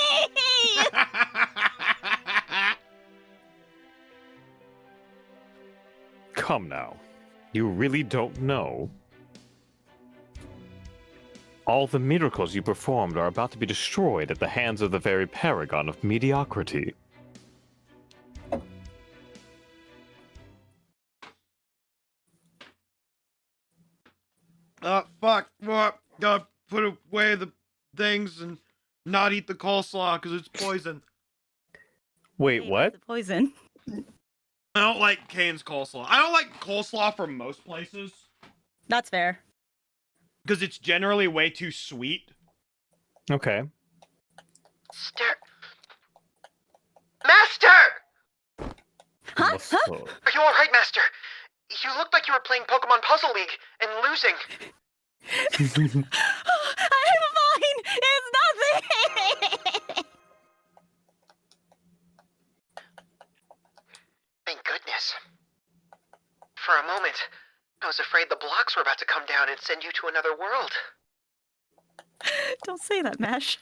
Come now. You really don't know? All the miracles you performed are about to be destroyed at the hands of the very paragon of mediocrity. Fuck. What? Gotta put away the things and not eat the coleslaw because it's poison. Wait, what? The poison. I don't like Kane's coleslaw. I don't like coleslaw from most places That's fair. because it's generally way too sweet. Okay. Master! Huh? Huh? Oh. Are you alright, Master? You looked like you were playing Pokemon Puzzle League and losing. I'm fine! It's nothing! Thank goodness. For a moment, I was afraid the blocks were about to come down and send you to another world. Don't say that, Mash.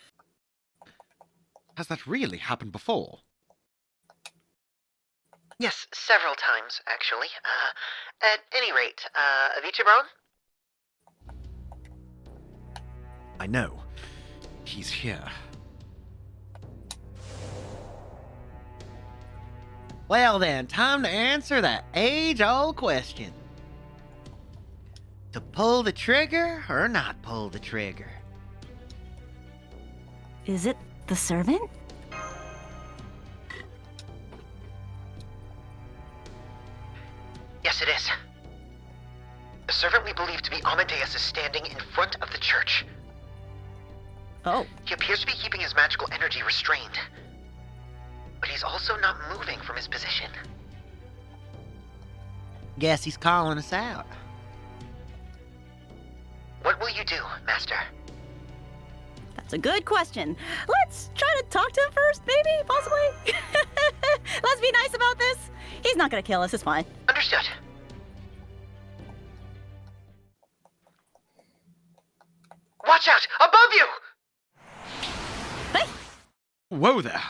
Has that really happened before? Yes, several times, actually. At any rate, Avicii Brown? I know. He's here. Well then, time to answer that age-old question. To pull the trigger or not pull the trigger? Is it the servant? Yes, it is. The servant we believe to be Amadeus is standing in front of the church. Oh. He appears to be keeping his magical energy restrained. But he's also not moving from his position. Guess he's calling us out. What will you do, Master? That's a good question. Let's try to talk to him first, maybe, possibly. Let's be nice about this. He's not gonna kill us, it's fine. Understood. Watch out! Above you! Hey! Whoa there!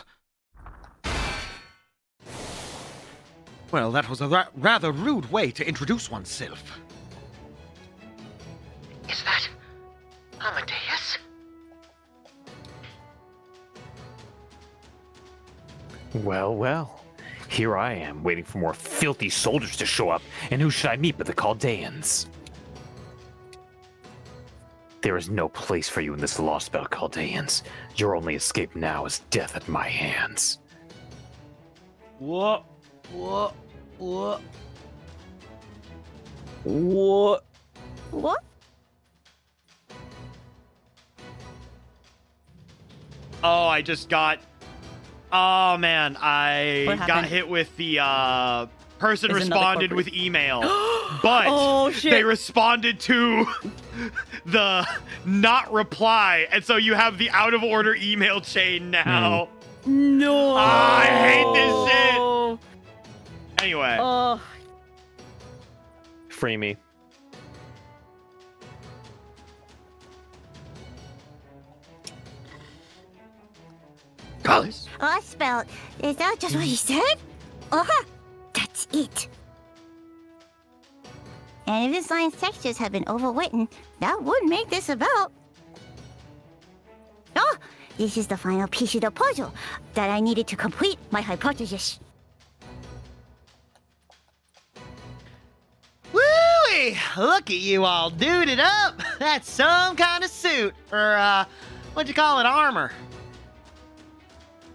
Well, that was a rather rude way to introduce oneself. Is that Amadeus? Well, well. Here I am, waiting for more filthy soldiers to show up, and who should I meet but the Chaldeans? There is no place for you in this lost spell, Chaldeans. Your only escape now is death at my hands. What? What? What? Oh, I just got. Oh man, I What got happened? hit with the person Is another responded corporate- with email, but Oh, shit. they responded to the not reply, and so you have the out of order email chain now. No. I hate this shit. Anyway, Oh. Free me. Colors? Lost spell. Is that just what he said? Uh-huh. That's it. And if this line's textures have been overwritten, that would make this about. Oh, this is the final piece of the puzzle that I needed to complete my hypothesis. Woo-wee! Look at you all duded up. That's some kind of suit. Or, what'd you call it, armor?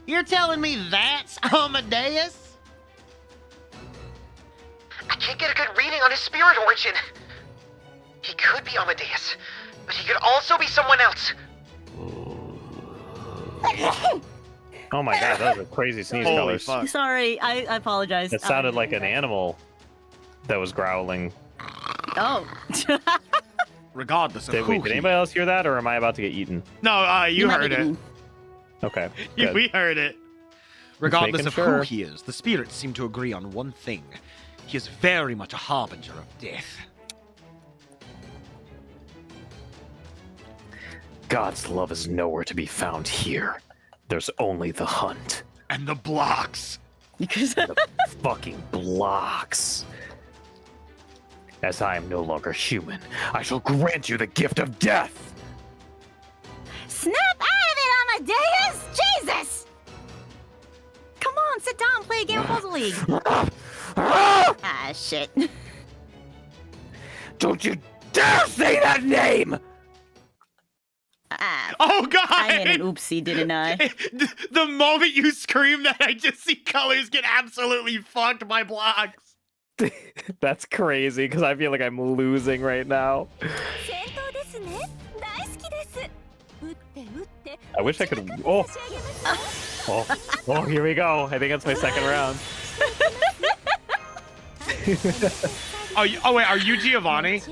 You're telling me that's Amadeus? I can't get a good reading on his spirit origin. He could be Amadeus, but he could also be someone else. Oh my god, that was a crazy sneeze, holy Colors. fuck! Sorry, I apologize. It sounded like an animal that was growling. Oh. Regardless of who Did he anybody else hear that, or am I about to get eaten? No, you might heard be it. getting- Okay. good. We heard it. Regardless making of sure. who he is, the spirits seem to agree on one thing. He is very much a harbinger of death. God's love is nowhere to be found here. There's only the hunt. And the blocks. Because Fucking blocks. As I am no longer human, I shall grant you the gift of death. Snap out of it, Amadeus! Jesus! come on, sit down, play a game of Puzzle League. Ah, shit. Don't you dare say that name! Ah, Oh god! I made an oopsie, didn't I? The moment you scream that, I just see Colors get absolutely fucked by blocks. That's crazy, because I feel like I'm losing right now. I wish I could. Oh, here we go. I think that's my second round. Oh wait, are you Giovanni?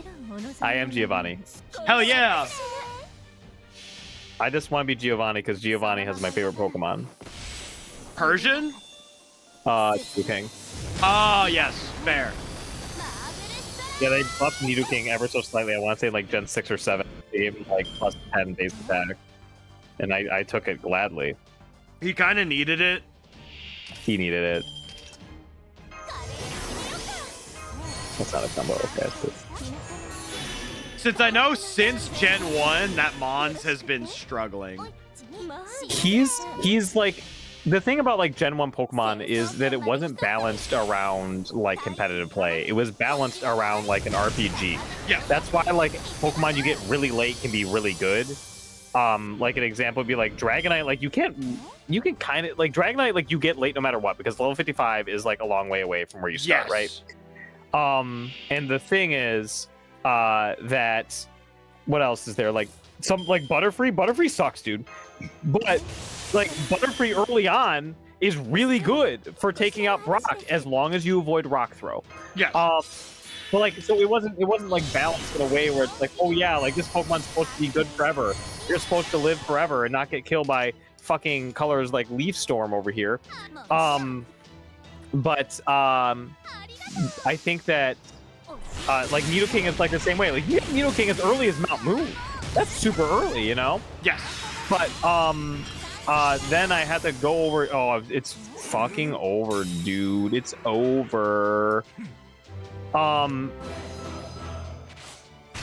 I am Giovanni. Hell yeah! I just want to be Giovanni because Giovanni has my favorite Pokemon. Persian? Nidoking. Oh yes, fair. Yeah, they buffed Nidoking ever so slightly. I want to say like Gen 6 or 7. They gave him like plus 10 base attack. And I took it gladly. He kind of needed it. He needed it. That's not a combo. Okay. Since I know since Gen 1 that Mons has been struggling. He's like, the thing about like Gen 1 Pokemon is that it wasn't balanced around like competitive play. It was balanced around like an RPG. Yeah. That's why like Pokemon you get really late can be really good. Like an example would be like Dragonite. Like you can kind of like Dragonite, like you get late no matter what, because level 55 is like a long way away from where you start, Yes. right? And the thing is, that what else is there? Like some like Butterfree. Butterfree sucks, dude. But like Butterfree early on is really good for taking out Brock as long as you avoid Rock Throw. Yeah. But like, so it wasn't like balanced in a way where it's like, oh yeah, like this Pokemon's supposed to be good forever. You're supposed to live forever and not get killed by fucking colors like Leaf Storm over here. But I think that like Nidoking is like the same way. Like you get Nidoking as early as Mount Moon. That's super early, you know? Yes. But then I had to go over. Oh, it's fucking over, dude. It's over.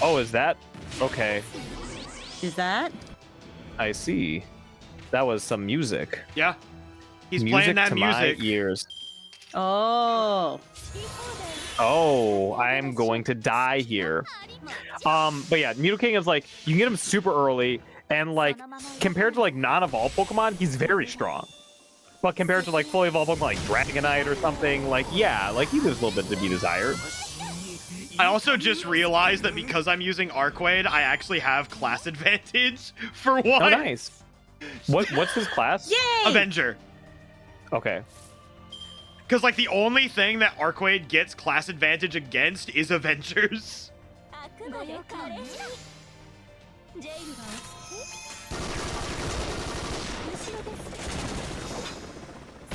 Oh, is that okay? Is that? I see. That was some music. Yeah. He's music playing that to music. my ears. Oh. Oh, I'm going to die here. But yeah, Nidoking is like, you can get him super early, and like, compared to like non-evolved Pokemon, he's very strong. But compared to like fully evolved Pokemon like Dragonite or something, like, yeah, like he leaves a little bit to be desired. I also just realized that because I'm using Arquaid, I actually have class advantage for one. Oh, nice. What's his class? Yay! Avenger. Okay. Because, like, the only thing that Arquaid gets class advantage against is Avengers.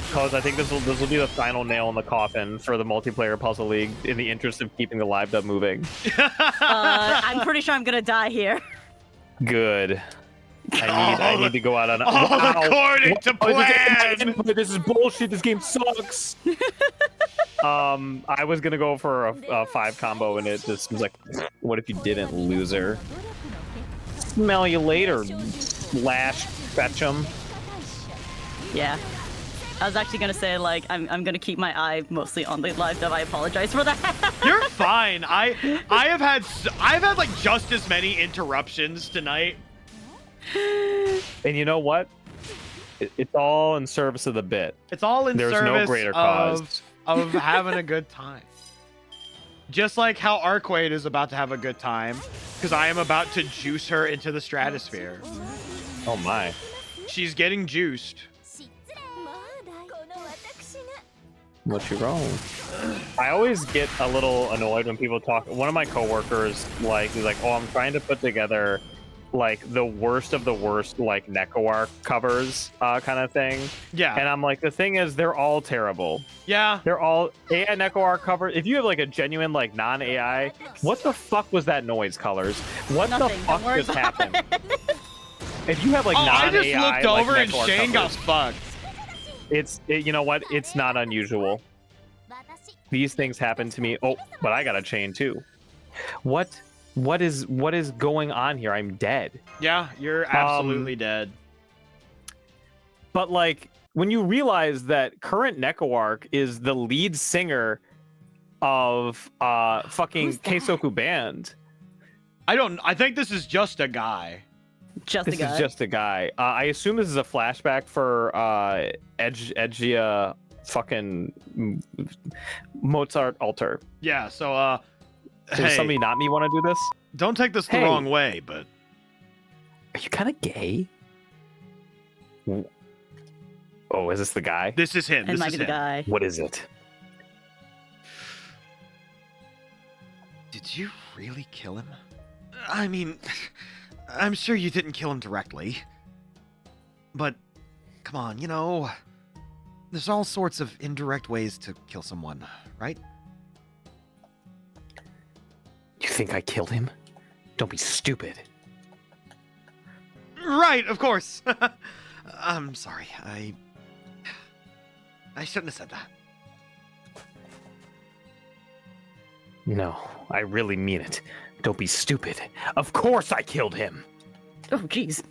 Because I think this will be the final nail in the coffin for the multiplayer puzzle league in the interest of keeping the live dub moving. I'm pretty sure I'm gonna die here. Good. I need to go out on. According to plan. This is bullshit. This game sucks. I was gonna go for a 5 combo, and it just was like, what if you didn't, loser? Smell you later, Lash Fetch'em. Yeah. I was actually gonna say, like, I'm gonna keep my eye mostly on the live dub. I apologize for that. You're fine. I've had like just as many interruptions tonight. And you know what? It's all in service of the bit. It's all in There's service no greater cause of having a good time. Just like how Arquaid is about to have a good time, because I am about to juice her into the stratosphere. Oh my. She's getting juiced. What you wrong? I always get a little annoyed when people talk. One of my coworkers is like, oh, I'm trying to put together like the worst of the worst like NecoArc covers kind of thing. Yeah. And I'm like, the thing is, they're all terrible. Yeah. They're all AI NecoArc cover. If you have like a genuine like non-AI, what the fuck was that noise, Colors? What the fuck just happened? If you have like non-AI, I just looked over like, and NecoArc Shane got covers, fucked. you know what? It's not unusual. These things happen to me. Oh, but I got a chain too. What is going on here? I'm dead. Yeah, you're absolutely dead. But like when you realize that current NecoArc is the lead singer of fucking Keisoku Band. I think this is just a guy. This is just a guy. I assume this is a flashback for Edgia fucking Mozart altar. Yeah, so Does somebody not me want to do this? Don't take this the wrong way, but are you kind of gay? Oh, is this the guy? This is him. It might be the guy. What is it? Did you really kill him? I mean, I'm sure you didn't kill him directly. But, come on, there's all sorts of indirect ways to kill someone, right? You think I killed him? Don't be stupid. Right, of course. I'm sorry. I shouldn't have said that. No, I really mean it. Don't be stupid. Of course I killed him. Oh, jeez.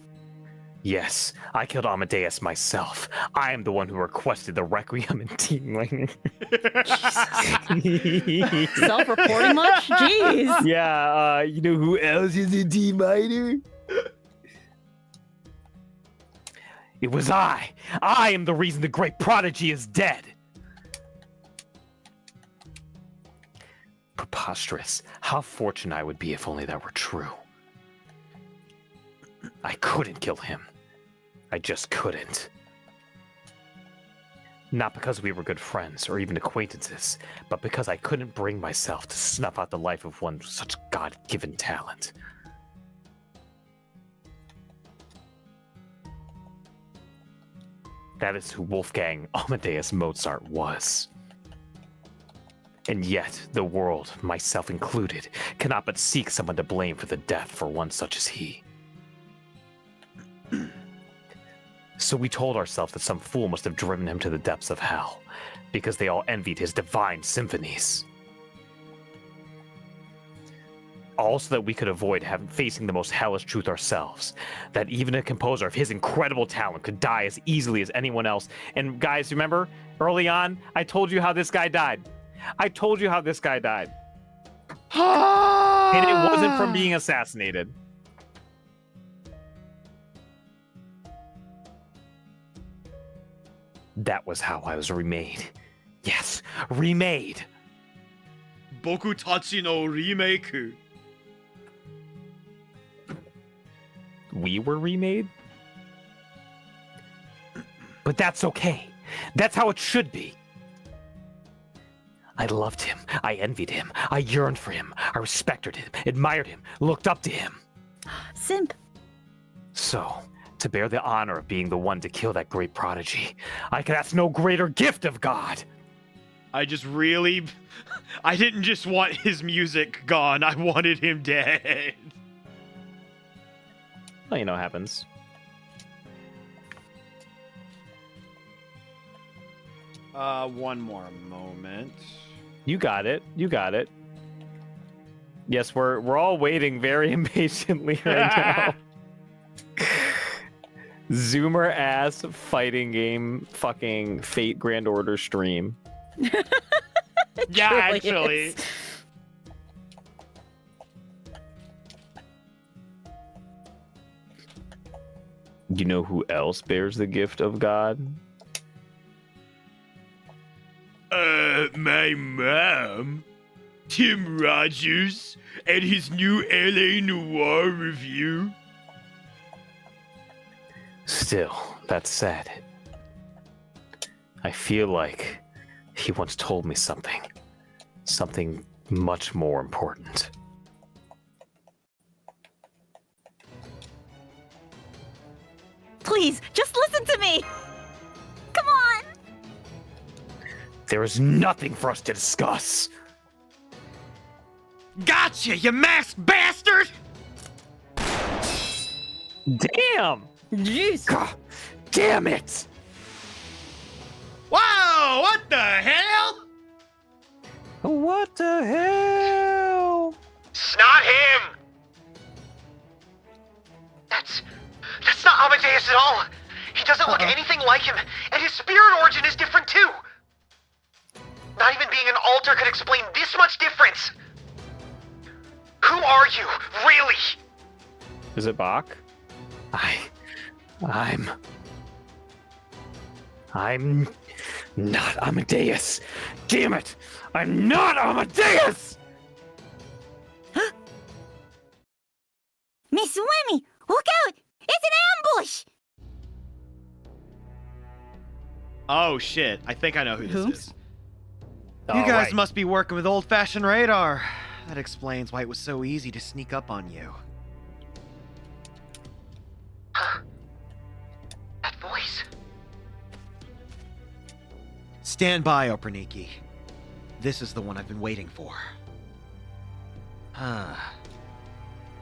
Yes, I killed Amadeus myself. I am the one who requested the Requiem in Team Lightning. Self-reporting much? Jeez. Yeah, you know who else is a Team Lightning? It was I. I am the reason the great prodigy is dead. Preposterous. How fortunate I would be if only that were true. I couldn't kill him. I just couldn't. Not because we were good friends or even acquaintances, but because I couldn't bring myself to snuff out the life of one with such God-given talent. That is who Wolfgang Amadeus Mozart was. And yet, the world, myself included, cannot but seek someone to blame for the death for one such as he. So we told ourselves that some fool must have driven him to the depths of hell, because they all envied his divine symphonies. all so that we could avoid facing the most hellish truth ourselves. That even a composer of his incredible talent could die as easily as anyone else. And guys, remember, early on, I told you how this guy died. I told you how this guy died. And it wasn't from being assassinated. That was how I was remade. Yes, remade. Boku tachi no remake. We were remade? But that's okay. That's how it should be. I loved him. I envied him. I yearned for him. I respected him, admired him, looked up to him. Simp. So, to bear the honor of being the one to kill that great prodigy, I could ask no greater gift of God. I didn't just want his music gone. I wanted him dead. Well, you know what happens. One more moment. You got it. You got it. Yes, we're all waiting very impatiently right now. Zoomer ass fighting game fucking Fate Grand Order stream. Yeah, actually. Is. You know who else bears the gift of God? My mom, Tim Rogers, and his new LA Noir review. Still, that said, I feel like he once told me something. Something much more important. Please, just listen to me. Come on. There is nothing for us to discuss. Gotcha, you masked bastard! Damn! Jeez. God, damn it! Whoa, what the hell? What the hell? It's not him! That's not Amadeus at all! He doesn't look anything like him, and his spirit origin is different too! Not even being an altar could explain this much difference! Who are you, really? Is it Bach? I'm not Amadeus. Damn it! I'm not Amadeus! Miss Wemmy, look out! It's an ambush! Oh shit, I think I know who this Who? is. You guys must be working with old-fashioned radar. That explains why it was so easy to sneak up on you. That voice. Stand by, Operniki. This is the one I've been waiting for.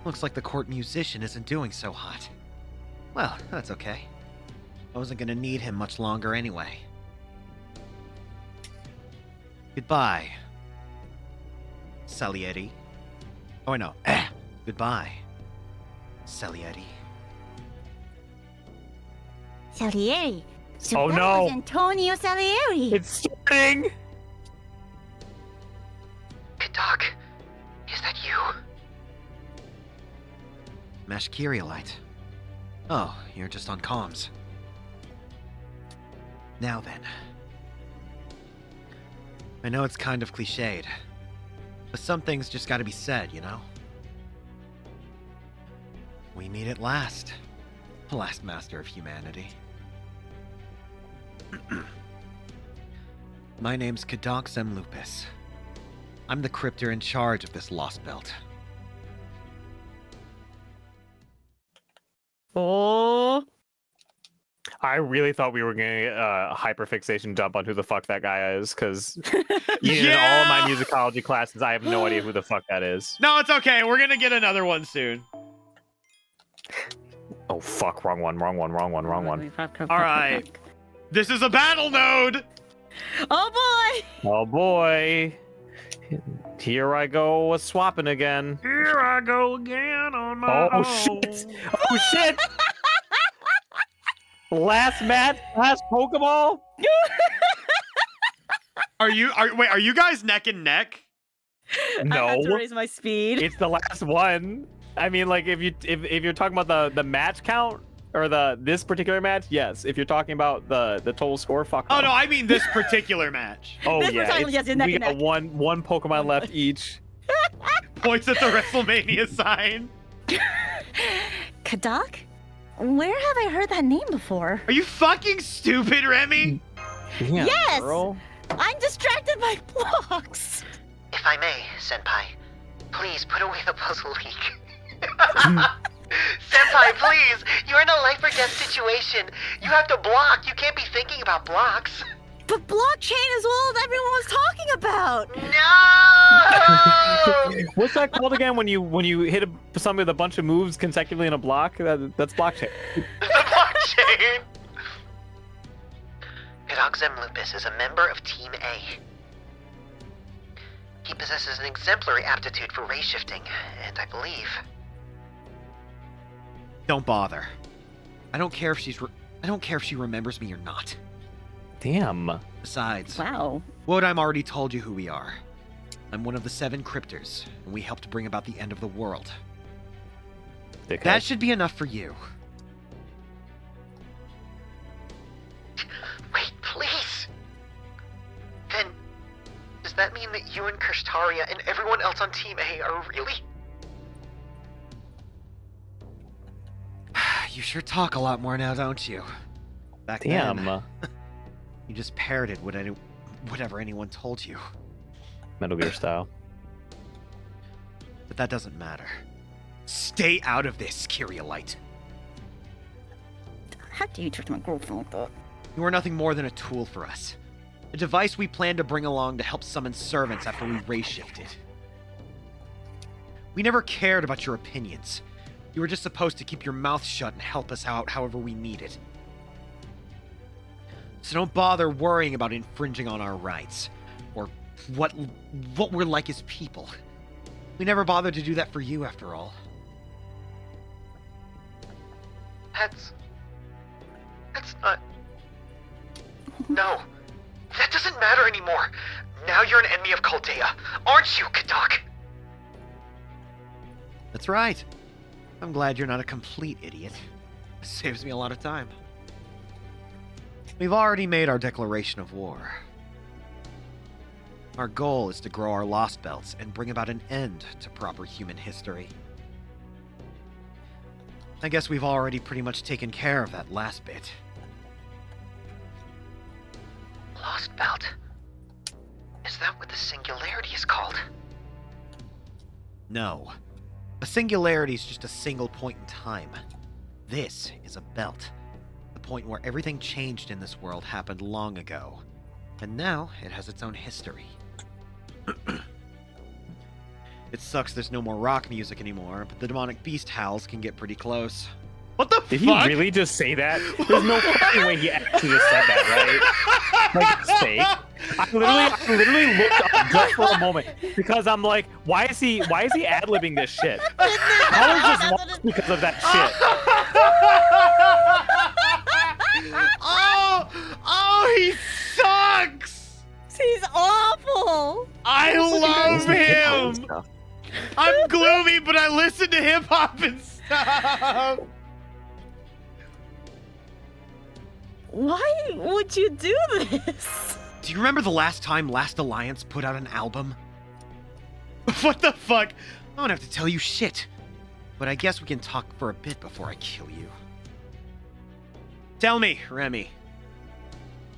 Looks like the court musician isn't doing so hot. Well, that's okay. I wasn't gonna need him much longer anyway. Goodbye, Salieri. Oh, no. Goodbye, Salieri. Salieri. So Oh, that no. was Antonio Salieri. It's starting! Kadak, is that you? Mashkirielite. Oh, you're just on comms. Now then. I know it's kind of cliched, but some things just gotta be said, you know? We meet at last. The last master of humanity. My name's Kadak Zemlupus. I'm the crypter in charge of this lost belt. Oh. I really thought we were gonna get a hyper-fixation dump on who the fuck that guy is, because in all of my musicology classes, I have no idea who the fuck that is. No, it's okay. We're gonna get another one soon. Oh fuck, wrong one. All right. This is a battle node. Oh boy. Oh boy. Here I go swapping again. Here I go again on my Oh own. shit! Oh shit! Last match, last Pokeball. Are you guys neck and neck? I had to No, raise my speed. it's the last one. I mean, like if you're talking about the match count or this particular match, yes. If you're talking about the total score, fuck. Oh no, I mean this particular match. Oh This yeah, particular- yes, you're neck we and got neck. one Pokemon left each. Points at the WrestleMania sign. Kadak? Where have I heard that name before? Are you fucking stupid, Remy? Damn, Yes! girl. I'm distracted by blocks. If I may, Senpai, please put away the puzzle leak. Senpai, please! You're in a life or death situation. You have to block. You can't be thinking about blocks. But blockchain is what everyone was talking about. No! What's that called again? When you hit somebody with a bunch of moves consecutively in a block? That's blockchain. The blockchain! Kadoxem Lupus is a member of Team A. He possesses an exemplary aptitude for race shifting, and I believe... Don't bother. I don't care if she remembers me or not. Damn. Besides, Wow. Wodime already told you who we are. I'm one of the 7 cryptors, and we helped bring about the end of the world. Dickhead. That should be enough for you. Wait, please! Then, does that mean that you and Kirstaria and everyone else on Team A are really... You sure talk a lot more now, don't you? Back Damn. then, you just parroted whatever anyone told you. Metal Gear style. But that doesn't matter. Stay out of this, Kyrielite. How do you talk to my girlfriend like that? You are nothing more than a tool for us. A device we plan to bring along to help summon servants after we race shifted. We never cared about your opinions. You were just supposed to keep your mouth shut and help us out however we needed. So don't bother worrying about infringing on our rights, or what we're like as people. We never bothered to do that for you, after all. That's not... No. That doesn't matter anymore. Now you're an enemy of Chaldea, aren't you, Kadak? That's right. I'm glad you're not a complete idiot. It saves me a lot of time. We've already made our declaration of war. Our goal is to grow our lost belts and bring about an end to proper human history. I guess we've already pretty much taken care of that last bit. Lost Belt. Is that what the singularity is called? No. A singularity is just a single point in time. This is a belt. The point where everything changed in this world happened long ago. And now it has its own history. It sucks there's no more rock music anymore, but the demonic beast howls can get pretty close. What the Did fuck? he really just say that? There's no fucking way he actually just said that, right? Like, it's fake. I literally looked up just for a moment because I'm like, why is he ad-libbing this shit? How is this lost because of that shit? Oh, he sucks. He's awful. I love him. I'm gloomy, but I listen to hip hop and stuff. Why would you do this? Do you remember the last time Last Alliance put out an album? What the fuck? I don't have to tell you shit. But I guess we can talk for a bit before I kill you. Tell me, Remy.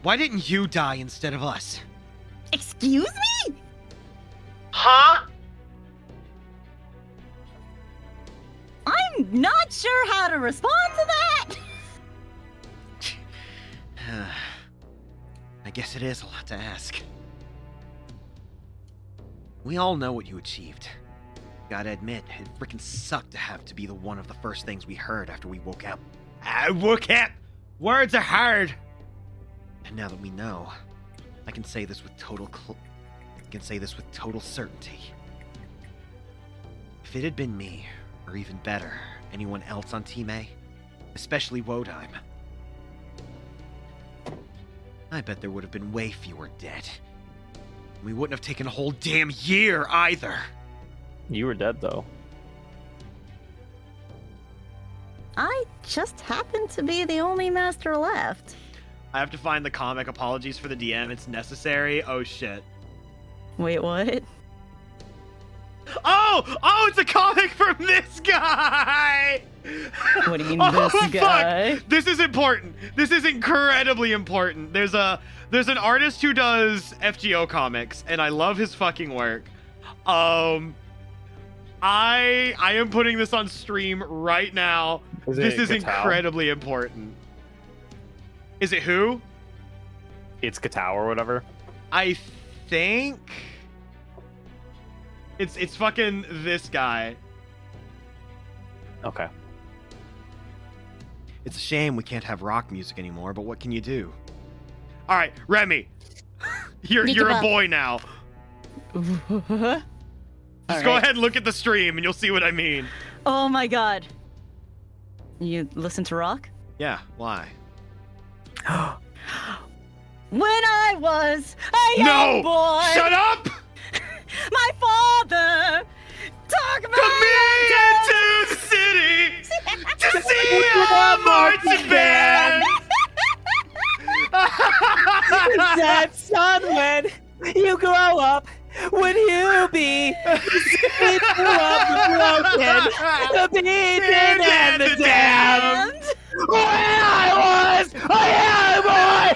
Why didn't you die instead of us? Excuse me? Huh? I'm not sure how to respond to that. I guess it is a lot to ask. We all know what you achieved. Gotta admit, it freaking sucked to have to be the one of the first things we heard after we woke up. Woke up. Words are hard. And now that we know, I can say this with total I can say this with total certainty. If it had been me, or even better, anyone else on Team A, especially Wodheim, I bet there would have been way fewer dead. We wouldn't have taken a whole damn year either. You were dead though. I just happen to be the only master left. I have to find the comic. Apologies for the DM. It's necessary. Oh shit. Wait, what? Oh, it's a comic from this guy. What do you mean, this guy? Fuck. This is important. This is incredibly important. There's an artist who does FGO comics, and I love his fucking work. I am putting this on stream right now. This is incredibly important. Is it who? It's Katao or whatever. I think it's fucking this guy. Okay. It's a shame we can't have rock music anymore, but what can you do? All right, Remy, you're a boy now. Just go ahead and look at the stream, and you'll see what I mean. Oh my god. You listen to rock? Yeah, why? When I was a young boy, Shut up! my father took me Come into the city to see a marching band. That son, when you grow up, would you be the broken, the beaten, and the damned? When I was a young boy,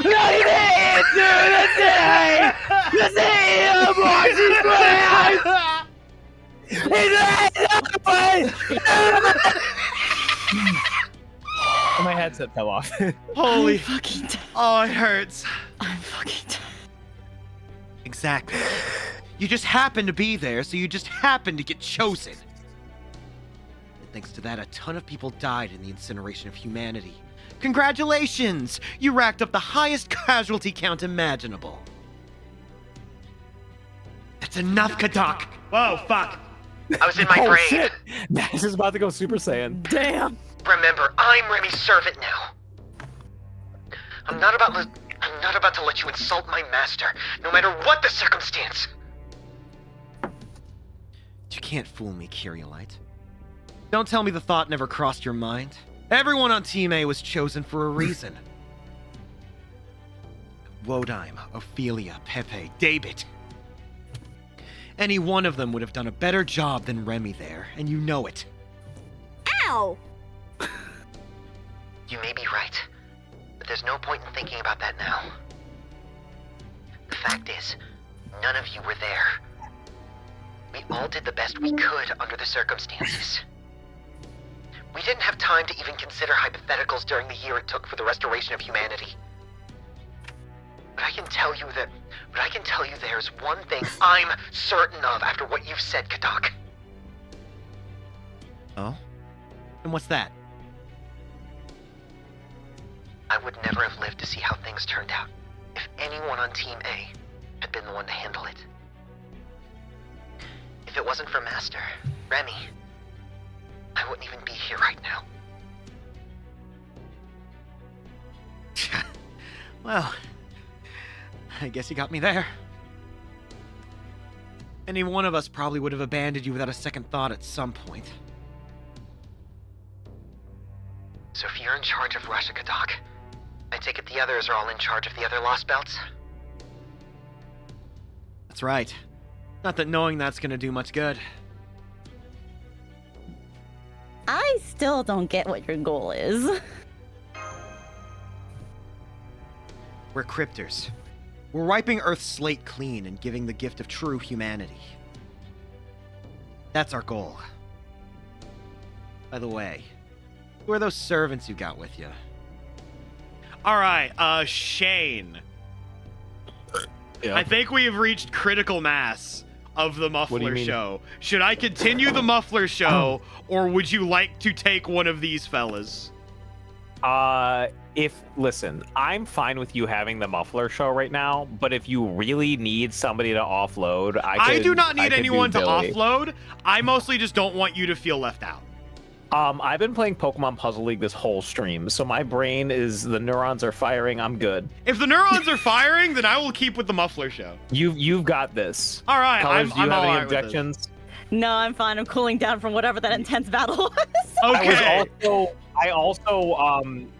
leading into the city to see a marching band. My headset fell off. Holy I'm fucking dead. Oh, it hurts. I'm fucking dead. Exactly. You just happened to be there, so you just happened to get chosen. And thanks to that, a ton of people died in the incineration of humanity. Congratulations! You racked up the highest casualty count imaginable. That's enough, Kadak! Whoa, fuck. I was in my Oh brain. shit! Nash is about to go Super Saiyan. Damn. Remember, I'm Remy's servant now. I'm not about to let you insult my master, no matter what the circumstance. You can't fool me, Kyriolite. Don't tell me the thought never crossed your mind. Everyone on Team A was chosen for a reason. Wodheim, Ophelia, Pepe, David. Any one of them would have done a better job than Remy there, and you know it. Ow! You may be right, but there's no point in thinking about that now. The fact is, none of you were there. We all did the best we could under the circumstances. We didn't have time to even consider hypotheticals during the year it took for the restoration of humanity. But I can tell you there's one thing I'm certain of after what you've said, Kadak. Oh? And what's that? I would never have lived to see how things turned out if anyone on Team A had been the one to handle it. If it wasn't for Master, Remy, I wouldn't even be here right now. Well, I guess you got me there. Any one of us probably would have abandoned you without a second thought at some point. So if you're in charge of Russia, Kadak, I take it the others are all in charge of the other Lost Belts? That's right. Not that knowing that's gonna do much good. I still don't get what your goal is. We're cryptors. We're wiping Earth's slate clean and giving the gift of true humanity. That's our goal. By the way, who are those servants you got with you? All right, Shane. Yeah. I think we have reached critical mass of the do you Muffler mean? Show. Should I continue the Muffler Show, or would you like to take one of these fellas? Listen, I'm fine with you having the muffler show right now, but if you really need somebody to offload, I do not need could anyone do to Billy. offload. I mostly just don't want you to feel left out. I've been playing Pokemon Puzzle League this whole stream, so my brain the neurons are firing. I'm good. If the neurons are firing, then I will keep with the muffler show. You've got this. All right, Colors, I'm do you have all any right with this. objections? No, I'm fine. I'm cooling down from whatever that intense battle was. Okay. I also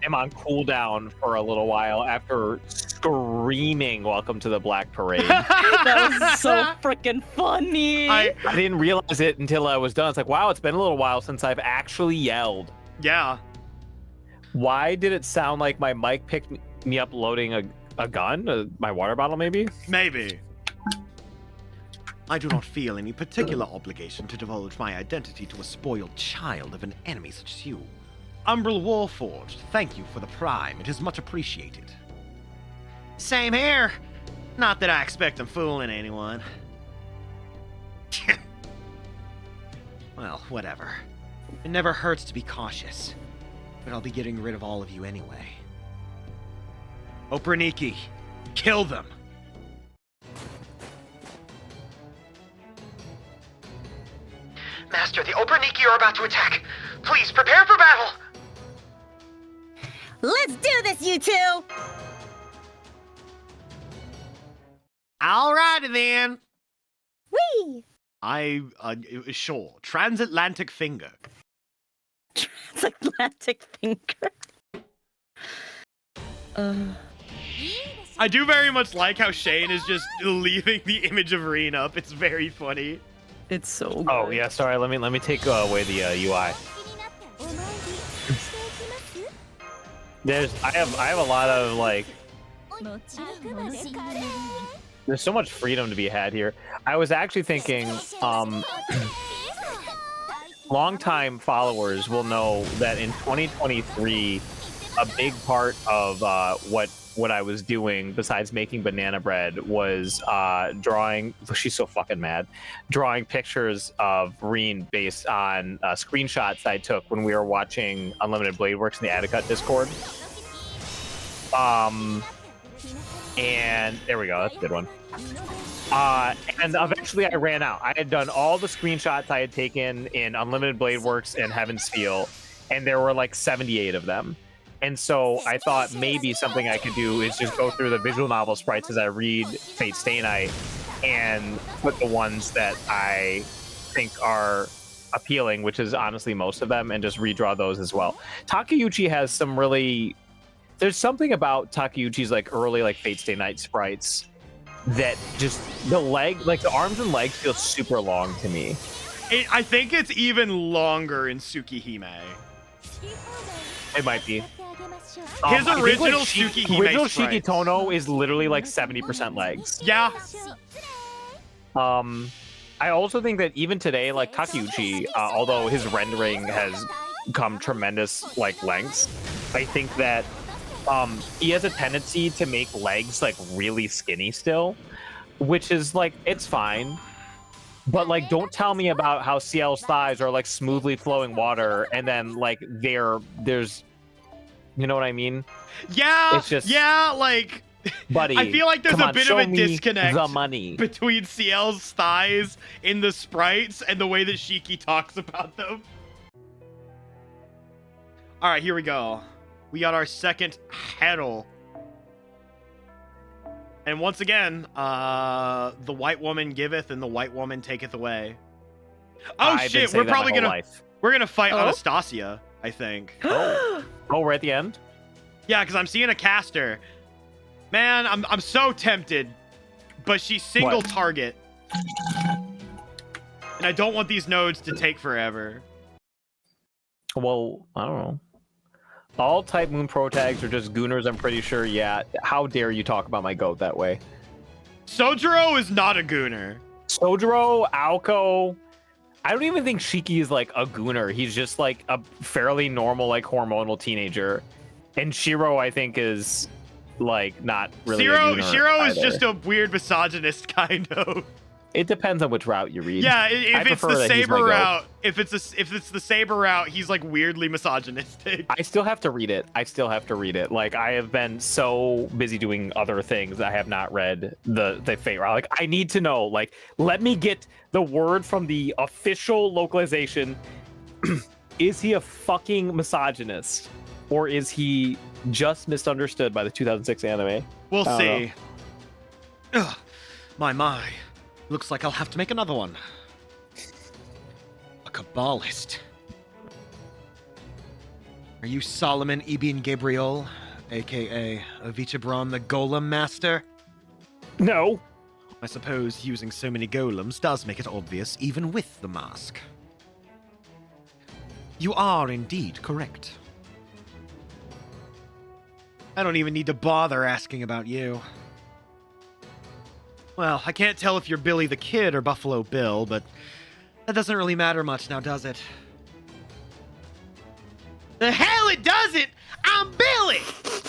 am on cooldown for a little while after screaming "Welcome to the Black Parade." That was so freaking funny. I didn't realize it until I was done. It's like, wow, it's been a little while since I've actually yelled. Yeah. Why did it sound like my mic picked me up loading a gun? My water bottle, maybe? Maybe. I do not feel any particular obligation to divulge my identity to a spoiled child of an enemy such as you. Umbral Warforged, thank you for the prime. It is much appreciated. Same here. Not that I expect I'm fooling anyone. Well, whatever. It never hurts to be cautious. But I'll be getting rid of all of you anyway. Operniki, kill them. Master, the Operniki are about to attack. Please, prepare for battle! Let's do this, you two! Alrighty then. Whee! Sure. Transatlantic finger. Transatlantic finger. I do very much like how Shane is just leaving the image of Reen up. It's very funny. It's so good. Oh yeah, sorry. Let me take away the UI. I have a lot of like. There's so much freedom to be had here. I was actually thinking, longtime followers will know that in 2023, a big part of what I was doing besides making banana bread was drawing. She's so fucking mad. Drawing pictures of Reen based on screenshots I took when we were watching Unlimited Blade Works in the Adicut Discord. And there we go. That's a good one. And eventually I ran out. I had done all the screenshots I had taken in Unlimited Blade Works and Heaven's Feel, and there were like 78 of them. And so I thought maybe something I could do is just go through the visual novel sprites as I read Fate Stay Night and put the ones that I think are appealing, which is honestly most of them, and just redraw those as well. Takeuchi has some really... There's something about Takeuchi's like early like Fate Stay Night sprites that just the arms and legs feel super long to me. I think it's even longer in Tsukihime. It might be. His I think, original like, Tsukihime original sprites. Shikitono is literally like 70% legs. Yeah. I also think that even today, like Takeuchi, although his rendering has come tremendous like lengths, I think that he has a tendency to make legs like really skinny still, which is like, it's fine. But like, don't tell me about how CL's thighs are like smoothly flowing water and then like there's, you know what I mean? Yeah. It's just, yeah, like, buddy, I feel like there's come a on, bit show of a me disconnect the money between CL's thighs in the sprites and the way that Shiki talks about them. All right, here we go. We got our second Herald. And once again, the white woman giveth and the white woman taketh away. Oh I've been shit, saying we're that probably my whole gonna life. we're gonna fight Oh? Anastasia, I think. Oh, we're at the end? Yeah, because I'm seeing a caster. Man, I'm so tempted, but she's single What? target. And I don't want these nodes to take forever. Well, I don't know. All type moon pro tags are just gooners, I'm pretty sure. Yeah. How dare you talk about my goat that way? Sojiro is not a gooner. Sojiro, Aoko. I don't even think Shiki is like a gooner. He's just like a fairly normal, like hormonal teenager. And Shiro, I think, is like not really. Shiro a gooner is either. just a weird misogynist, kind of. It depends on which route you read. Yeah, I if it's prefer the that he's my saber goat. route, if it's the saber route, he's like weirdly misogynistic. I still have to read it. Like, I have been so busy doing other things, I have not read the fate route. Like, I need to know. Like, let me get the word from the official localization. Is he a fucking misogynist, or is he just misunderstood by the 2006 anime? We'll I don't see. Ugh, my. Looks like I'll have to make another one. A Kabbalist. Are you Solomon Ibn Gabriel, aka Avichabron the Golem Master? No. I suppose using so many golems does make it obvious, even with the mask. You are indeed correct. I don't even need to bother asking about you. Well, I can't tell if you're Billy the Kid or Buffalo Bill, but that doesn't really matter much now, does it? The hell it doesn't! I'm Billy!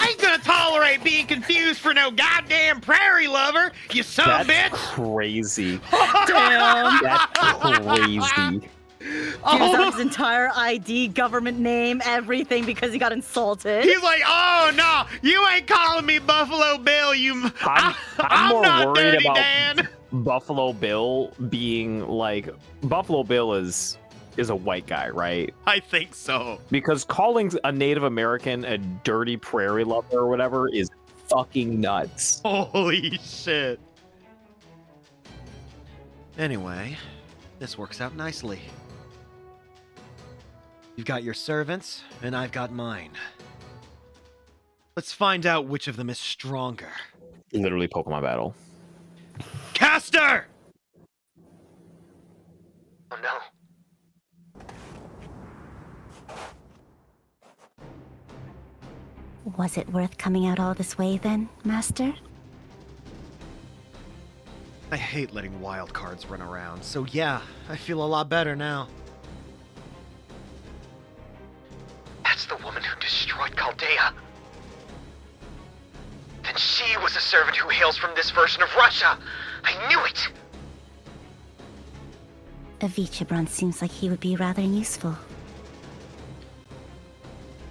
I ain't gonna tolerate being confused for no goddamn prairie lover, you son of a That's bitch! crazy. Damn. That's crazy. Gives out his entire ID, government name, everything because he got insulted. He's like, oh no, you ain't calling me Buffalo Bill, I'm more not worried Dirty about Dan. Buffalo Bill being like, Buffalo Bill is a white guy, right? I think so. Because calling a Native American a dirty prairie lover or whatever is fucking nuts. Holy shit. Anyway, this works out nicely. You've got your servants, and I've got mine. Let's find out which of them is stronger. Literally Pokemon battle. Caster! Oh no. Was it worth coming out all this way then, Master? I hate letting wild cards run around, so yeah, I feel a lot better now. That's the woman who destroyed Chaldea. Then she was a servant who hails from this version of Russia. I knew it! Avichabron seems like he would be rather useful.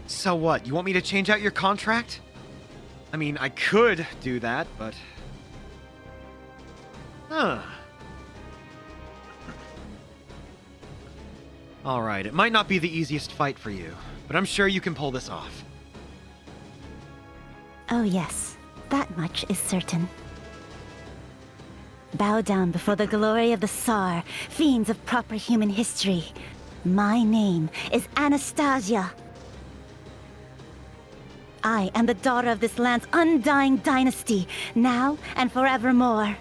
So what, you want me to change out your contract? I mean, I could do that, but... Huh. Alright, it might not be the easiest fight for you, but I'm sure you can pull this off. Oh yes, that much is certain. Bow down before the glory of the Tsar, fiends of proper human history. My name is Anastasia. I am the daughter of this land's undying dynasty, now and forevermore.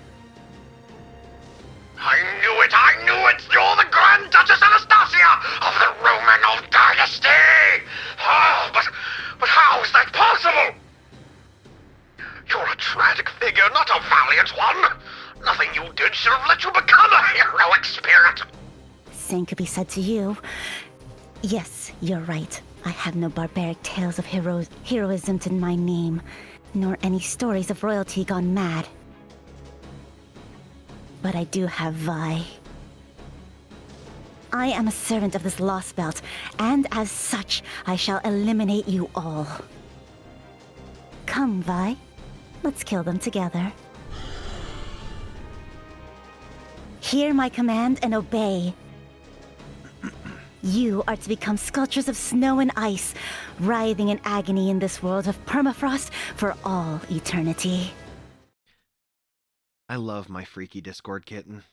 I knew it! You're the Grand Duchess Anastasia of the Roman old dynasty! Oh, but how is that possible? You're a tragic figure, not a valiant one! Nothing you did should have let you become a heroic spirit! Same could be said to you. Yes, you're right. I have no barbaric tales of heroism to my name, nor any stories of royalty gone mad. But I do have Vi. I am a servant of this lost belt, and as such, I shall eliminate you all. Come, Vi. Let's kill them together. Hear my command and obey. You are to become sculptures of snow and ice, writhing in agony in this world of permafrost for all eternity. I love my freaky Discord kitten.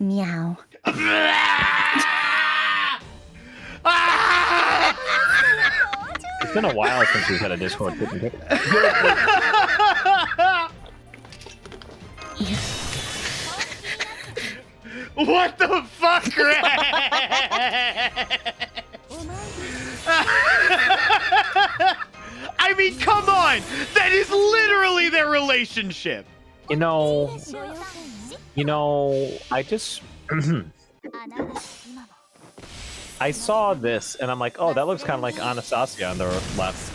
Meow. It's been a while since we've had a Discord. What the fuck, Greg? I mean, come on! That is literally their relationship! You know, I just... I saw this, and I'm like, oh, that looks kind of like Anastasia on the left.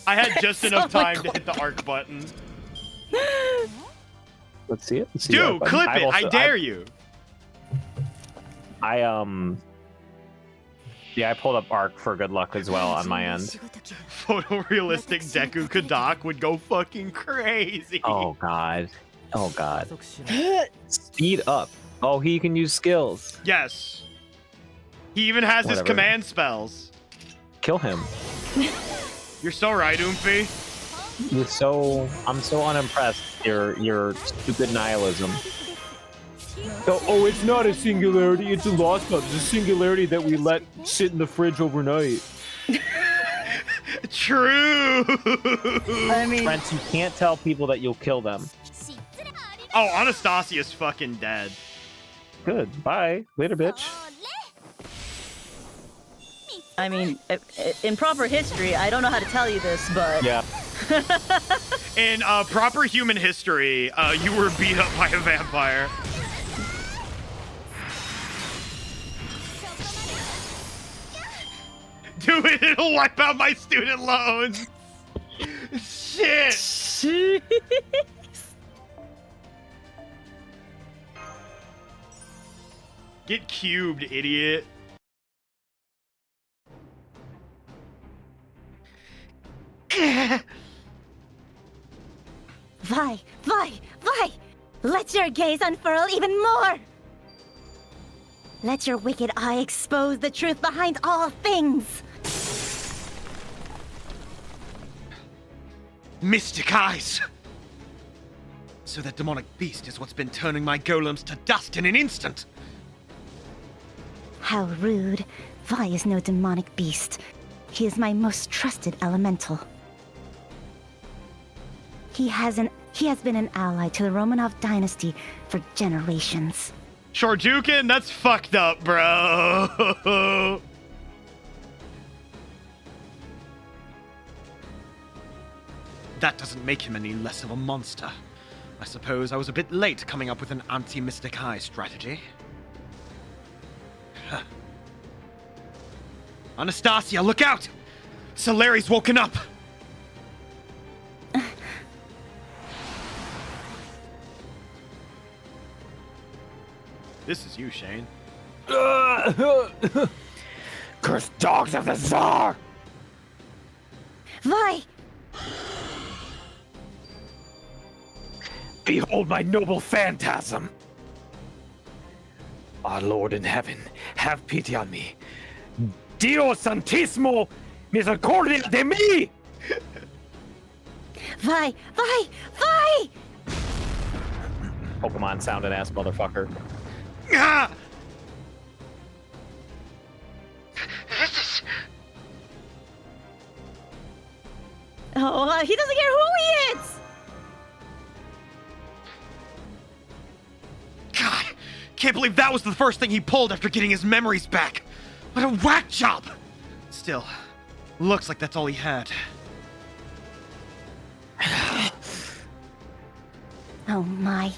I had just So enough time to close. hit the arc button. Let's see it. Let's see the Dude, button. clip I've it. I also- dare you. Yeah, I pulled up arc for good luck as well on my end. Photorealistic Deku Kadak would go fucking crazy. Oh god. Oh god. Speed up. Oh, he can use skills. Yes. He even has his Whatever. command spells. Kill him. You're so right, Oomphy. I'm so unimpressed. Your stupid nihilism. Oh, it's not a singularity, it's a lost cause. It's a singularity that we let sit in the fridge overnight. True. I mean, Trent, you can't tell people that you'll kill them. Oh, Anastasia's fucking dead. Good. Bye. Later, bitch. I mean, in proper history, I don't know how to tell you this, but Yeah. In proper human history, you were beat up by a vampire. Do it, it'll wipe out my student loans. Shit. Get cubed, idiot. Vi! Let your gaze unfurl even more! Let your wicked eye expose the truth behind all things! Mystic eyes! So that demonic beast is what's been turning my golems to dust in an instant! How rude. Vi is no demonic beast. He is my most trusted elemental. He has been an ally to the Romanov dynasty for generations. Shorjukin, that's fucked up, bro. That doesn't make him any less of a monster. I suppose I was a bit late coming up with an anti-Mystic Eye strategy. Huh. Anastasia, look out! Solari's woken up! This is you, Shane. Cursed dogs of the Tsar! Vi! Behold my noble phantasm! Our Lord in heaven, have pity on me. Dio Santisimo, misericordia de mi! Vi! Pokemon sounding ass motherfucker. Ah! This is... oh, he doesn't care who he is. God, can't believe that was the first thing he pulled after getting his memories back. What a whack job! Still, looks like that's all he had. Oh my,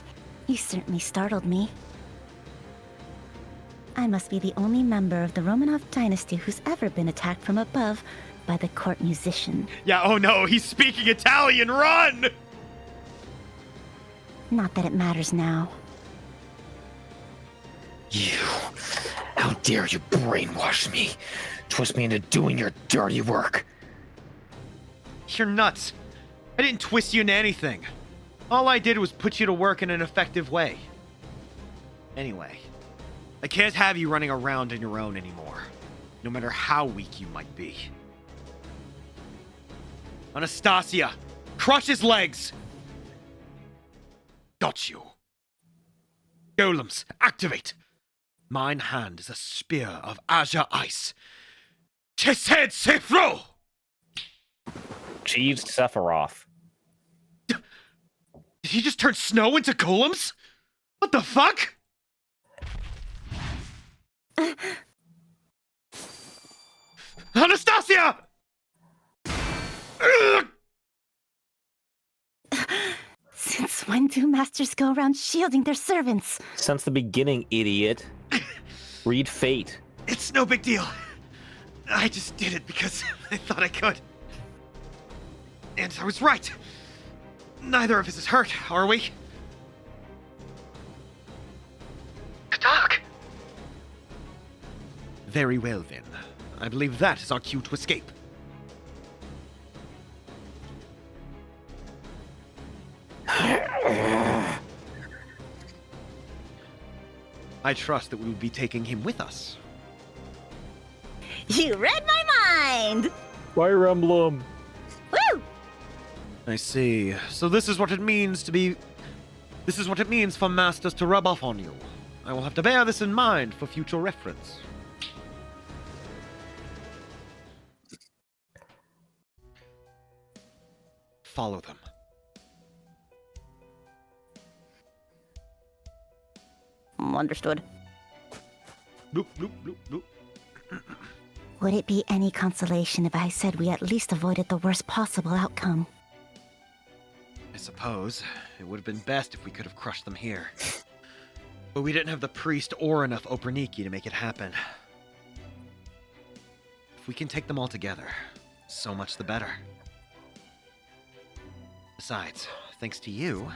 you certainly startled me. I must be the only member of the Romanov dynasty who's ever been attacked from above by the court musician. Yeah, oh no, he's speaking Italian, run! Not that it matters now. You, how dare you brainwash me? Twist me into doing your dirty work. You're nuts. I didn't twist you into anything. All I did was put you to work in an effective way. Anyway, I can't have you running around on your own anymore, no matter how weak you might be. Anastasia, crush his legs! Got you. Golems, activate! Mine hand is a spear of azure ice. Chesed Sefro! Jeeves Sephiroth. Did he just turn snow into golems? What the fuck? Anastasia! Ugh! Since when do masters go around shielding their servants? Since the beginning, idiot. Read Fate. It's no big deal. I just did it because I thought I could. And I was right. Neither of us is hurt, are we? Doc! Very well, then. I believe that is our cue to escape. I trust that we will be taking him with us. You read my mind! Fire Emblem. Woo! I see. So this is what it means to be... This is what it means for masters to rub off on you. I will have to bear this in mind for future reference. Follow them. Understood. Bloop, bloop, bloop, bloop. Would it be any consolation if I said we at least avoided the worst possible outcome? I suppose. It would have been best if we could have crushed them here. But we didn't have the priest or enough Operniki to make it happen. If we can take them all together, so much the better. Besides, thanks to you,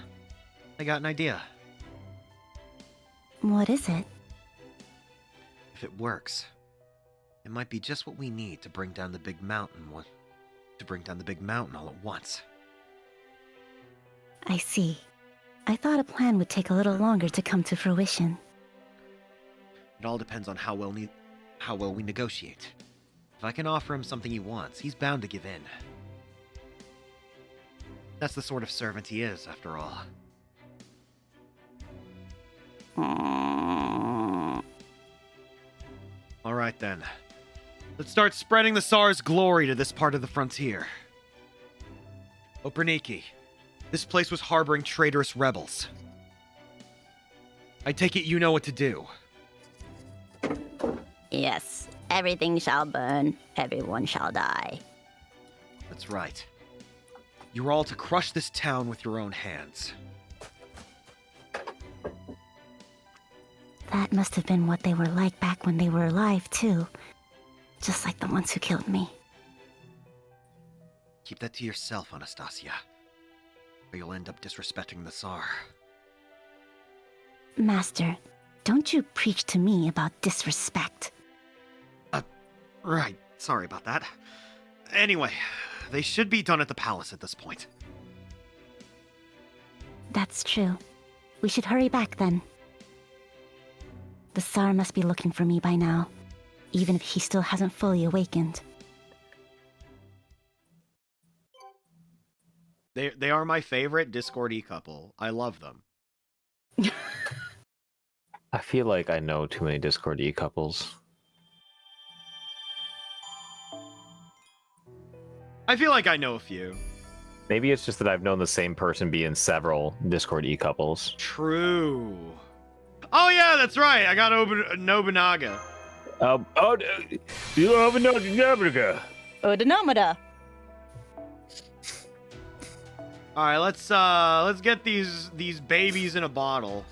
I got an idea. What is it? If it works, it might be just what we need to bring down the big mountain all at once. I see. I thought a plan would take a little longer to come to fruition. It all depends on how well we negotiate. If I can offer him something he wants, he's bound to give in. That's the sort of servant he is, after all. All right then. Let's start spreading the Tsar's glory to this part of the frontier. Operniki, this place was harboring traitorous rebels. I take it you know what to do. Yes, everything shall burn, everyone shall die. That's right. You're all to crush this town with your own hands. That must have been what they were like back when they were alive, too. Just like the ones who killed me. Keep that to yourself, Anastasia. Or you'll end up disrespecting the Tsar. Master, don't you preach to me about disrespect. Right. Sorry about that. Anyway, they should be done at the palace at this point. That's true. We should hurry back then. The Tsar must be looking for me by now, even if he still hasn't fully awakened. They are my favorite Discord-y couple. I love them. I feel like I know too many Discord E couples. I feel like I know a few. Maybe it's just that I've known the same person be in several Discord E couples. True. Oh yeah, that's right. I got Nobunaga. You have another Nobunaga. Odonomata. All right, let's get these babies in a bottle.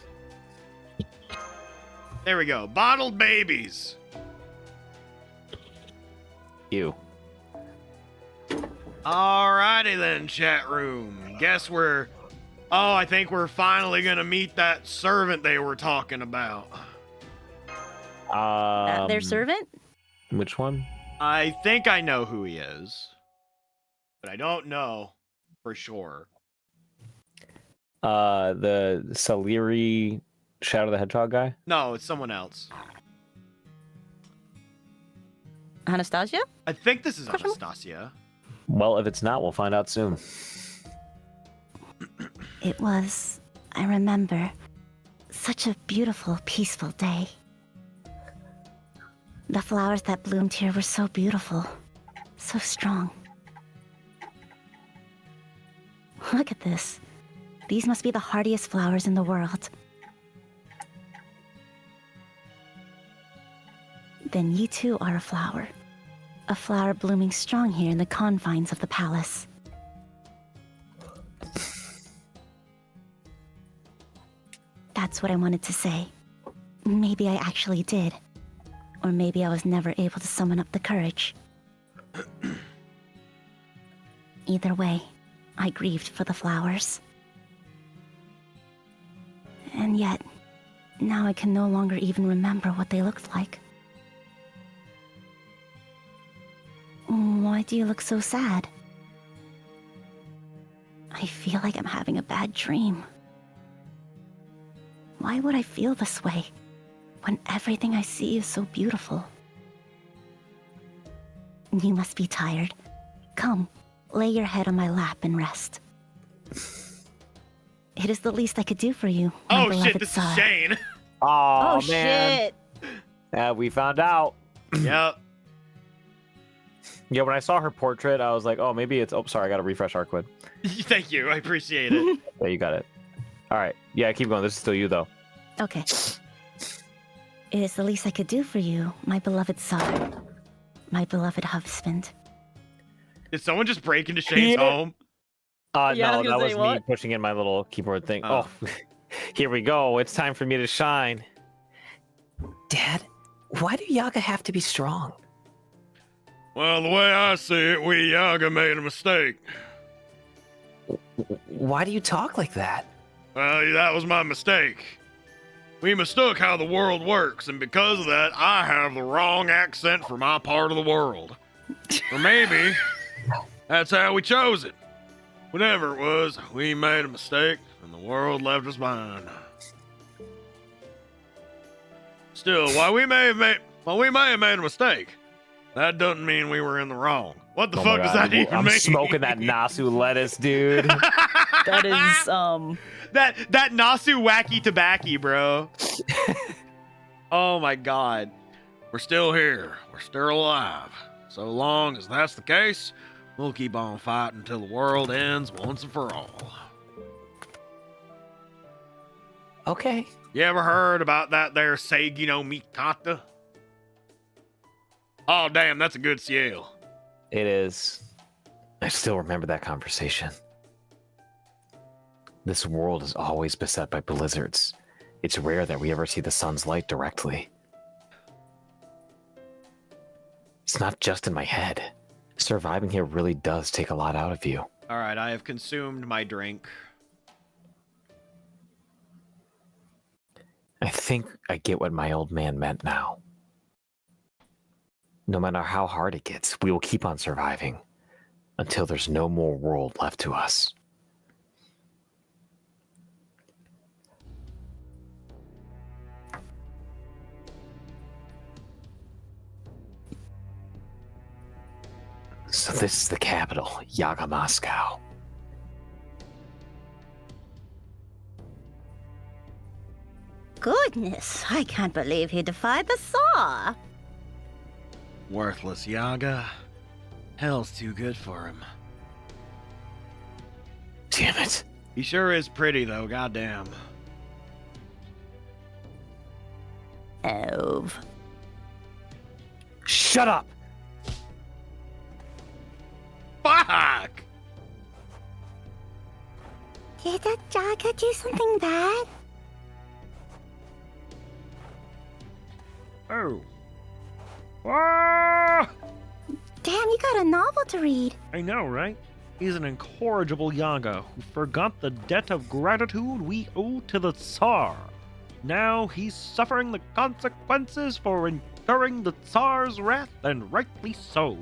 There we go. Bottled babies. You. Alrighty then, chat room. Guess I think we're finally gonna meet that servant they were talking about. Their servant? Which one? I think I know who he is, but I don't know for sure. The Saliri Shadow the Hedgehog guy? No, it's someone else. Anastasia? I think this is Anastasia. Well, if it's not, we'll find out soon. It was, I remember, such a beautiful, peaceful day. The flowers that bloomed here were so beautiful, so strong. Look at this. These must be the hardiest flowers in the world. Then you too are a flower blooming strong here in the confines of the palace. That's what I wanted to say. Maybe I actually did. Or maybe I was never able to summon up the courage. Either way, I grieved for the flowers. And yet, now I can no longer even remember what they looked like. Why do you look so sad? I feel like I'm having a bad dream. Why would I feel this way when everything I see is so beautiful? You must be tired. Come, lay your head on my lap and rest. It is the least I could do for you, my Oh shit, beloved this is Tsar. Shane. Oh, Oh man. shit. Yeah, we found out. Yep. Yeah, when I saw her portrait, I was like, oh, maybe it's... Oh, sorry, I got to refresh Arquid. Thank you. I appreciate it. Yeah, you got it. All right. Yeah, keep going. This is still you, though. Okay. It is the least I could do for you, my beloved Tsar. My beloved husband. Did someone just break into Shane's Yeah. home? Yeah, I was No, gonna that was say, me what? pushing in my little keyboard thing. Oh. Oh, here we go. It's time for me to shine. Dad, why do Yaga have to be strong? Well, the way I see it, we Yaga made a mistake. Why do you talk like that? Well, that was my mistake. We mistook how the world works, and because of that, I have the wrong accent for my part of the world. Or maybe that's how we chose it. Whatever it was, we made a mistake, and the world left us behind. Still, while we may have made a mistake, that doesn't mean we were in the wrong. What the Oh my fuck does God, that even I'm mean? smoking that Nasu lettuce, dude. That is that Nasu wacky tobacco, bro. Oh my god. We're still here. We're still alive. So long as that's the case, we'll keep on fighting until the world ends once and for all. Okay. You ever heard about that there Seigi no Mikata? Oh, damn, that's a good Ciel. It is. I still remember that conversation. This world is always beset by blizzards. It's rare that we ever see the sun's light directly. It's not just in my head. Surviving here really does take a lot out of you. All right, I have consumed my drink. I think I get what my old man meant now. No matter how hard it gets, we will keep on surviving until there's no more world left to us. So this is the capital, Yaga Moscow. Goodness, I can't believe he defied the Tsar. Worthless Yaga. Hell's too good for him. Damn it. He sure is pretty though, goddamn. Ove. Shut up! Fuck! Did that Yaga do something bad? Oh. Ah! Damn, you got a novel to read. I know, right? He's an incorrigible Yaga who forgot the debt of gratitude we owe to the Tsar. Now he's suffering the consequences for incurring the Tsar's wrath, and rightly so.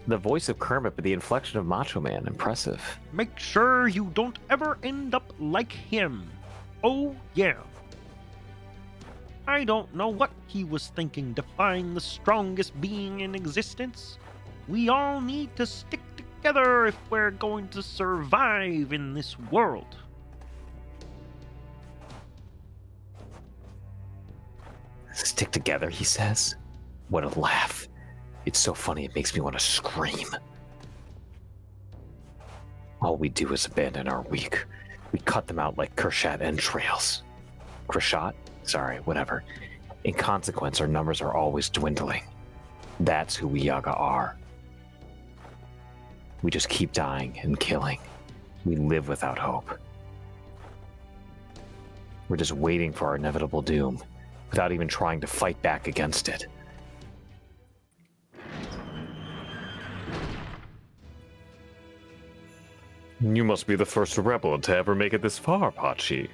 The voice of Kermit, but the inflection of Macho Man. Impressive. Make sure you don't ever end up like him. Oh, yeah. I don't know what he was thinking, defying the strongest being in existence. We all need to stick together if we're going to survive in this world. Stick together, he says. What a laugh. It's so funny it makes me want to scream. All we do is abandon our weak. We cut them out like Kershat entrails. Kershat? Sorry, whatever. In consequence, our numbers are always dwindling. That's who we Yaga are. We just keep dying and killing. We live without hope. We're just waiting for our inevitable doom, without even trying to fight back against it. You must be the first rebel to ever make it this far, Pachi.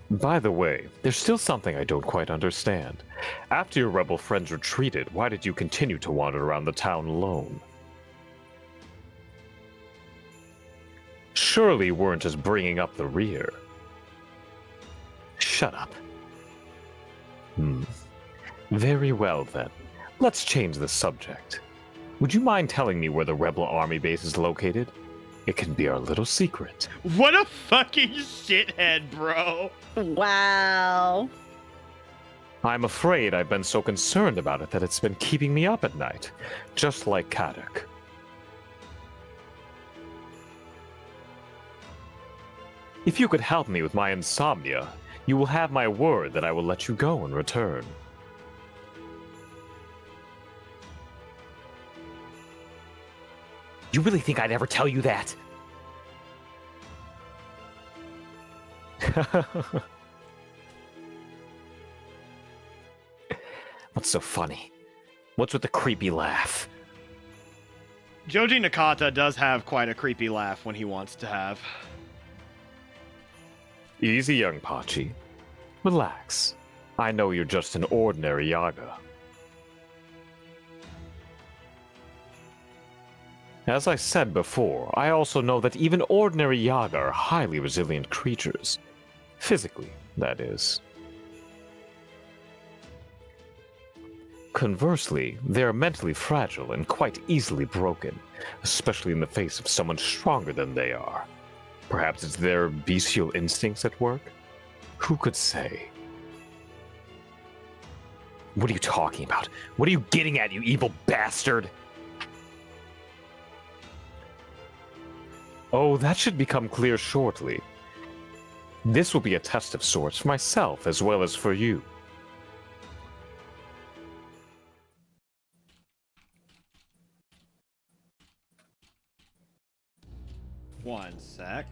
By the way, there's still something I don't quite understand. After your rebel friends retreated, why did you continue to wander around the town alone? Surely you weren't just bringing up the rear. Shut up. Very well then. Let's change the subject. Would you mind telling me where the rebel army base is located? It can be our little secret. What a fucking shithead, bro. Wow. I'm afraid I've been so concerned about it that it's been keeping me up at night, just like Kadok. If you could help me with my insomnia, you will have my word that I will let you go in return. You really think I'd ever tell you that? What's so funny? What's with the creepy laugh? Joji Nakata does have quite a creepy laugh when he wants to have. Easy, young Pachi. Relax. I know you're just an ordinary Yaga. As I said before, I also know that even ordinary Yaga are highly resilient creatures. Physically, that is. Conversely, they are mentally fragile and quite easily broken, especially in the face of someone stronger than they are. Perhaps it's their bestial instincts at work? Who could say? What are you talking about? What are you getting at, you evil bastard? Oh, that should become clear shortly. This will be a test of sorts for myself as well as for you. One sec.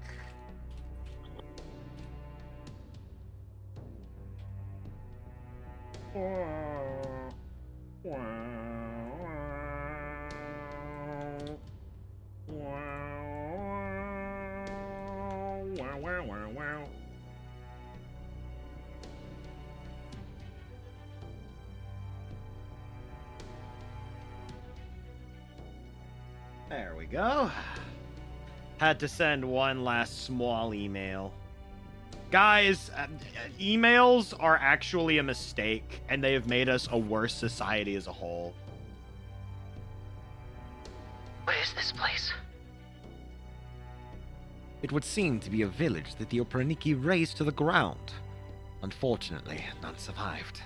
There we go. Had to send one last small email. Guys, emails are actually a mistake, and they have made us a worse society as a whole. What is this place? It would seem to be a village that the Operniki razed to the ground. Unfortunately, none survived.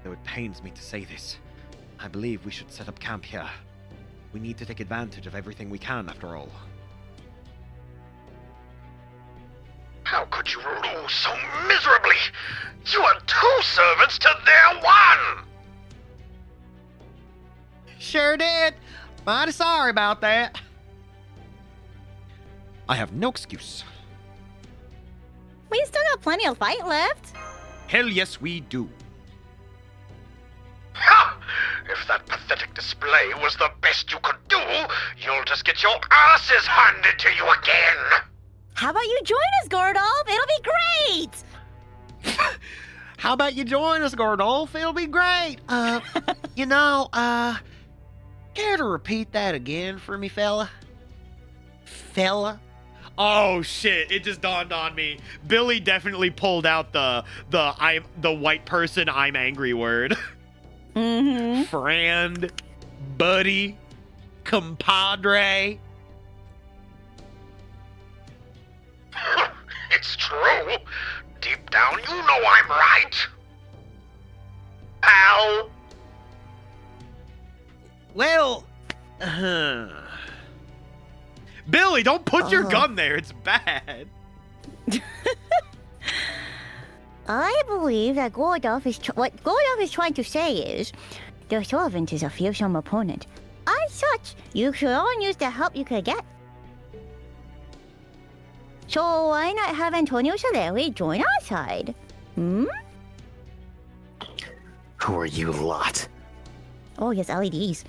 Though it pains me to say this, I believe we should set up camp here. We need to take advantage of everything we can, after all. How could you lose so miserably? You are 2 servants to their 1! Sure did. Mighty sorry about that. I have no excuse. We still got plenty of fight left. Hell yes, we do. Ha! If that pathetic display was the best you could do, you'll just get your asses handed to you again! How about you join us, Gordolf? It'll be great! How about you join us, Gordolf? It'll be great. Care to repeat that again for me, fella? Fella? Oh shit! It just dawned on me. Billy definitely pulled out the white person I'm angry word. Mm-hmm. Friend, buddy, compadre. It's true. Deep down, you know I'm right. Pal. Well, Billy, don't put your gun there. It's bad. I believe that what Gordolf is trying to say is, the servant is a fearsome opponent. As such, you should all use the help you could get. So why not have Antonio Soleri join our side? Hmm? Who are you lot? Oh, yes, LEDs.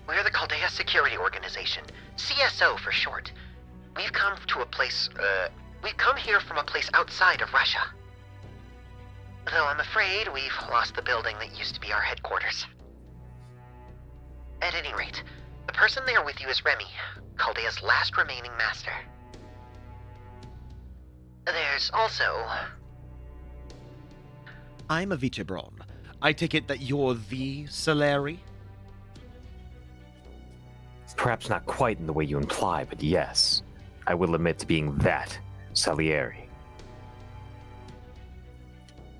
We're the Chaldea Security Organization, CSO for short. We've come here from a place outside of Russia. Though I'm afraid we've lost the building that used to be our headquarters. At any rate, the person there with you is Remy, Chaldea's last remaining master. There's also... I'm a Vichebron. I take it that you're the Solari? Perhaps not quite in the way you imply, but yes. I will admit to being that Salieri.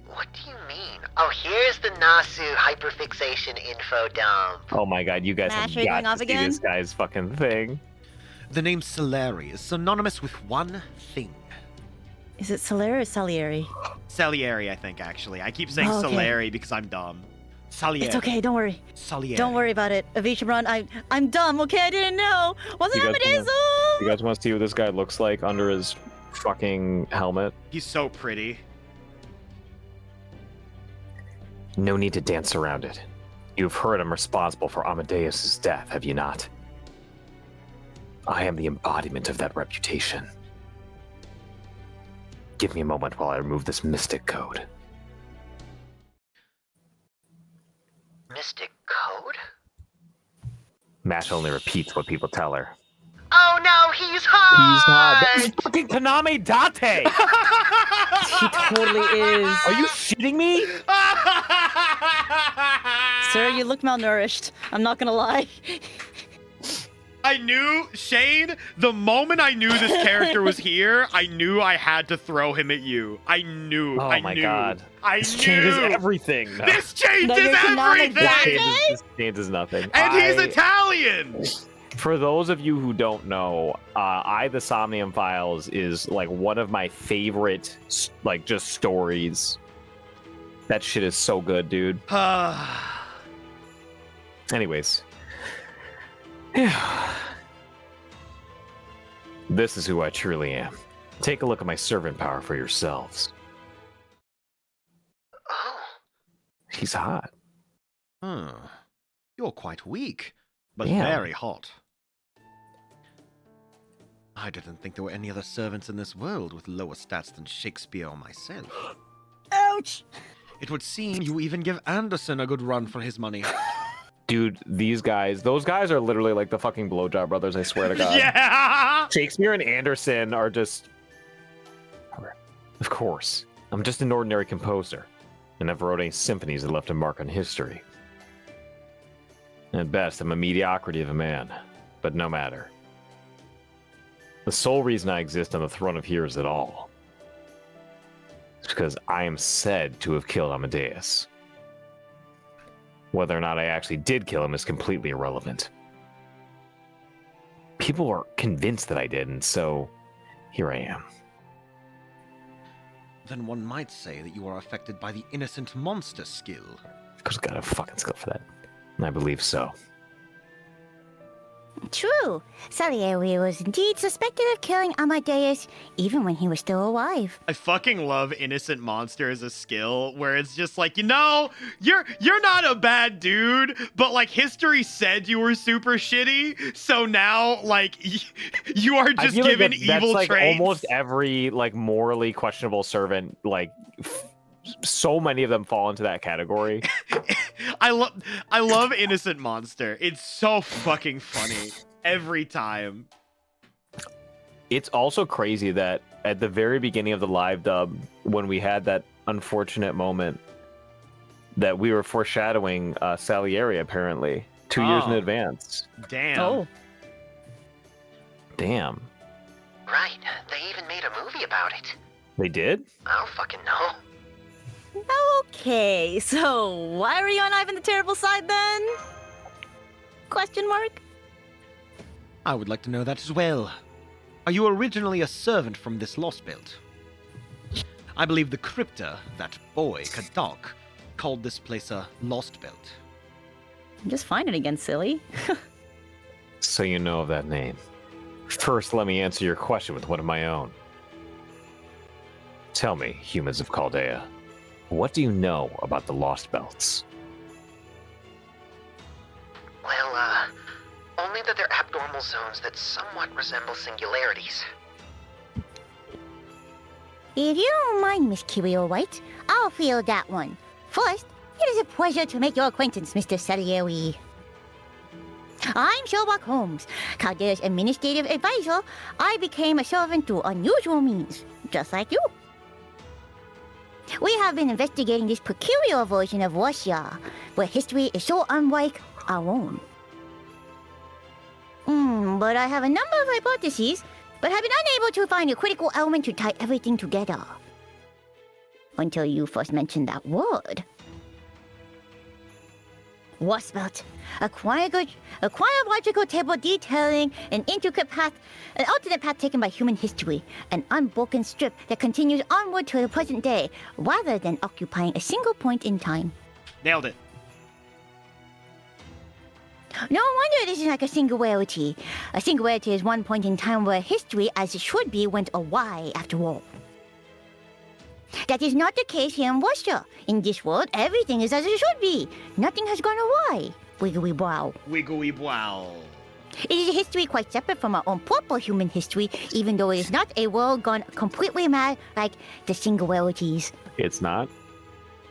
What do you mean? Oh, here's the Nasu hyper-fixation info dump. Oh my god, you guys Mash, have are you going got off to see again? this guy's fucking thing. The name Solari is synonymous with one thing. Is it Salieri or Salieri? Salieri, I think, actually. I keep saying Oh, okay. Salieri because I'm dumb. Salieri. It's okay, don't worry. Salieri. Don't worry about it. Avishabran, I'm dumb, okay? I didn't know. Wasn't You guys Amadeus? You guys want to see what this guy looks like under his fucking helmet? He's so pretty. No need to dance around it. You've heard I'm responsible for Amadeus's death, have you not? I am the embodiment of that reputation. Give me a moment while I remove this mystic code. Mystic code? Mash only repeats what people tell her. Oh no, he's hot! He's not. That's fucking Kaname Date! She totally is. Are you shitting me? Sir, you look malnourished. I'm not gonna lie. I knew, Shane, the moment I knew this character was here, I knew I had to throw him at you. I knew. Oh I my knew. god. I This knew. changes everything. No. This changes No, you're Kaname everything! This changes nothing. And he's Italian! For those of you who don't know, the Somnium Files is like one of my favorite, like, just stories. That shit is so good, dude. Anyways. This is who I truly am. Take a look at my servant power for yourselves. Oh, He's hot. You're quite weak, but Yeah. very hot. I didn't think there were any other servants in this world with lower stats than Shakespeare or myself. Ouch! It would seem you even give Anderson a good run for his money. Dude, those guys are literally like the fucking blowjob brothers, I swear to God. Yeah! Shakespeare and Anderson are just... Of course. I'm just an ordinary composer. I never wrote any symphonies that left a mark on history. At best, I'm a mediocrity of a man. But no matter. The sole reason I exist on the throne of heroes at all is because I am said to have killed Amadeus. Whether or not I actually did kill him is completely irrelevant. People are convinced that I did, and so here I am. Then one might say that you are affected by the innocent monster skill. I've got a fucking skill for that. And I believe so. True. Salieri was indeed suspected of killing Amadeus, even when he was still alive. I fucking love Innocent Monster as a skill, where it's just like, you know, you're not a bad dude, but like history said you were super shitty, so now like you are I just feel like given that's evil like traits. almost every like morally questionable servant. Like so many of them fall into that category. I love Innocent Monster. It's so fucking funny every time. It's also crazy that at the very beginning of the live dub, when we had that unfortunate moment, that we were foreshadowing Salieri apparently 2 years in Oh. advance. Damn. Oh. Damn. right. They even made a movie about it. They did? I don't fucking know. Okay, so why were you on Ivan the Terrible side then? Question mark? I would like to know that as well. Are you originally a servant from this lost belt? I believe the crypter, that boy, Kadok, called this place a lost belt. Just find it again, silly. So you know of that name. First, let me answer your question with one of my own. Tell me, humans of Chaldea, What do you know about the Lost Belts? Well, only that they're abnormal zones that somewhat resemble singularities. If you don't mind, Miss Kirio White, I'll field that one. First, it is a pleasure to make your acquaintance, Mr. Salieri. I'm Sherlock Holmes, Caldea's administrative advisor. I became a servant through unusual means, just like you. We have been investigating this peculiar version of Russia, where history is so unlike our own. But I have a number of hypotheses, but have been unable to find a critical element to tie everything together. Until you first mentioned that word. Rustbelt, a chronological table detailing an intricate path, an alternate path taken by human history, an unbroken strip that continues onward to the present day, rather than occupying a single point in time. Nailed it. No wonder it isn't like a singularity. A singularity is one point in time where history, as it should be, went awry after all. That is not the case here in Russia. In this world, everything is as it should be. Nothing has gone awry. Wiggly brow. Wiggly wow. It is a history quite separate from our own proper human history, even though it is not a world gone completely mad like the singularities. It's not?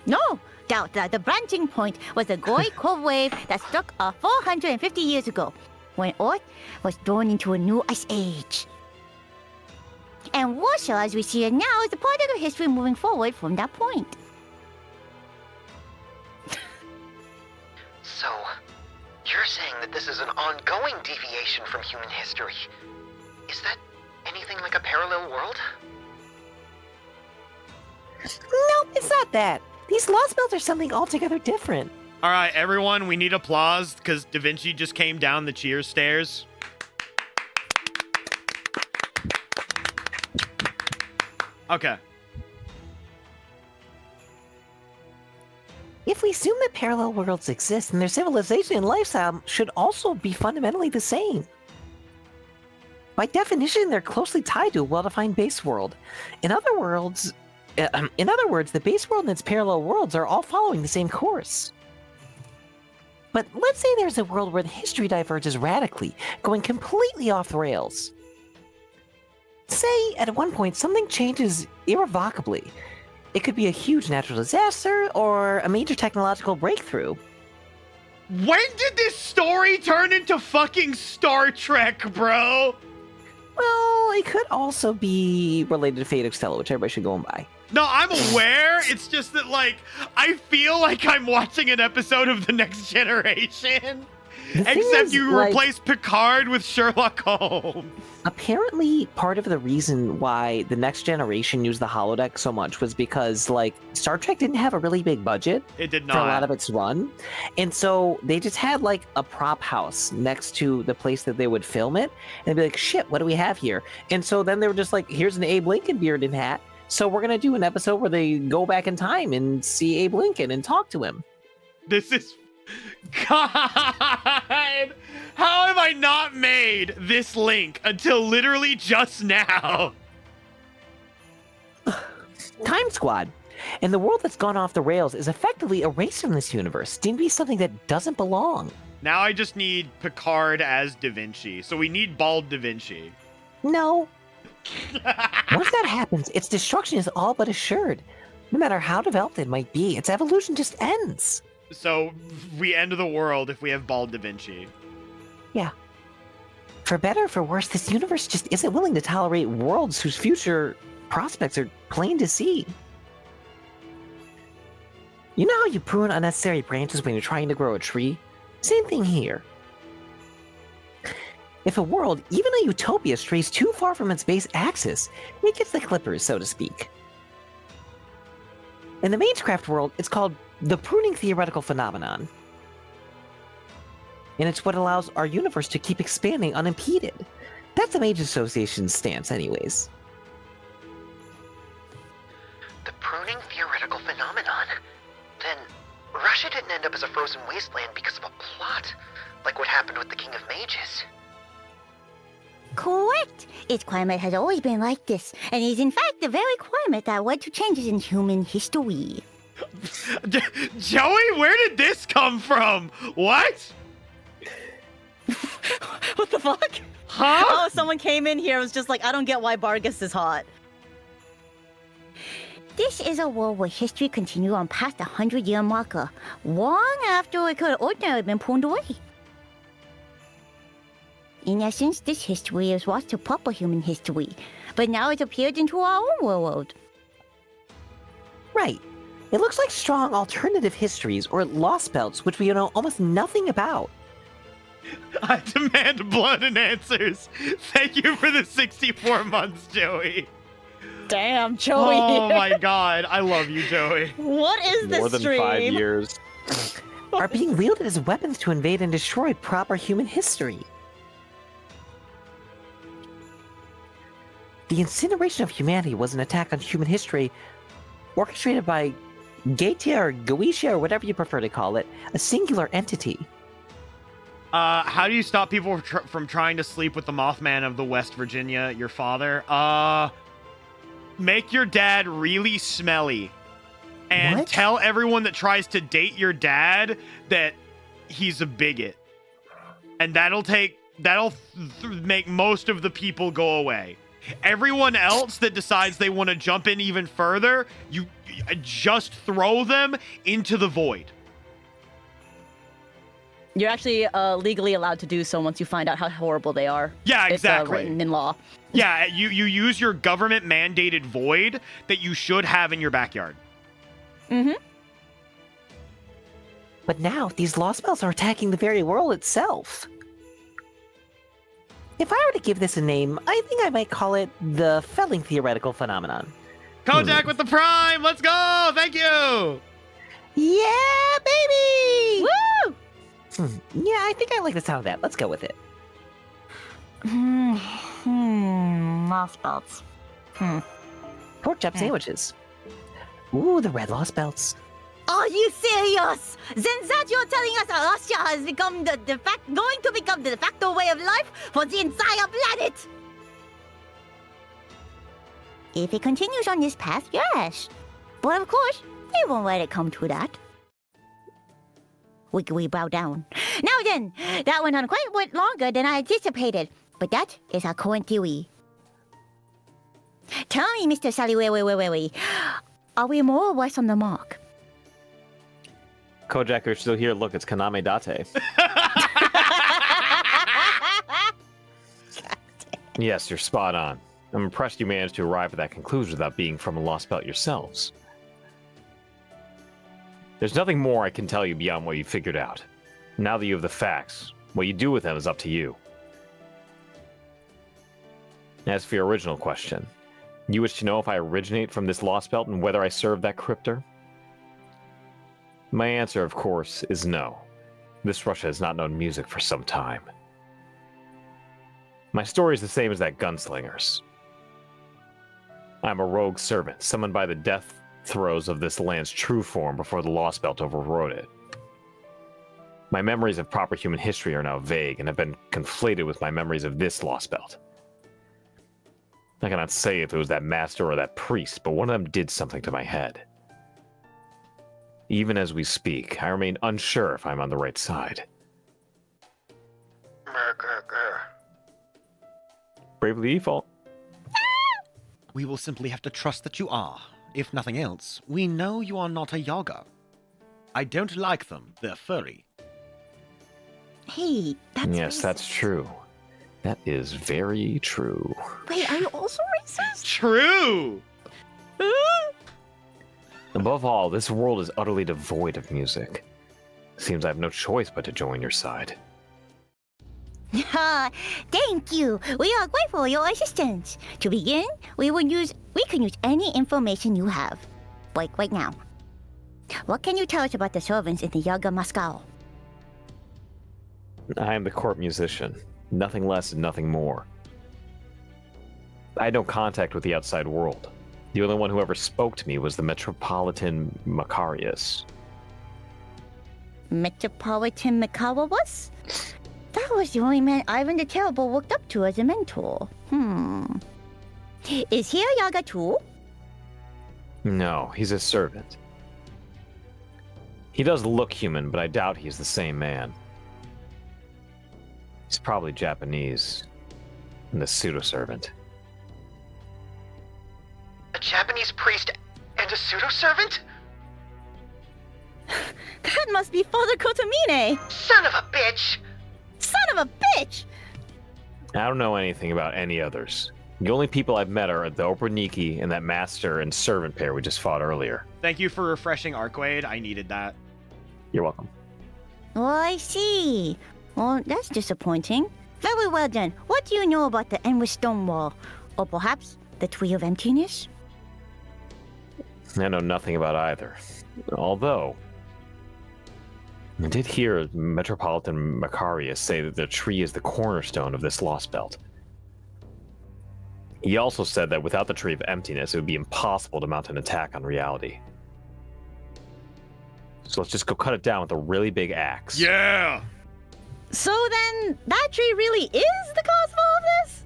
No, doubt that the branching point was a great cold wave that struck 450 years ago, when Earth was thrown into a new ice age. And Russia, as we see it now, is a part of the history moving forward from that point. So, you're saying that this is an ongoing deviation from human history. Is that anything like a parallel world? No, it's not that. These Lost Belts are something altogether different. All right, everyone, we need applause because Da Vinci just came down the cheers stairs. Okay. If we assume that parallel worlds exist, then their civilization and lifestyle should also be fundamentally the same. By definition, they're closely tied to a well-defined base world. In other words, the base world and its parallel worlds are all following the same course. But let's say there's a world where the history diverges radically, going completely off the rails. Say, at one point, something changes irrevocably. It could be a huge natural disaster or a major technological breakthrough. When did this story turn into fucking Star Trek, bro? Well, it could also be related to Fate Extella, which everybody should go and buy. No, I'm aware. It's just that, like, I feel like I'm watching an episode of The Next Generation. Except you replace Picard with Sherlock Holmes. Apparently, part of the reason why the Next Generation used the holodeck so much was because, like, Star Trek didn't have a really big budget. It did not. For a lot of its run. And so they just had, like, a prop house next to the place that they would film it. And they'd be like, shit, what do we have here? And so then they were just like, here's an Abe Lincoln beard and hat. So we're going to do an episode where they go back in time and see Abe Lincoln and talk to him. This is... God! How have I not made this link until literally just now? Time Squad. And the world that's gone off the rails is effectively erased from this universe, deemed to be something that doesn't belong. Now I just need Picard as Da Vinci. So we need bald Da Vinci. No. Once that happens, its destruction is all but assured. No matter how developed it might be, its evolution just ends. So we end the world if we have bald Da Vinci. Yeah. For better or for worse, this universe just isn't willing to tolerate worlds whose future prospects are plain to see. You know how you prune unnecessary branches when you're trying to grow a tree? Same thing here. If a world, even a utopia, strays too far from its base axis, it gets the clippers, so to speak. In the Magecraft world, it's called the pruning theoretical phenomenon. And it's what allows our universe to keep expanding unimpeded. That's the Mage Association's stance, anyways. The pruning theoretical phenomenon? Then Russia didn't end up as a frozen wasteland because of a plot, like what happened with the King of Mages. Correct! Its climate has always been like this, and is in fact the very climate that led to changes in human history. Joey, where did this come from? What? What the fuck? Huh? Oh, someone came in here and was just like, I don't get why Vargas is hot. This is a world where history continued on past the 100-year marker, long after it could have ordinarily been pulled away. In essence, this history is lost to proper human history, but now it's appeared into our own world. Right. It looks like strong alternative histories or lost belts, which we know almost nothing about. I demand blood and answers. Thank you for the 64 months, Joey. Damn, Joey. Oh my god, I love you, Joey. What is this More than stream? 5 years. Are being wielded as weapons to invade and destroy proper human history. The incineration of humanity was an attack on human history orchestrated by Gaetia or Goetia or whatever you prefer to call it, a singular entity. How do you stop people from trying to sleep with the Mothman of the West Virginia, your father? Make your dad really smelly. And What? tell everyone that tries to date your dad that he's a bigot. And that'll make most of the people go away. Everyone else that decides they want to jump in even further, you just throw them into the void. You're actually legally allowed to do so once you find out how horrible they are. Yeah, It's exactly. written in law. Yeah, you use your government mandated void that you should have in your backyard. Mm-hmm. But now, these lost belts are attacking the very world itself. If I were to give this a name, I think I might call it the felling theoretical phenomenon. Kojak with the prime! Let's go! Thank you! Yeah, baby! Woo! Yeah, I think I like the sound of that. Let's go with it. Lost belts. Pork chop sandwiches. Ooh, the red lost belts. Are you serious? Then that you're telling us that Russia has become going to become the de facto way of life for the entire planet? If it continues on this path, yes. But of course, they won't let it come to that. We bow down. Now then, that went on quite a bit longer than I anticipated. But that is our current theory. Tell me, Mr. Sally, wait. Are we more or less on the mark? Kojak, you're still here. Look, it's Kaname Date. Yes, you're spot on. I'm impressed you managed to arrive at that conclusion without being from a lost belt yourselves. There's nothing more I can tell you beyond what you figured out. Now that you have the facts, what you do with them is up to you. As for your original question, you wish to know if I originate from this lost belt and whether I serve that cryptor? My answer, of course, is no. This Russia has not known music for some time. My story is the same as that gunslinger's. I'm a rogue servant, summoned by the death throes of this land's true form before the Lost Belt overrode it. My memories of proper human history are now vague and have been conflated with my memories of this Lost Belt. I cannot say if it was that master or that priest, but one of them did something to my head. Even as we speak, I remain unsure if I'm on the right side. Bravely default. We will simply have to trust that you are. If nothing else, we know you are not a Yaga. I don't like them. They're furry. Hey, that's Yes, racist. that's true. That is very true. Wait, are you also racist? True! Above all, this world is utterly devoid of music. Seems I have no choice but to join your side. Thank you. We are grateful for your assistance. To begin, we can use any information you have. Like right now. What can you tell us about the servants in the Yaga Moscow? I am the court musician. Nothing less and nothing more. I had no contact with the outside world. The only one who ever spoke to me was the Metropolitan Macarius. Metropolitan Makawawas? That was the only man Ivan the Terrible looked up to as a mentor. Is he a Yaga too? No, he's a servant. He does look human, but I doubt he's the same man. He's probably Japanese. And the pseudo-servant. A Japanese priest and a pseudo-servant? That must be Father Kotomine! Son of a bitch! Son of a bitch! I don't know anything about any others. The only people I've met are the Oponiki and that master and servant pair we just fought earlier. Thank you for refreshing Arcwade. I needed that. You're welcome. Oh, I see. Well, that's disappointing. Very well then. What do you know about the endless stone wall? Or perhaps the Tree of Emptiness? I know nothing about either. Although, I did hear Metropolitan Macarius say that the tree is the cornerstone of this Lost Belt. He also said that without the Tree of Emptiness, it would be impossible to mount an attack on reality. So let's just go cut it down with a really big axe. Yeah! So then, that tree really is the cause of all of this?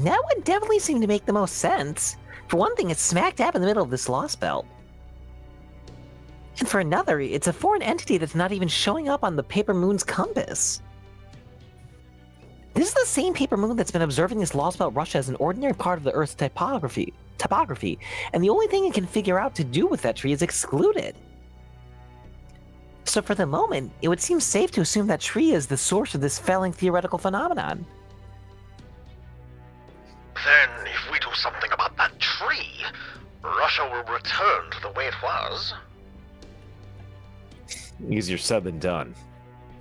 That would definitely seem to make the most sense. For one thing, it's smack dab in the middle of this Lost Belt. And for another, it's a foreign entity that's not even showing up on the Paper Moon's compass. This is the same Paper Moon that's been observing this Lost Belt Russia as an ordinary part of the Earth's topography, and the only thing it can figure out to do with that tree is exclude it. So for the moment, it would seem safe to assume that tree is the source of this failing theoretical phenomenon. Then, if we do something about that tree, Russia will return to the way it was. Easier said than done.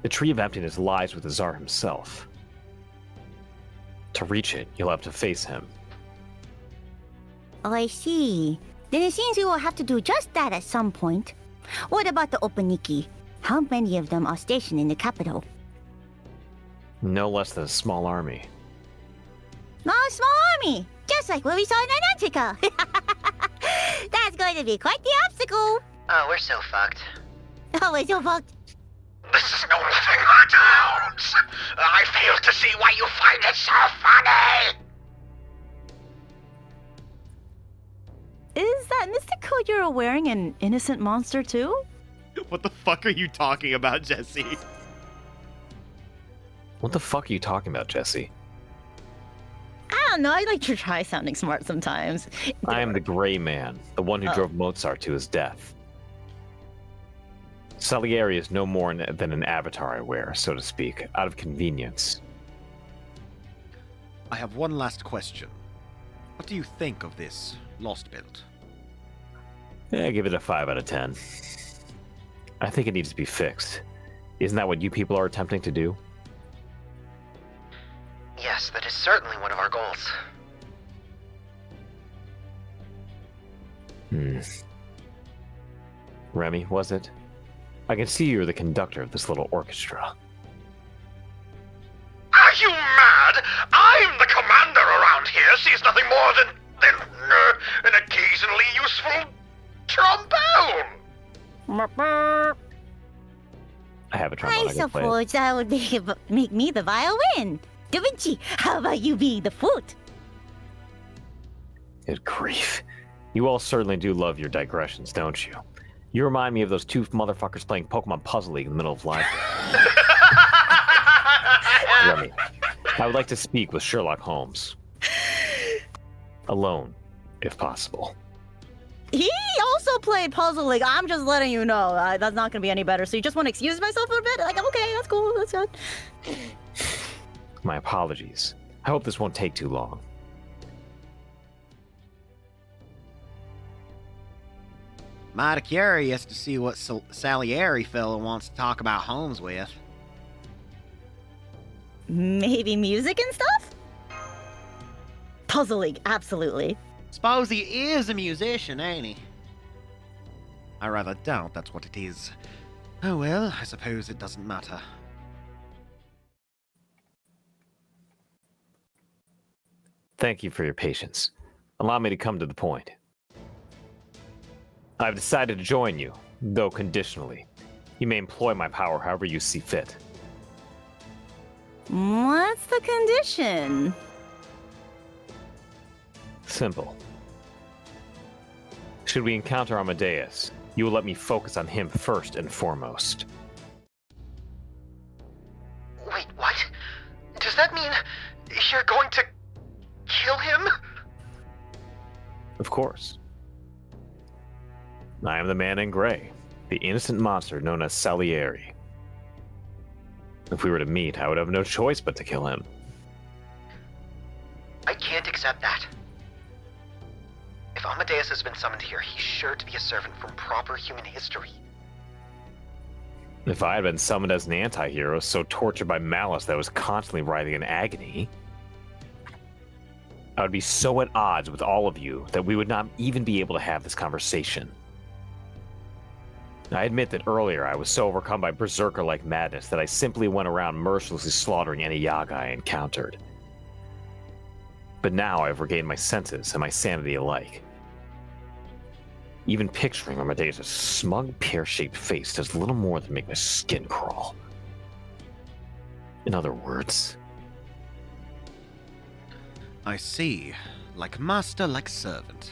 The Tree of Emptiness lies with the Tsar himself. To reach it, you'll have to face him. Oh, I see. Then it seems we will have to do just that at some point. What about the Oponiki? How many of them are stationed in the capital? No less than a small army. Oh, small army! Just like what we saw in Antarctica! That's going to be quite the obstacle! Oh, we're so fucked. Oh, we're so fucked. This is no living cartoons! I fail to see why you find it so funny! Is that mystic coat you're wearing an innocent monster too? What the fuck are you talking about, Jesse? What the fuck are you talking about, Jesse? I don't know, I like to try sounding smart sometimes. I am the Gray Man, the one who Oh. drove Mozart to his death. Salieri is no more than an avatar I wear, so to speak, out of convenience. I have one last question. What do you think of this Lost Belt? Yeah, give it a 5 out of 10. I think it needs to be fixed. Isn't that what you people are attempting to do? Yes, that is certainly one of our goals. Remy, was it? I can see you're the conductor of this little orchestra. Are you mad? I'm the commander around here. She's nothing more than an occasionally useful trombone. I have a trombone. I I can play it. suppose that would make me the violin. Da Vinci, how about you be the flute? Good grief. You all certainly do love your digressions, don't you? You remind me of those two motherfuckers playing Pokemon Puzzle League in the middle of library. Remy, I would like to speak with Sherlock Holmes. Alone, if possible. He also played Puzzle League. I'm just letting you know. That's not going to be any better. So you just want to excuse myself for a bit? Like, okay, that's cool. That's good. My apologies. I hope this won't take too long. Mighty curious to see what Salieri fella wants to talk about Holmes with. Maybe music and stuff? Puzzle League, absolutely. Suppose he is a musician, ain't he? I rather doubt that's what it is. Oh well, I suppose it doesn't matter. Thank you for your patience. Allow me to come to the point. I've decided to join you, though conditionally. You may employ my power however you see fit. What's the condition? Simple. Should we encounter Amadeus, you will let me focus on him first and foremost. Wait, what? Does that mean you're going to kill him? Of course. I am the man in gray, the innocent monster known as Salieri. If we were to meet, I would have no choice but to kill him. I can't accept that. If Amadeus has been summoned here, he's sure to be a servant from proper human history. If I had been summoned as an anti-hero, so tortured by malice that I was constantly writhing in agony, I would be so at odds with all of you that we would not even be able to have this conversation. I admit that earlier I was so overcome by berserker-like madness that I simply went around mercilessly slaughtering any Yaga I encountered. But now I have regained my senses and my sanity alike. Even picturing Amadeus' smug, pear-shaped face does little more than make my skin crawl. In other words... I see. Like master, like servant.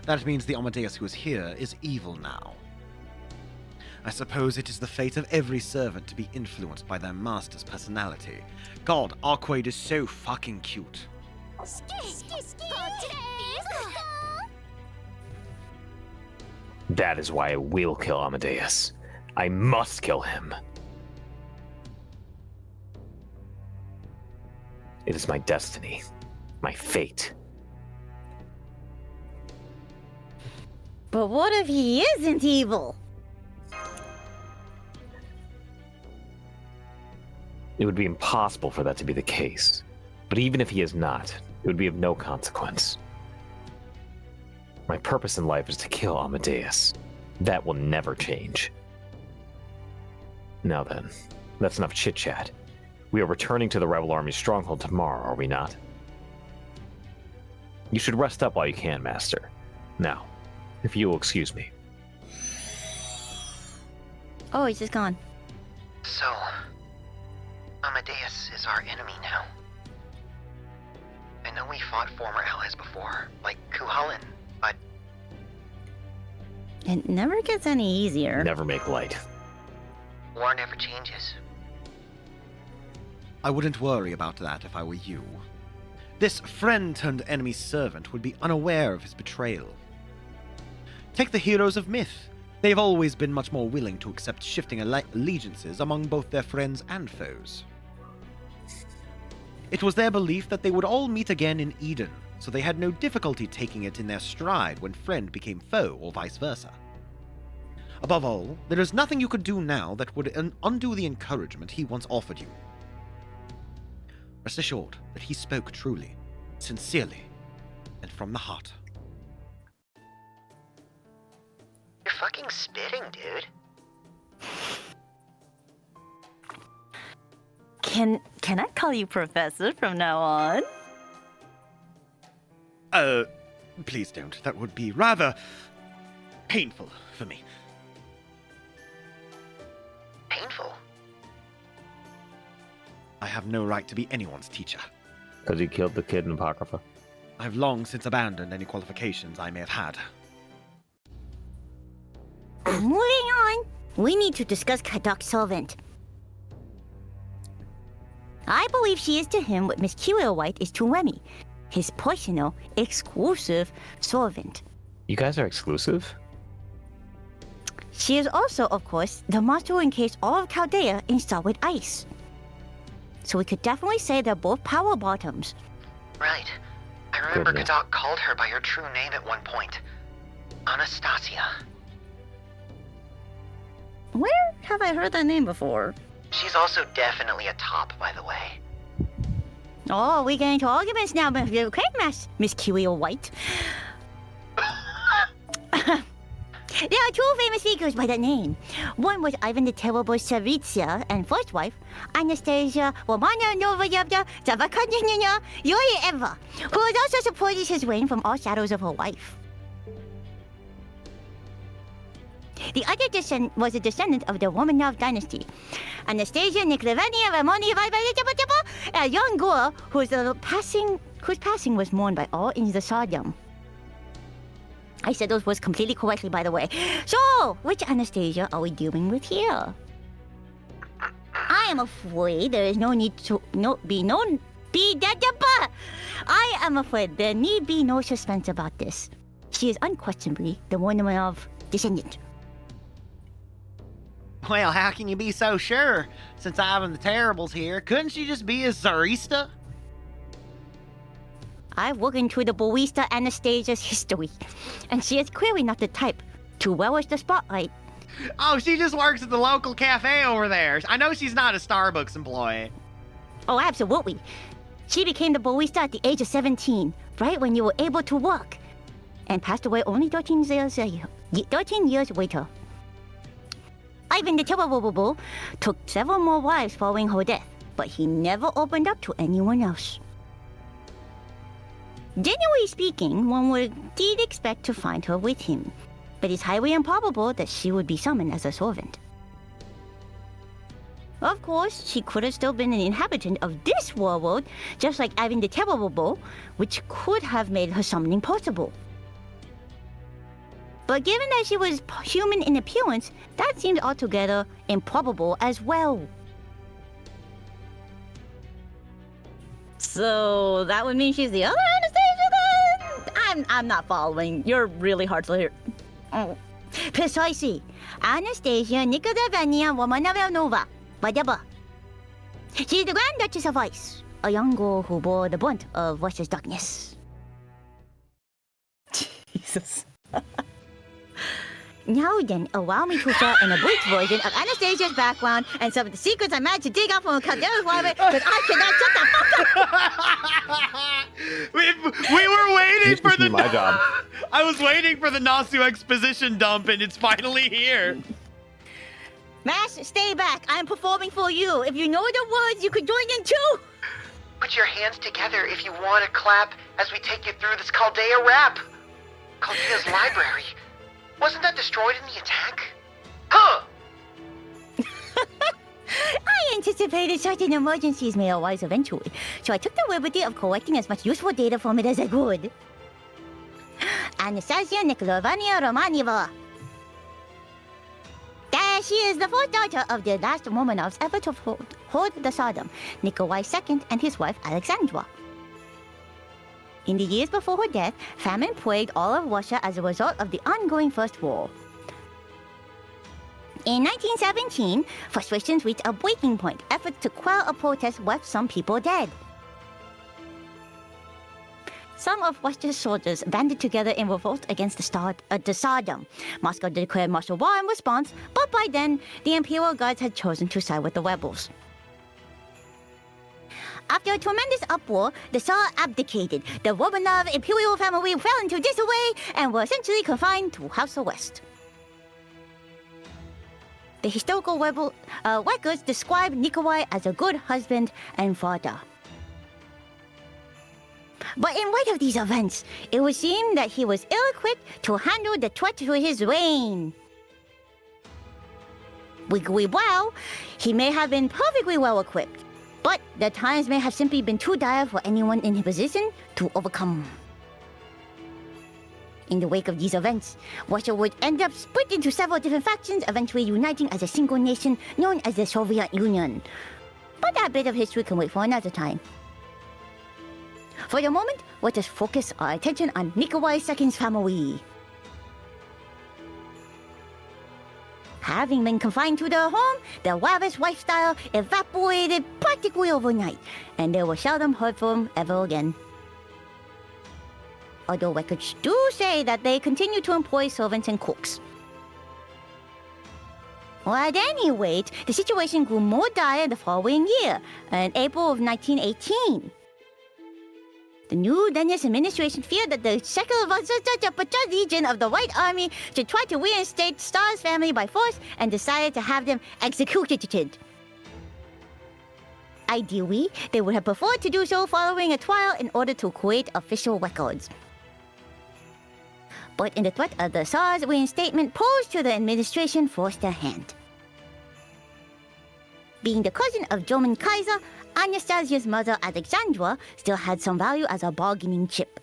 That means the Amadeus who is here is evil now. I suppose it is the fate of every servant to be influenced by their master's personality. God, Arquaid is so fucking cute. That is why I will kill Amadeus. I must kill him. It is my destiny, my fate. But what if he isn't evil? It would be impossible for that to be the case. But even if he is not, it would be of no consequence. My purpose in life is to kill Amadeus. That will never change. Now then, that's enough chit-chat. We are returning to the Rebel Army's stronghold tomorrow, are we not? You should rest up while you can, Master. Now, if you will excuse me. Oh, he's just gone. So, Amadeus is our enemy now. I know we fought former allies before, like Kuhalin, but... It never gets any easier. Never make light. war never changes. I wouldn't worry about that if I were you. This friend-turned-enemy servant would be unaware of his betrayal. Take the heroes of myth. They've always been much more willing to accept shifting allegiances among both their friends and foes. It was their belief that they would all meet again in Eden, so they had no difficulty taking it in their stride when friend became foe or vice versa. Above all, there is nothing you could do now that would undo the encouragement he once offered you. Rest assured that he spoke truly, sincerely, and from the heart. You're fucking spitting, dude. Can I call you Professor from now on? Please don't. That would be rather painful for me. Painful? I have no right to be anyone's teacher. Because you killed the kid in Apocrypha. I've long since abandoned any qualifications I may have had. Moving on, we need to discuss Kadok's servant. I believe she is to him what Miss Kirill White is to Remy, his personal, exclusive servant. You guys are exclusive? She is also, of course, the monster who encased all of Chaldea in solid ice. So we could definitely say they're both power bottoms. Right. I remember Goodness. Kadok called her by her true name at one point. Anastasia. Where have I heard that name before? She's also definitely a top, by the way. Oh, we're getting into arguments now, okay, Miss Kirill White. There are two famous figures by that name. One was Ivan the Terrible Savitsia and first wife, Anastasia Romana Novayevna Zavakanina Yurieva, who has also supported his reign from all shadows of her life. The other was a descendant of the Romanov dynasty, Anastasia Nikolaevna Ramonieva, a young girl whose passing was mourned by all in the Sodom. I said those words completely correctly, by the way. So, which Anastasia are we dealing with here? I am afraid there is no need to I am afraid there need be no suspense about this. She is unquestionably the woman of descendant. Well, how can you be so sure? Since Ivan the Terrible's here, couldn't she just be a Zarista? I've looked into the barista Anastasia's history, and she is clearly not the type to relish the spotlight. Oh, she just works at the local cafe over there. I know she's not a Starbucks employee. Oh, absolutely. She became the barista at the age of 17, right when you were able to walk, and passed away only 13 years later. Ivan the Terrible took several more wives following her death, but he never opened up to anyone else. Generally speaking, one would indeed expect to find her with him, but it's highly improbable that she would be summoned as a servant. Of course, she could have still been an inhabitant of this world, just like Ivan the Terrible, which could have made her summoning possible. But given that she was human in appearance, that seems altogether improbable as well. So that would mean she's the other Anastasia then? I'm not following. You're really hard to hear. Oh. Precisely. Anastasia Nikodevania Romanova, whatever. She's the Grand Duchess of Ice, a young girl who bore the brunt of Russia's darkness. Jesus. Now then, allow me to share an abridged version of Anastasia's background and some of the secrets I managed to dig up from a Caldera's wallet, because I cannot shut the fuck up! we were waiting This for used to the... be my job. I was waiting for the Nasu exposition dump, and it's finally here. Mash, stay back. I'm performing for you. If you know the words, you could join in too. Put your hands together if you want to clap as we take you through this Chaldea rap. Chaldea's library. Wasn't that destroyed in the attack? Huh! I anticipated certain emergencies may arise eventually, so I took the liberty of collecting as much useful data from it as I could. Anastasia Nikolaevna Romanova. She is the fourth daughter of the last Romanovs ever to hold the Tsardom, Nikolai II and his wife Alexandra. In the years before her death, famine plagued all of Russia as a result of the ongoing First War. In 1917, frustrations reached a breaking point. Efforts to quell a protest left some people dead. Some of Russia's soldiers banded together in revolt against the Tsardom. Moscow declared martial law in response, but by then, the Imperial Guards had chosen to side with the rebels. After a tremendous uproar, the Tsar abdicated. The Romanov imperial family fell into disarray and were essentially confined to house arrest. The historical records describe Nikolai as a good husband and father. But in light of these events, it would seem that he was ill-equipped to handle the threat to his reign. Well, he may have been perfectly well-equipped, but the times may have simply been too dire for anyone in his position to overcome. In the wake of these events, Russia would end up split into several different factions, eventually uniting as a single nation known as the Soviet Union. But that bit of history can wait for another time. For the moment, let us focus our attention on Nikolai II's family. Having been confined to their home, their lavish lifestyle evaporated practically overnight, and they were seldom heard from ever again. Although records do say that they continued to employ servants and cooks. Well, at any rate, the situation grew more dire the following year, in April of 1918. The new Danish administration feared that the Czechoslovak Legion of the White Army should try to reinstate Tsar's family by force and decided to have them executed. Ideally, they would have preferred to do so following a trial in order to create official records. But in the threat of the Tsar's reinstatement posed to the administration forced their hand. Being the cousin of German Kaiser, Anastasia's mother, Alexandra, still had some value as a bargaining chip.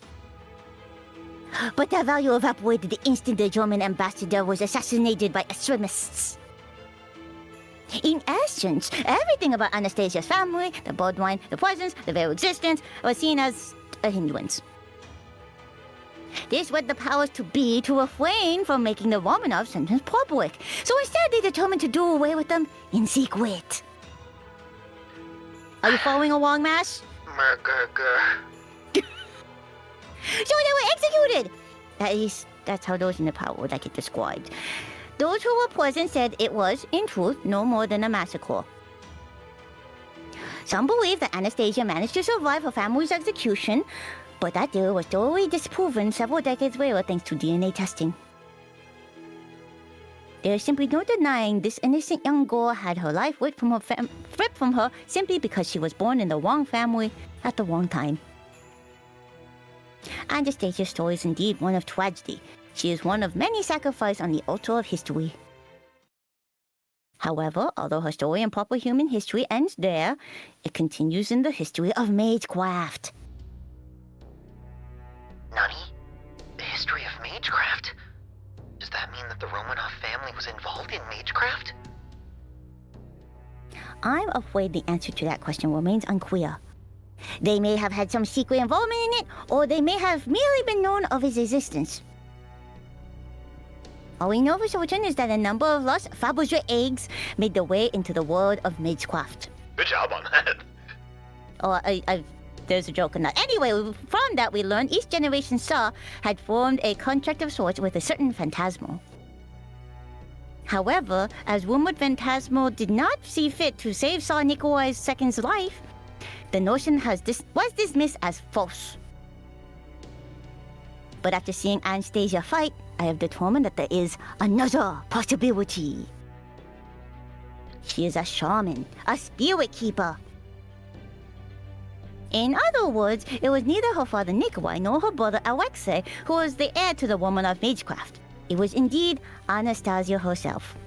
But that value evaporated the instant the German ambassador was assassinated by extremists. In essence, everything about Anastasia's family, the bloodline, the presence, the very existence, was seen as a hindrance. This led the powers to be to refrain from making the Romanov sentence public, so instead they determined to do away with them in secret. Are you following along, Mash? So they were executed! At least, that's how those in the power would like it described. Those who were present said it was, in truth, no more than a massacre. Some believe that Anastasia managed to survive her family's execution, but that theory was thoroughly disproven several decades later thanks to DNA testing. There is simply no denying this innocent young girl had her life ripped from her simply because she was born in the wrong family at the wrong time. Anastasia's story is indeed one of tragedy. She is one of many sacrificed on the altar of history. However, although her story in proper human history ends there, it continues in the history of magecraft. Nani? The history of magecraft? Does that mean that the Romanov family was involved in magecraft? I'm afraid the answer to that question remains unclear. They may have had some secret involvement in it, or they may have merely been known of its existence. All we know for certain is that a number of lost Fabergé eggs made their way into the world of magecraft. Good job on that. Oh, there's a joke in that. Anyway, from that we learned each generation Saw had formed a contract of sorts with a certain Phantasmal. However, as rumored Phantasmal did not see fit to save Saw Nikolai II's life, the notion was dismissed as false. But after seeing Anastasia fight, I have determined that there is another possibility. She is a shaman, a spirit keeper. In other words, it was neither her father Nikolai nor her brother Alexei who was the heir to the woman of magecraft. It was indeed Anastasia herself.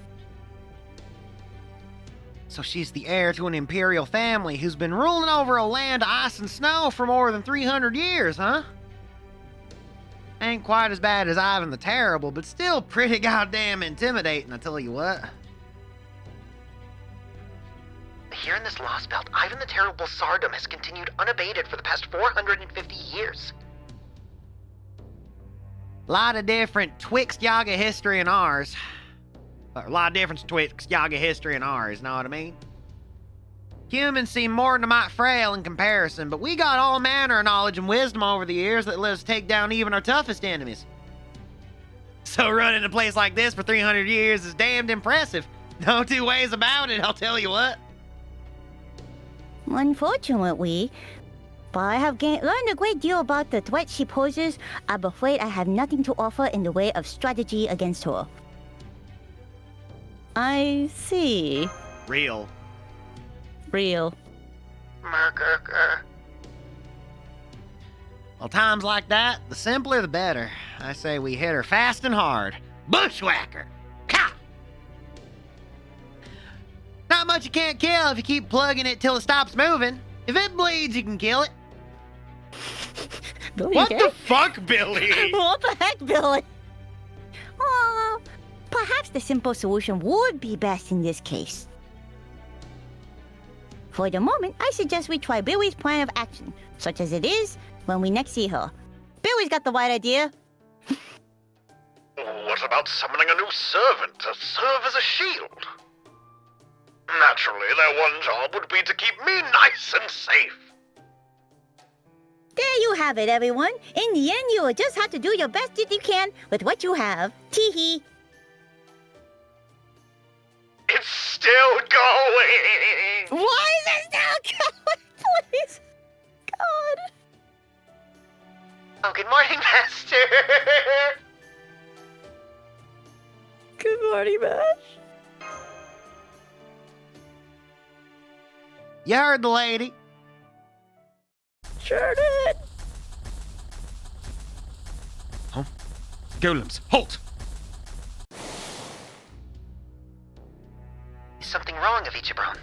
So she's the heir to an imperial family who's been ruling over a land of ice and snow for more than 300 years, huh? Ain't quite as bad as Ivan the Terrible, but still pretty goddamn intimidating, I tell you what. Here in this Lost Belt, Ivan the Terrible's tsardom has continued unabated for the past 450 years. A lot of different twixt Yaga history and ours. A lot of difference twixt Yaga history and ours, know what I mean? Humans seem more than a mite frail in comparison, but we got all manner of knowledge and wisdom over the years that let us take down even our toughest enemies. So running a place like this for 300 years is damned impressive. No two ways about it, I'll tell you what. Unfortunately, but I have learned a great deal about the threat she poses. I'm afraid I have nothing to offer in the way of strategy against her. I see. Real. Real. Well, times like that, the simpler the better. I say we hit her fast and hard. Bushwhacker! Ka! Not much you can't kill if you keep plugging it till it stops moving. If it bleeds, you can kill it. Billy, What okay? the fuck, Billy? What the heck, Billy? Perhaps the simple solution would be best in this case. For the moment, I suggest we try Billy's plan of action, such as it is when we next see her. Billy's got the right idea. What about summoning a new servant to serve as a shield? Naturally, their one job would be to keep me nice and safe. There you have it, everyone. In the end, you will just have to do your best that you can with what you have. Tee-hee. It's still going! Why is it still going? Please. God. Oh, good morning, Master! Good morning, Mash. You heard the lady. Sure did. Golems, halt! Is something wrong, Avicii-Bron?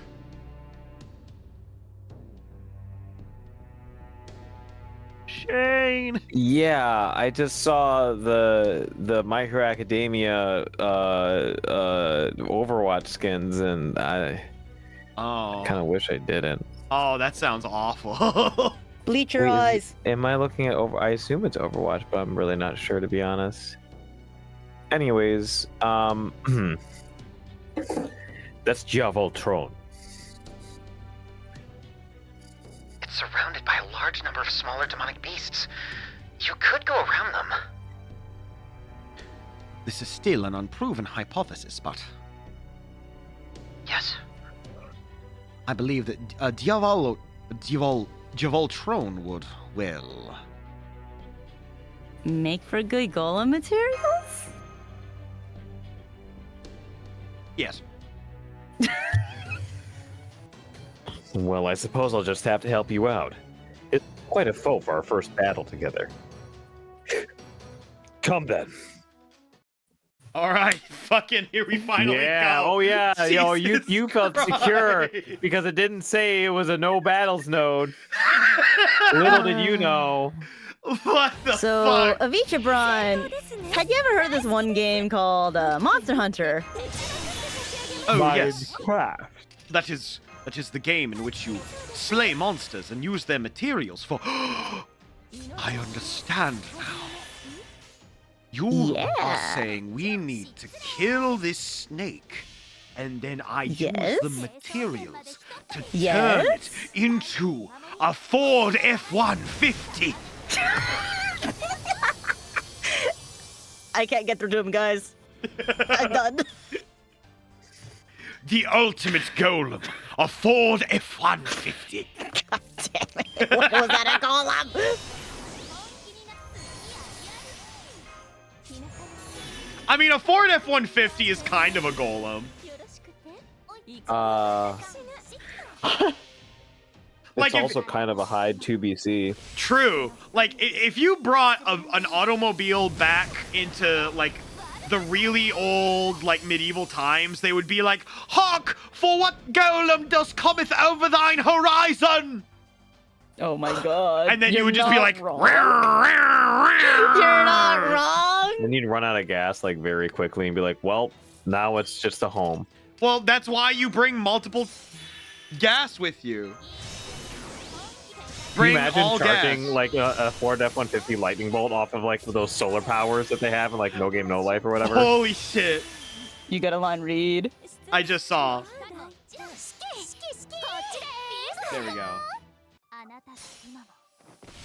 Shane! Yeah, I just saw the My Hero Academia Overwatch skins, and I Oh. kind of wish I didn't. Oh, that sounds awful. Bleach your Wait, eyes. Am I looking at I assume it's Overwatch, but I'm really not sure, to be honest. Anyways, that's Voltron. It's surrounded by a large number of smaller demonic beasts. You could go around them. This is still an unproven hypothesis, but Yes. I believe that Voltron would, well... Make for good golem materials? Yes. Well, I suppose I'll just have to help you out. It's quite a foe for our first battle together. Come then. All right, fucking here we finally Yeah. go. Oh yeah. Yo, Jesus you felt secure Christ. because it didn't say it was a no battles node. Little did you know. What the So, fuck? Avichabron, had you ever heard of this one game called Monster Hunter? Oh yes, Minecraft. That is the game in which you slay monsters and use their materials for... I understand now. You are Yeah. saying we need to kill this snake, and then I Yes. use the materials to turn Yes. it into a Ford F-150. I can't get through to him, guys. I'm done. The ultimate golem, a Ford F-150. God damn it. What was that, a golem? I mean, a Ford F-150 is kind of a golem. Like, It's also kind of a hide 2BC. True. Like, if you brought an automobile back into, like, the really old, like, medieval times, they would be like, "Hark! For what golem does cometh over thine horizon?" Oh my god. And then You're you would just be not like, wrong. You're not wrong. And you'd run out of gas like very quickly and be like, well, now it's just a home. Well, that's why you bring multiple gas with you. Can you Bring imagine all charging gas. like a Ford F-150 lightning bolt off of like those solar powers that they have in like No Game No Life or whatever? Holy shit. You got a line read. I just saw. There we go.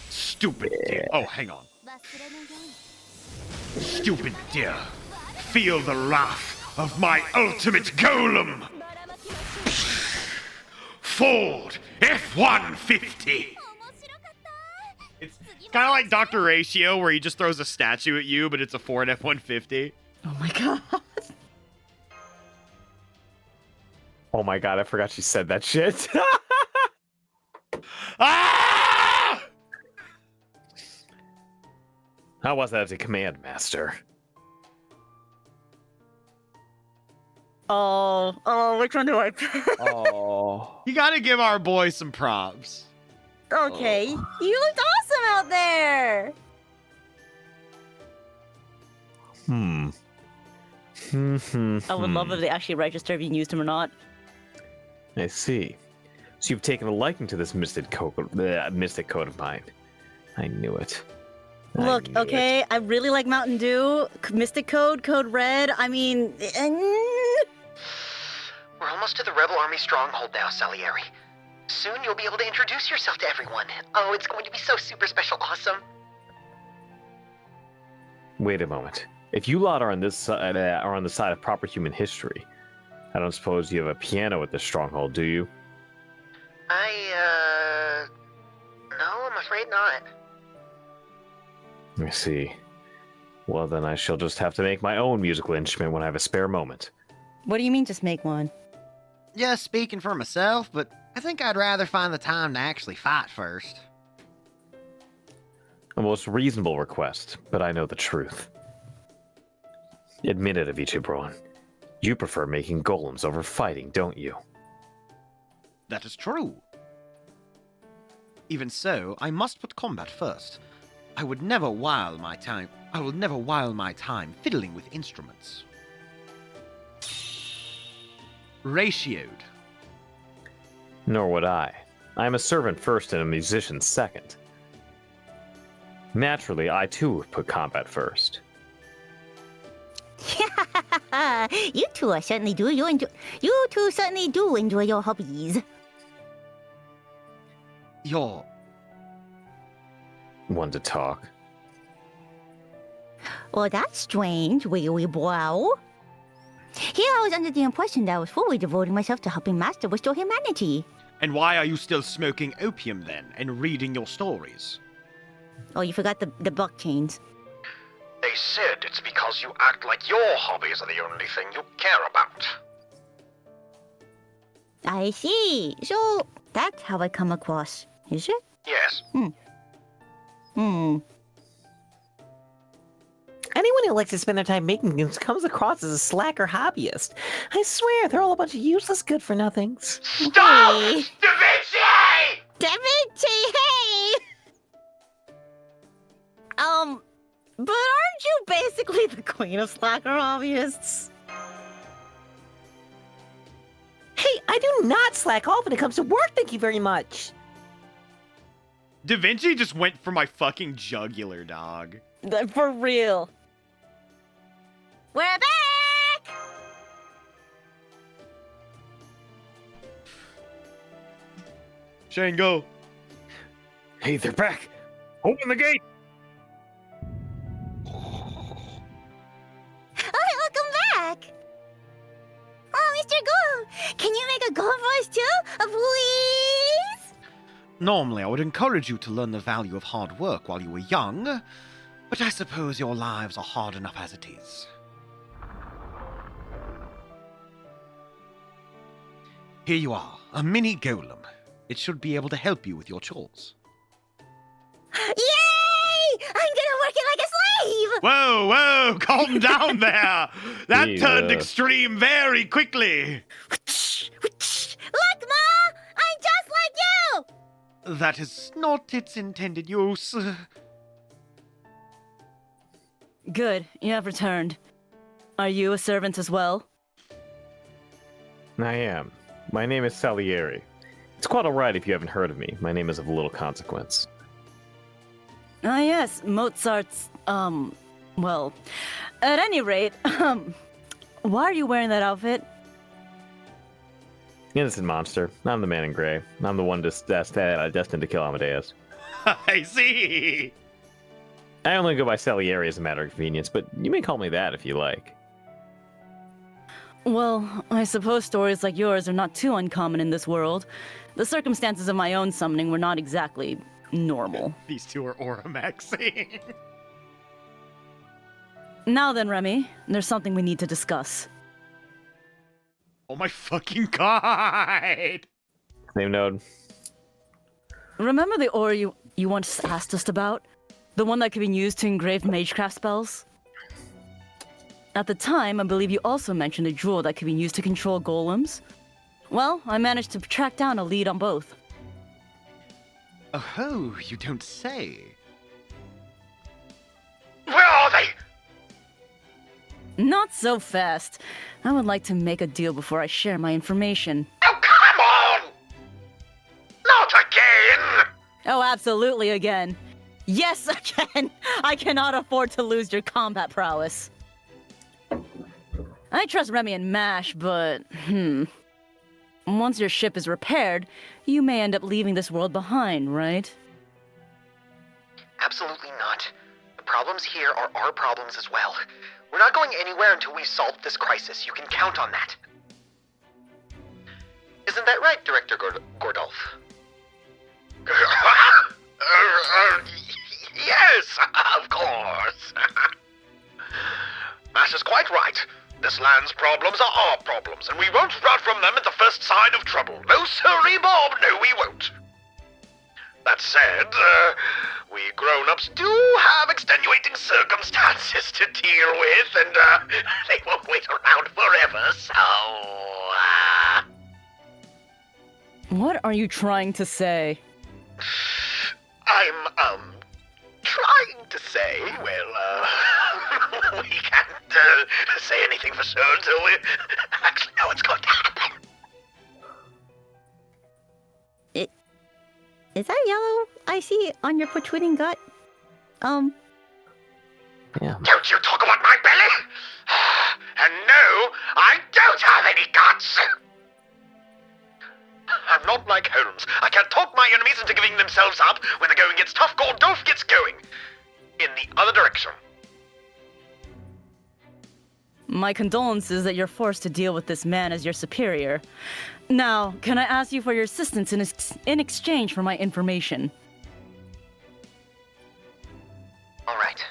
Stupid deer. Oh, hang on. Stupid deer. Feel the wrath of my ultimate golem. Ford F-150. It's kind of like Dr. Ratio, where he just throws a statue at you, but it's a Ford F-150. Oh my god. Oh my god, I forgot she said that shit. Ah! How was that as a command master? Oh, which one do I pick? Oh. You gotta give our boy some props. Okay, you looked awesome out there. Hmm. I would love if they actually register if you used him or not. I see. So you've taken a liking to this mystic code of mine. I knew it. I Look, knew okay, it. I really like Mountain Dew, Mystic Code, Code Red. I mean, We're almost to the Rebel Army stronghold now, Salieri. Soon you'll be able to introduce yourself to everyone. Oh, it's going to be so super special awesome. Wait a moment. If you lot are on this side, are on the side of proper human history, I don't suppose you have a piano at this stronghold, do you? No, I'm afraid not. I see. Well, then I shall just have to make my own musical instrument when I have a spare moment. what do you mean just make one? Just speaking for myself, but I think I'd rather find the time to actually fight first. A most reasonable request, but I know the truth. Admit it, Avicii. You prefer making golems over fighting, don't you? That is true. Even so, I must put combat first. I will never while my time fiddling with instruments. Ratioed. Nor would I. I am a servant first and a musician second. Naturally, I too would put combat first. You two certainly do. You two certainly do enjoy your hobbies. You're... One to talk. Well, that's strange, wee brow. Here I was under the impression that I was fully devoting myself to helping Master restore humanity. And why are you still smoking opium then, and reading your stories? Oh, you forgot the blockchains. They said it's because you act like your hobbies are the only thing you care about. I see. So, that's how I come across, is it? Yes. Anyone who likes to spend their time making games comes across as a slacker hobbyist. I swear, they're all a bunch of useless good-for-nothings. Stop! Hey. Da Vinci! Da Vinci, hey! But aren't you basically the queen of slacker hobbyists? Hey, I do not slack off when it comes to work, thank you very much. Da Vinci just went for my fucking jugular, dog. For real. We're back! Shane, go. Hey, they're back! Open the gate! Oh, welcome back! Oh, Mr. Gold, can you make a goal for us too? Please? Normally, I would encourage you to learn the value of hard work while you were young, but I suppose your lives are hard enough as it is. Here you are, a mini golem. It should be able to help you with your chores. Yay! I'm gonna work it like a slave! Whoa, whoa, calm down there. That turned Yeah. extreme very quickly. Look, Ma! I'm just like you! That is not its intended use. Good, you have returned. Are you a servant as well? I am. My name is Salieri. It's quite alright if you haven't heard of me. My name is of little consequence. Ah, yes, Mozart's, well, at any rate, why are you wearing that outfit? Innocent monster. I'm the man in gray. I'm the one destined to kill Amadeus. I see. I only go by Salieri as a matter of convenience, but you may call me that if you like. Well, I suppose stories like yours are not too uncommon in this world. The circumstances of my own summoning were not exactly normal. These two are Oramaxing. Now then, Remy, there's something we need to discuss. Oh my fucking god. Same node. Remember the ore you once asked us about? The one that could be used to engrave magecraft spells? At the time, I believe you also mentioned a jewel that could be used to control golems. Well, I managed to track down a lead on both. Oh, you don't say. Where are they? Not so fast. I would like to make a deal before I share my information. Oh, come on! Not again! Oh, absolutely again. Yes, again! I cannot afford to lose your combat prowess. I trust Remy and Mash, but, once your ship is repaired, you may end up leaving this world behind, right? Absolutely not. The problems here are our problems as well. We're not going anywhere until we've solved this crisis. You can count on that. Isn't that right, Director Gordolf? Yes, of course. Master's quite right. This land's problems are our problems, and we won't run from them at the first sign of trouble. No sirree, Bob, no we won't. That said, we grown-ups do have extenuating circumstances to deal with, and they won't wait around forever, so... What are you trying to say? I'm, trying to say, well, we can't say anything for sure until we actually know what's going to happen. Is that yellow I see on your protruding gut? Yeah. Don't you talk about my belly? And no, I don't have any guts! I'm not like Holmes. I can't talk my enemies into giving themselves up. When the going gets tough, Gordolf gets going. In the other direction. My condolences that you're forced to deal with this man as your superior. Now, can I ask you for your assistance in exchange for my information? All right.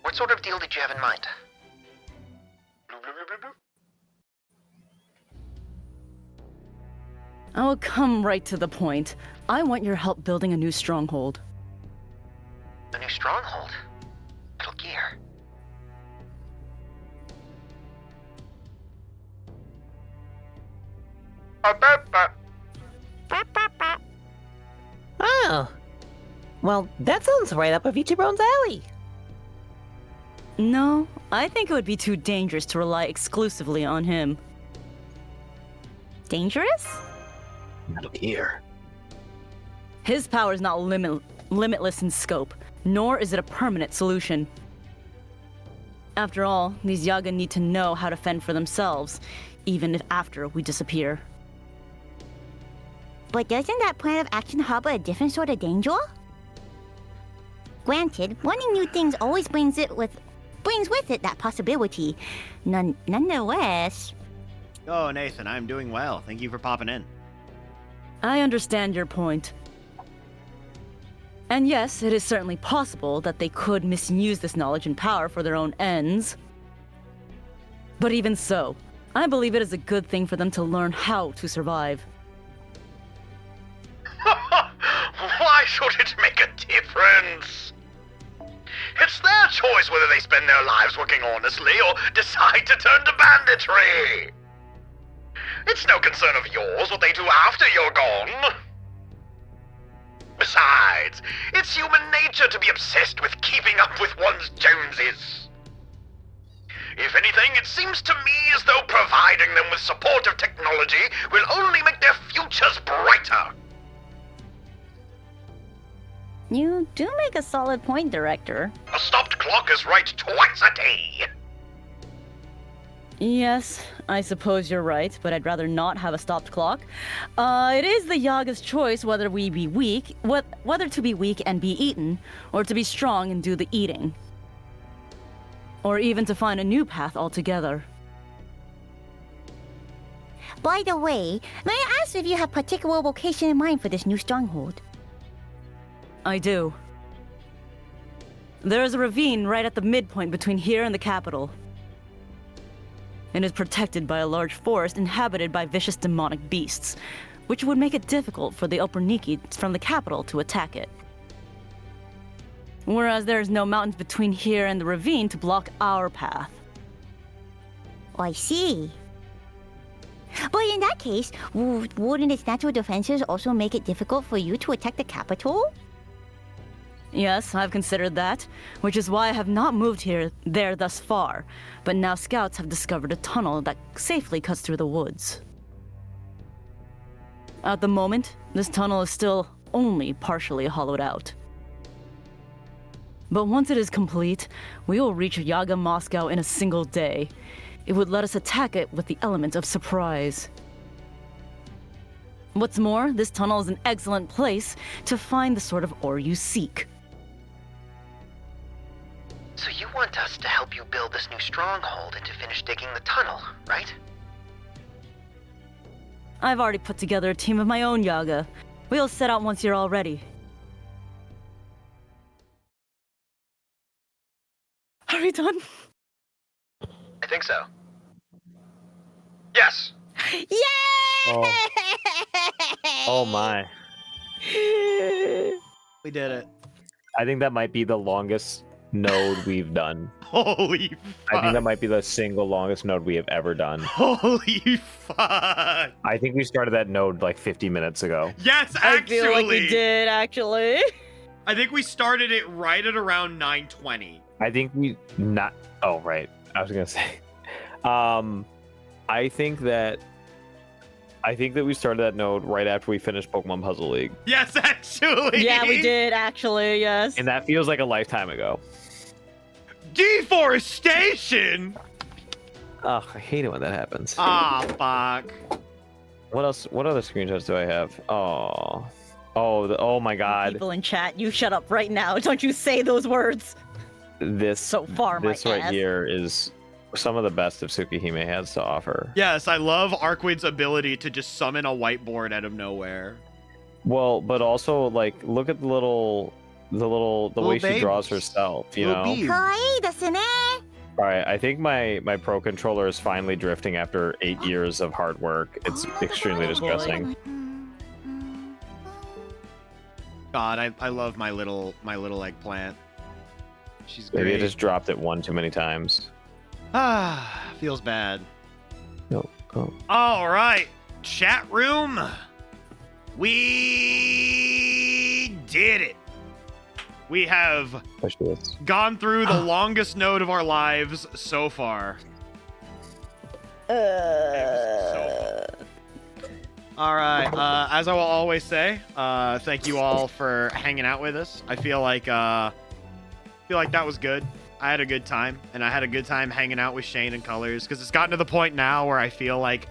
What sort of deal did you have in mind? I will come right to the point. I want your help building a new stronghold. A new stronghold? Metal Gear. Oh. Well, that sounds right up of Ichiban's alley. No, I think it would be too dangerous to rely exclusively on him. Dangerous? Metal Gear. His power is not limitless in scope, nor is it a permanent solution. After all, these Yaga need to know how to fend for themselves, even if after we disappear. But doesn't that plan of action harbor a different sort of danger? Granted, learning new things always brings with it that possibility. Nonetheless... Oh, Nathan, I'm doing well. Thank you for popping in. I understand your point. And yes, it is certainly possible that they could misuse this knowledge and power for their own ends. But even so, I believe it is a good thing for them to learn how to survive. Why should it make a difference? It's their choice whether they spend their lives working honestly or decide to turn to banditry. It's no concern of yours what they do after you're gone. Besides, it's human nature to be obsessed with keeping up with one's Joneses. If anything, it seems to me as though providing them with supportive technology will only make their futures brighter. You do make a solid point, Director. A stopped clock is right twice a day. Yes, I suppose you're right, but I'd rather not have a stopped clock. It is the Yaga's choice whether to be weak and be eaten, or to be strong and do the eating. Or even to find a new path altogether. By the way, may I ask if you have particular location in mind for this new stronghold? I do. There is a ravine right at the midpoint between here and the capital. It is protected by a large forest inhabited by vicious demonic beasts, which would make it difficult for the Upper Niki from the capital to attack it. Whereas there is no mountains between here and the ravine to block our path. I see. But in that case, wouldn't its natural defenses also make it difficult for you to attack the capital? Yes, I've considered that, which is why I have not moved there thus far, but now scouts have discovered a tunnel that safely cuts through the woods. At the moment, this tunnel is still only partially hollowed out. But once it is complete, we will reach Yaga Moscow in a single day. It would let us attack it with the element of surprise. What's more, this tunnel is an excellent place to find the sort of ore you seek. So you want us to help you build this new stronghold and to finish digging the tunnel, right? I've already put together a team of my own, Yaga. We'll set out once you're all ready. Are we done? I think so. Yes! Yay! Oh my. We did it. I think that might be the longest node we've done. Holy fuck. I think that might be the single longest node we have ever done. Holy fuck. I think we started that node like 50 minutes ago. Yes, I actually. feel like we did, actually. I think we started it right at around 9:20. I think we not. Oh, right. I was gonna say. I think that we started that node right after we finished Pokemon Puzzle League, Yes, actually. Yeah, we did actually. Yes. and that feels like a lifetime ago. Deforestation. Oh, I hate it when that happens. Ah, fuck. What else? What other screenshots do I have? Oh, oh my God! People in chat, you shut up right now. Don't you say those words. This So far, my this right ass. here is some of the best of Tsukihime has to offer. Yes, I love Arquid's ability to just summon a whiteboard out of nowhere. Well, but also like look at the way she draws babies. herself. You Little know. bees. かわいいですね。 All right, I think my Pro Controller is finally drifting after 8 years of hard work. It's extremely distressing. God, I love my little eggplant. She's Maybe I great. just dropped it one too many times. Ah, feels bad. No. Oh. All right, chat room. We did it. We have Push this. gone through the longest node of our lives so far. All right. As I will always say, thank you all for hanging out with us. I feel like that was good. I had a good time, and I had a good time hanging out with Shane and Colors because it's gotten to the point now where I feel like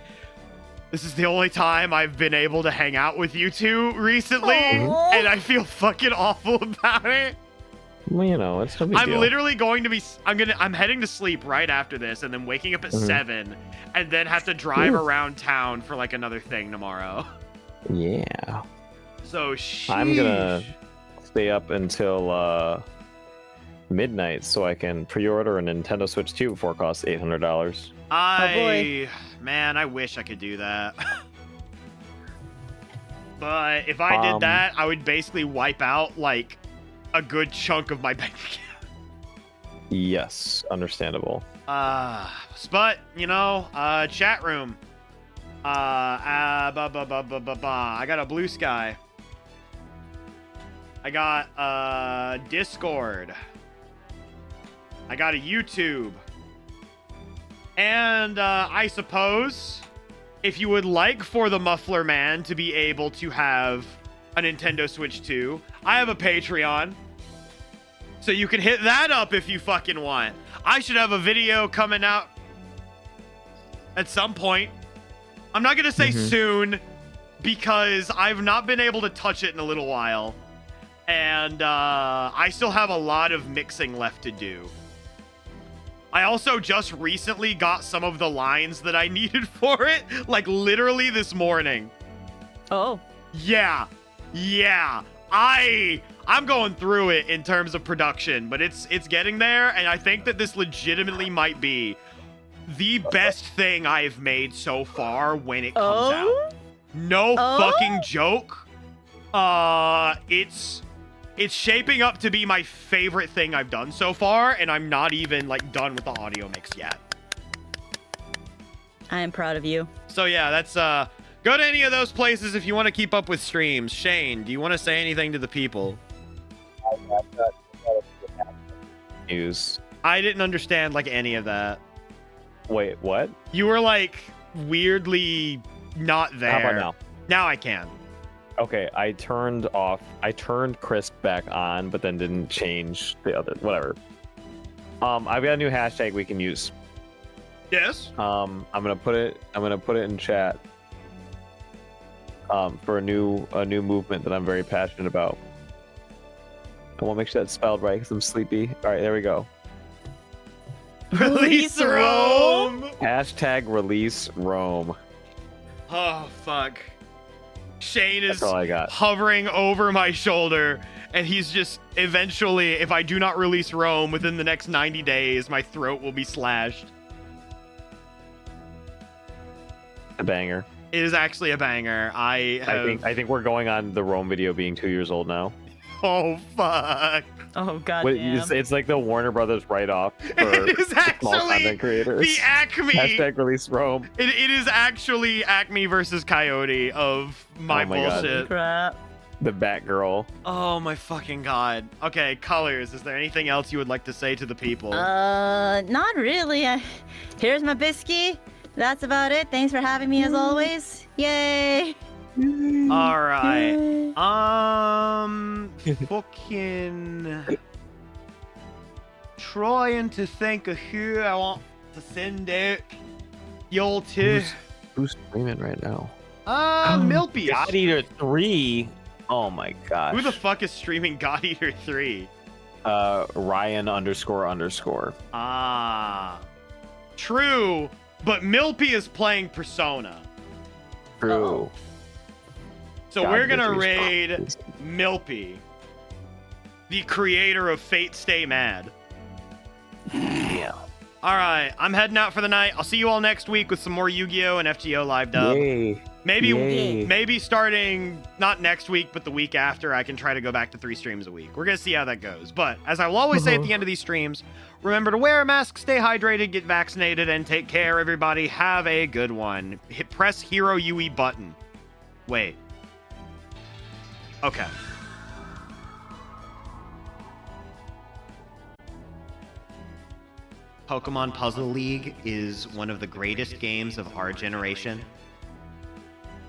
this is the only time I've been able to hang out with you two recently, Aw. and I feel fucking awful about it. Well, you know, it's no big I'm deal. literally going to be. I'm heading to sleep right after this, and then waking up at 7, and then have to drive around town for like another thing tomorrow. Yeah. So sheesh. I'm gonna stay up until midnight so I can pre-order a Nintendo Switch 2 before it costs $800. Man, I wish I could do that. But if I did that, I would basically wipe out like a good chunk of my bank account. Yes, understandable. But you know, chat room. I got a Blue Sky. I got Discord. I got a YouTube. And I suppose if you would like for the Muffler Man to be able to have a Nintendo Switch 2, I have a Patreon. So you can hit that up if you fucking want. I should have a video coming out at some point. I'm not going to say soon because I've not been able to touch it in a little while. And I still have a lot of mixing left to do. I also just recently got some of the lines that I needed for it, like literally this morning. Oh. Yeah. I'm going through it in terms of production, but it's getting there, and I think that this legitimately might be the best thing I've made so far when it comes out. No fucking joke. It's shaping up to be my favorite thing I've done so far, and I'm not even like done with the audio mix yet. I am proud of you. So yeah, that's go to any of those places if you want to keep up with streams. Shane, do you want to say anything to the people? News. I didn't understand like any of that. Wait, what? You were like weirdly not there. How about now? Now I can. Okay, I turned Crisp back on, but then didn't change the other. Whatever. I've got a new hashtag we can use. Yes. I'm gonna put it in chat. For a new movement that I'm very passionate about. I want to make sure that's spelled right because I'm sleepy. All right, there we go. Release Rome. Hashtag release Rome. Oh fuck. Shane is That's all I got. hovering over my shoulder, and he's just eventually, if I do not release Rome within the next 90 days, my throat will be slashed. A banger. It is actually a banger. I think we're going on the Rome video being 2 years old now. Oh fuck. Oh god. Wait, it's like the Warner Brothers write-off for It is small actually content creators. the Acme. Hashtag release Rome. It is actually Acme versus Coyote of my Oh my God. bullshit. Crap. the Batgirl. Oh my fucking god. Okay, colors. Is there anything else you would like to say to the people? Not really. Here's my biscuit. That's about it. Thanks for having me as always. Yay! All right. Fucking trying to think of who I want to send out y'all to. Who's streaming right now? Milpy. God Eater 3. Oh my gosh. Who the fuck is streaming God Eater 3? Ryan __. Ah. True, but Milpy is playing Persona. True. So God, we're gonna Eater's raid is- Milpy, the creator of Fate Stay Mad. Yeah. All right, I'm heading out for the night. I'll see you all next week with some more Yu-Gi-Oh and FGO live dub. Yay. Yay. Maybe starting not next week, but the week after, I can try to go back to 3 streams a week. We're gonna see how that goes. But as I will always say at the end of these streams, remember to wear a mask, stay hydrated, get vaccinated, and take care. Everybody, have a good one. Press Hero UE button. Wait. Okay. Pokemon Puzzle League is one of the greatest games of our generation.